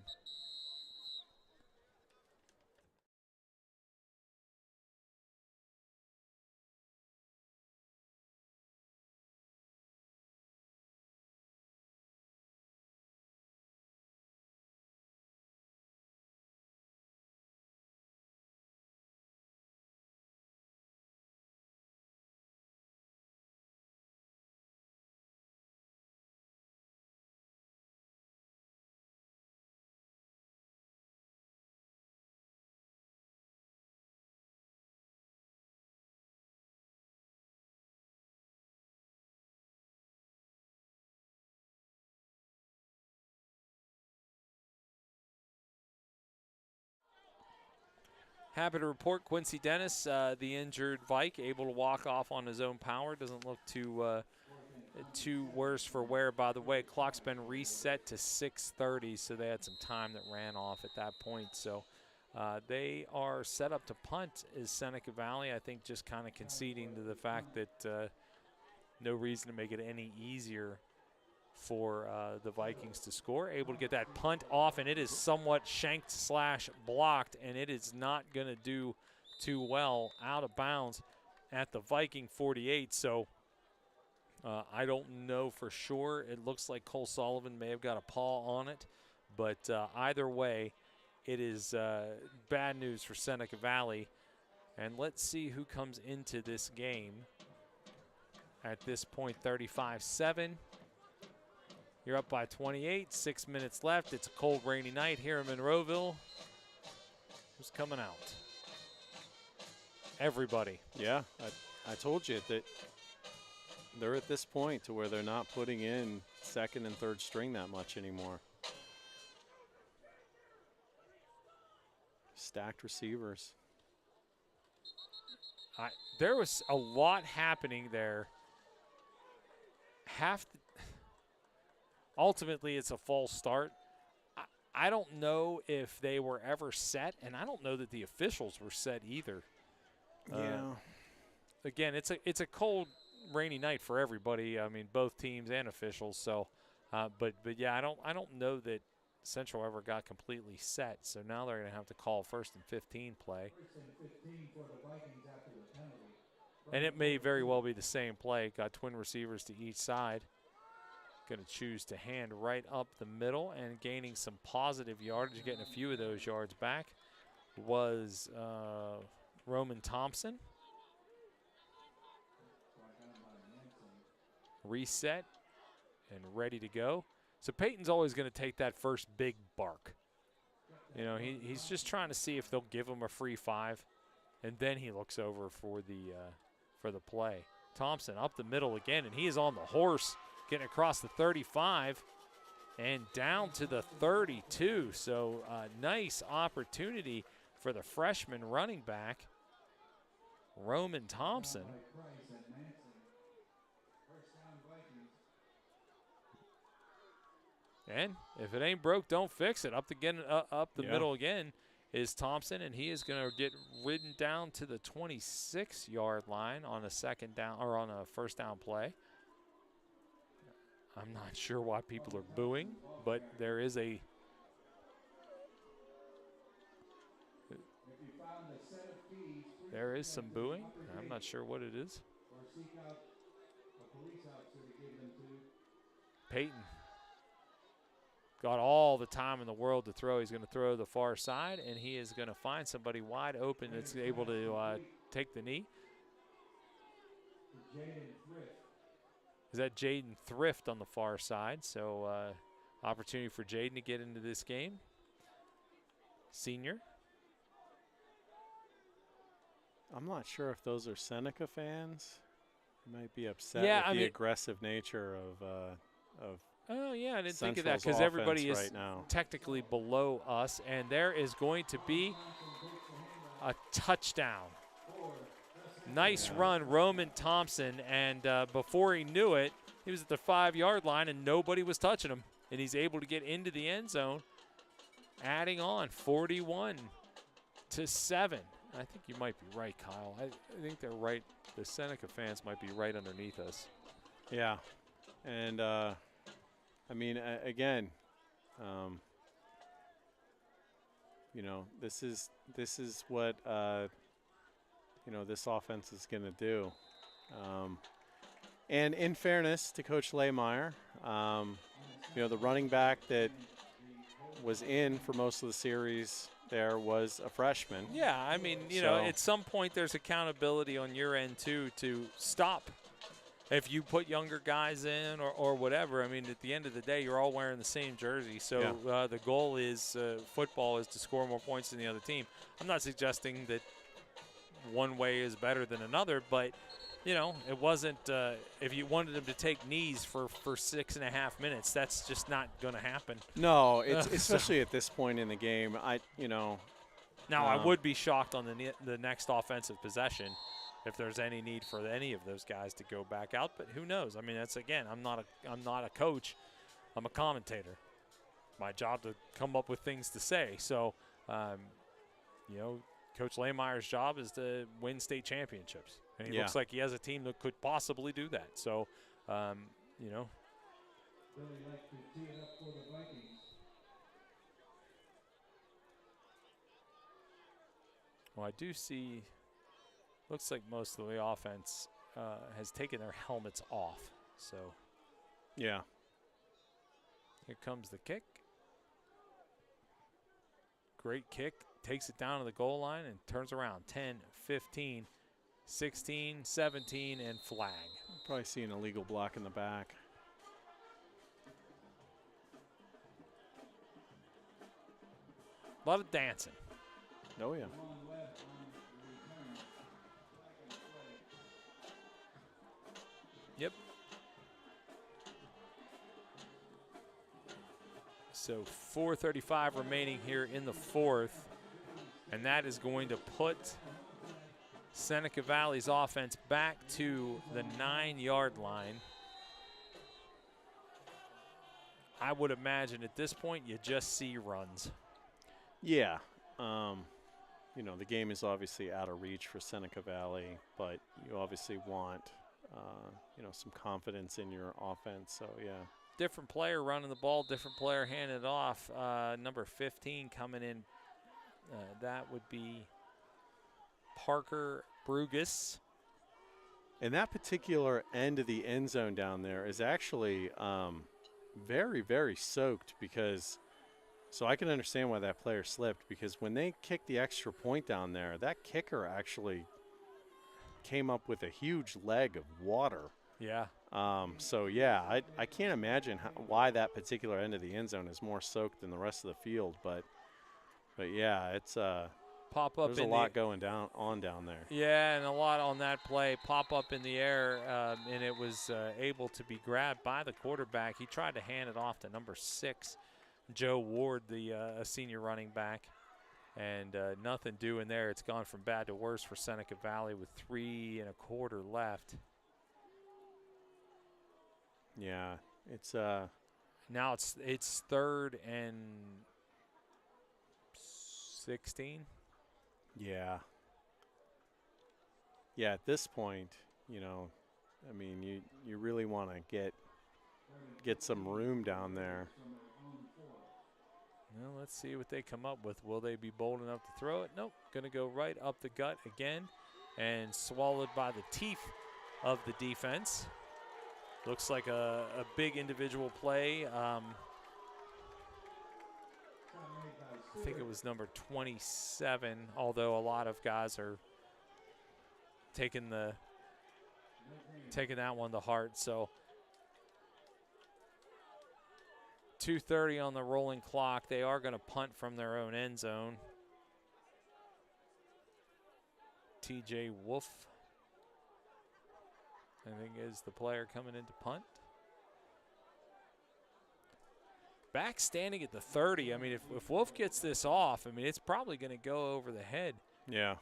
Happy to report Quincy Dennis, the injured Vike, able to walk off on his own power. Doesn't look too worse for wear. By the way, clock's been reset to 6:30, so they had some time that ran off at that point. So They are set up to punt is Seneca Valley. I think just kind of conceding to the fact that no reason to make it any easier for the Vikings to score. Able to get that punt off, and it is somewhat shanked / blocked, and it is not going to do too well out of bounds at the Viking 48. So I don't know for sure. It looks like Cole Sullivan may have got a paw on it, but either way, it is bad news for Seneca Valley. And let's see who comes into this game. At this point, 35-7. You're up by 28, 6 minutes left. It's a cold, rainy night here in Monroeville. Who's coming out? Everybody. Yeah, I told you that they're at this point to where they're not putting in second and third string that much anymore. Stacked receivers. There was a lot happening there. Ultimately, it's a false start. I don't know if they were ever set, and I don't know that the officials were set either. Yeah. Again, it's a cold, rainy night for everybody. I mean, both teams and officials. So, but yeah, I don't know that Central ever got completely set. So now they're going to have to call 1st and 15 play. And it may very well be the same play. Got twin receivers to each side. Going to choose to hand right up the middle and gaining some positive yardage, getting a few of those yards back, was Roman Thompson. Reset and ready to go. So Peyton's always going to take that first big bark. You know, he's just trying to see if they'll give him a free 5, and then he looks over for the play. Thompson up the middle again, and he is on the horse, getting across the 35 and down to the 32. So nice opportunity for the freshman running back, Roman Thompson. And if it ain't broke, don't fix it. Up the middle again is Thompson, and he is going to get ridden down to the 26-yard line on a second down or on a first down play. I'm not sure why people are booing, but there is some booing. I'm not sure what it is. Peyton got all the time in the world to throw. He's going to throw the far side, and he is going to find somebody wide open that's able to take the knee. Is that Jaden Thrift on the far side? So opportunity for Jaden to get into this game. Senior. I'm not sure if those are Seneca fans. They might be upset with the aggressive nature of Oh, yeah, I didn't think of that because everybody is technically below us, and there is going to be a touchdown. Nice run, Roman Thompson, and before he knew it, he was at the 5-yard line, and nobody was touching him, and he's able to get into the end zone, adding on 41-7. I think you might be right, Kyle. I think they're right. The Seneca fans might be right underneath us. Yeah, and I mean, again, you know, this is what you know, this offense is going to do. And in fairness to Coach Lehmeyer, you know, the running back that was in for most of the series there was a freshman. Yeah, I mean, you know, at some point there's accountability on your end, too, to stop. If you put younger guys in or whatever, I mean, at the end of the day, you're all wearing the same jersey. So the goal is football is to score more points than the other team. I'm not suggesting that one way is better than another, but, you know, it wasn't if you wanted them to take knees for 6.5 minutes, that's just not going to happen. No, it's especially at this point in the game. Now, I would be shocked on the next offensive possession if there's any need for any of those guys to go back out, but who knows? I mean, that's, again, I'm not a coach. I'm a commentator. My job to come up with things to say. So, you know, Coach Lehmeyer's job is to win state championships. And he Yeah. looks like he has a team that could possibly do that. So, you know. Billy like to tee it up for the Vikings. Well, I do see, looks like most of the offense has taken their helmets off. So, Yeah. here comes the kick. Great kick. Takes it down to the goal line and turns around. 10, 15, 16, 17, and flag. Probably see an illegal block in the back. A lot of dancing. Oh, yeah. Yep. So 4:35 remaining here in the fourth, and that is going to put Seneca Valley's offense back to the 9-yard line. I would imagine at this point you just see runs. Yeah. You know, the game is obviously out of reach for Seneca Valley, but you obviously want, you know, some confidence in your offense. So, yeah. Different player running the ball, different player handing it off. Number 15 coming in, that would be Parker Brugus. And that particular end of the end zone down there is actually very, very soaked because, so I can understand why that player slipped, because when they kicked the extra point down there, that kicker actually came up with a huge leg of water. Yeah. So, yeah, I can't imagine why that particular end of the end zone is more soaked than the rest of the field. But yeah, it's Pop up there's in a lot going down there. Yeah, and a lot on that play. Pop up in the air, and it was able to be grabbed by the quarterback. He tried to hand it off to number 6, Joe Ward, the senior running back, and nothing doing there. It's gone from bad to worse for Seneca Valley with 3 1/4 left. Yeah, it's Now it's 3rd and 16. yeah. Yeah, at this point, you know, I mean, you really want to get some room down there. Well, let's see what they come up with. Will they be bold enough to throw it? Nope. Going to go right up the gut again and swallowed by the teeth of the defense. Looks like a big individual play. I think it was number 27, although a lot of guys are taking that one to heart. So 2:30 on the rolling clock. They are going to punt from their own end zone. TJ Wolf, I think, is the player coming in to punt. Back standing at the 30. I mean, if Wolf gets this off, I mean, it's probably going to go over the head. Yeah.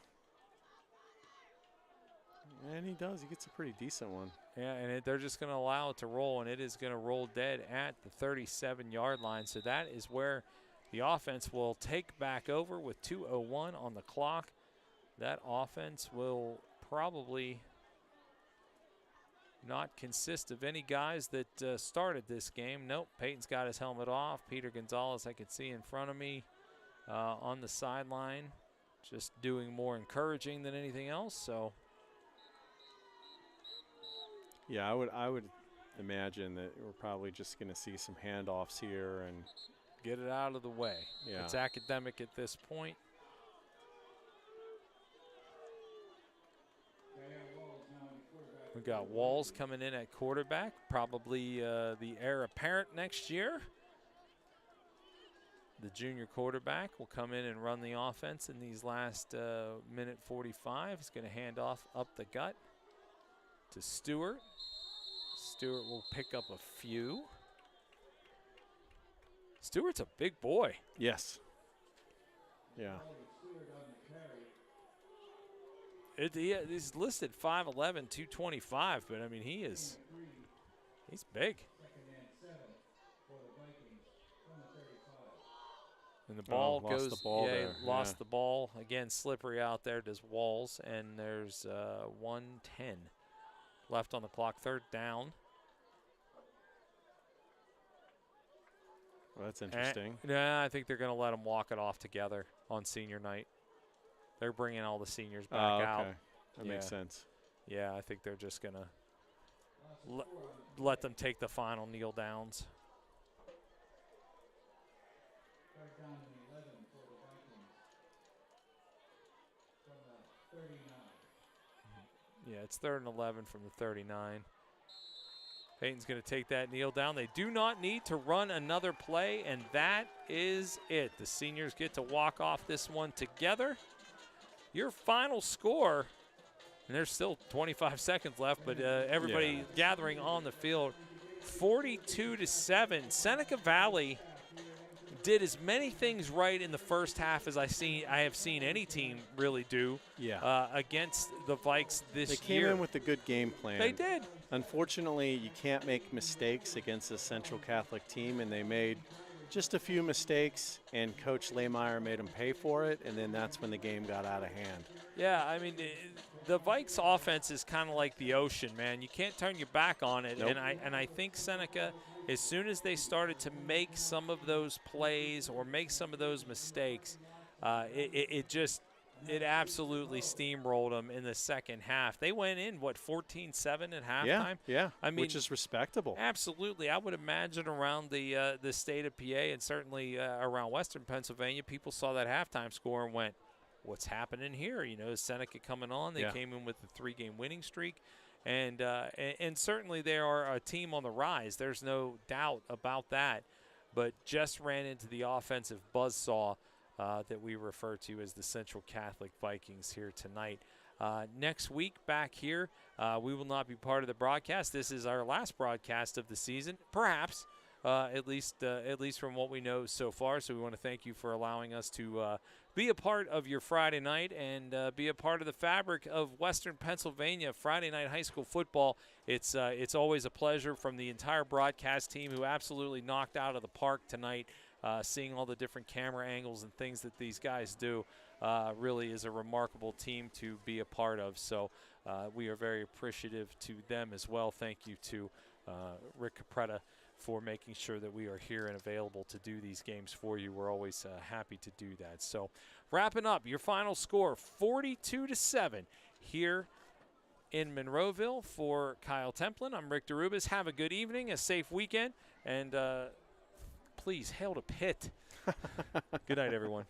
And he does. He gets a pretty decent one. Yeah, and they're just going to allow it to roll, and it is going to roll dead at the 37-yard line. So that is where the offense will take back over with 2:01 on the clock. That offense will probably not consist of any guys that started this game. Nope, Peyton's got his helmet off. Peter Gonzalez, I can see in front of me on the sideline, just doing more encouraging than anything else. So, yeah, I would imagine that we're probably just going to see some handoffs here and get it out of the way. Yeah. It's academic at this point. We've got Walls coming in at quarterback, probably the heir apparent next year. The junior quarterback will come in and run the offense in these last minute 45. He's going to hand off up the gut to Stewart. Stewart will pick up a few. Stewart's a big boy. yes. Yeah. He's listed 5'11", 225, but I mean he's big. And the ball lost goes, the ball there. lost the ball. Again, slippery out there, does Walls, and there's 1:10 left on the clock, 3rd down. Well, that's interesting. Yeah, I think they're going to let them walk it off together on senior night. They're bringing all the seniors back out. That makes sense. Yeah, I think they're just going to let them take the final kneel downs. 3rd down and 11 for the Vikings from the 39. Yeah, it's 3rd and 11 from the 39. Peyton's going to take that kneel down. They do not need to run another play, and that is it. The seniors get to walk off this one together. Your final score, and there's still 25 seconds left, but everybody gathering on the field, 42-7. Seneca Valley did as many things right in the first half as I have seen any team really do against the Vikes this year. They came in with a good game plan. They did. Unfortunately, you can't make mistakes against a Central Catholic team, and they made just a few mistakes, and Coach Lehmeyer made them pay for it, and then that's when the game got out of hand. Yeah, I mean, the Vikes offense is kind of like the ocean, man. You can't turn your back on it, Nope. and I think Seneca, as soon as they started to make some of those plays or make some of those mistakes, it absolutely steamrolled them in the second half. They went in, 14-7 at halftime? Yeah, I mean, which is respectable. Absolutely. I would imagine around the state of PA and certainly around Western Pennsylvania, people saw that halftime score and went, what's happening here? You know, is Seneca coming on? They came in with a 3-game winning streak. And certainly they are a team on the rise. There's no doubt about that. But just ran into the offensive buzzsaw that we refer to as the Central Catholic Vikings here tonight. Next week back here, we will not be part of the broadcast. This is our last broadcast of the season, perhaps, at least from what we know so far. So we want to thank you for allowing us to be a part of your Friday night and be a part of the fabric of Western Pennsylvania Friday night high school football. It's always a pleasure from the entire broadcast team who absolutely knocked out of the park tonight. Seeing all the different camera angles and things that these guys do really is a remarkable team to be a part of. So we are very appreciative to them as well. Thank you to Rick Capretta for making sure that we are here and available to do these games for you. We're always happy to do that. So wrapping up, your final score, 42-7 here in Monroeville. For Kyle Templin, I'm Rick DeRubis. Have a good evening, a safe weekend, and please hail to Pitt. Good night, everyone.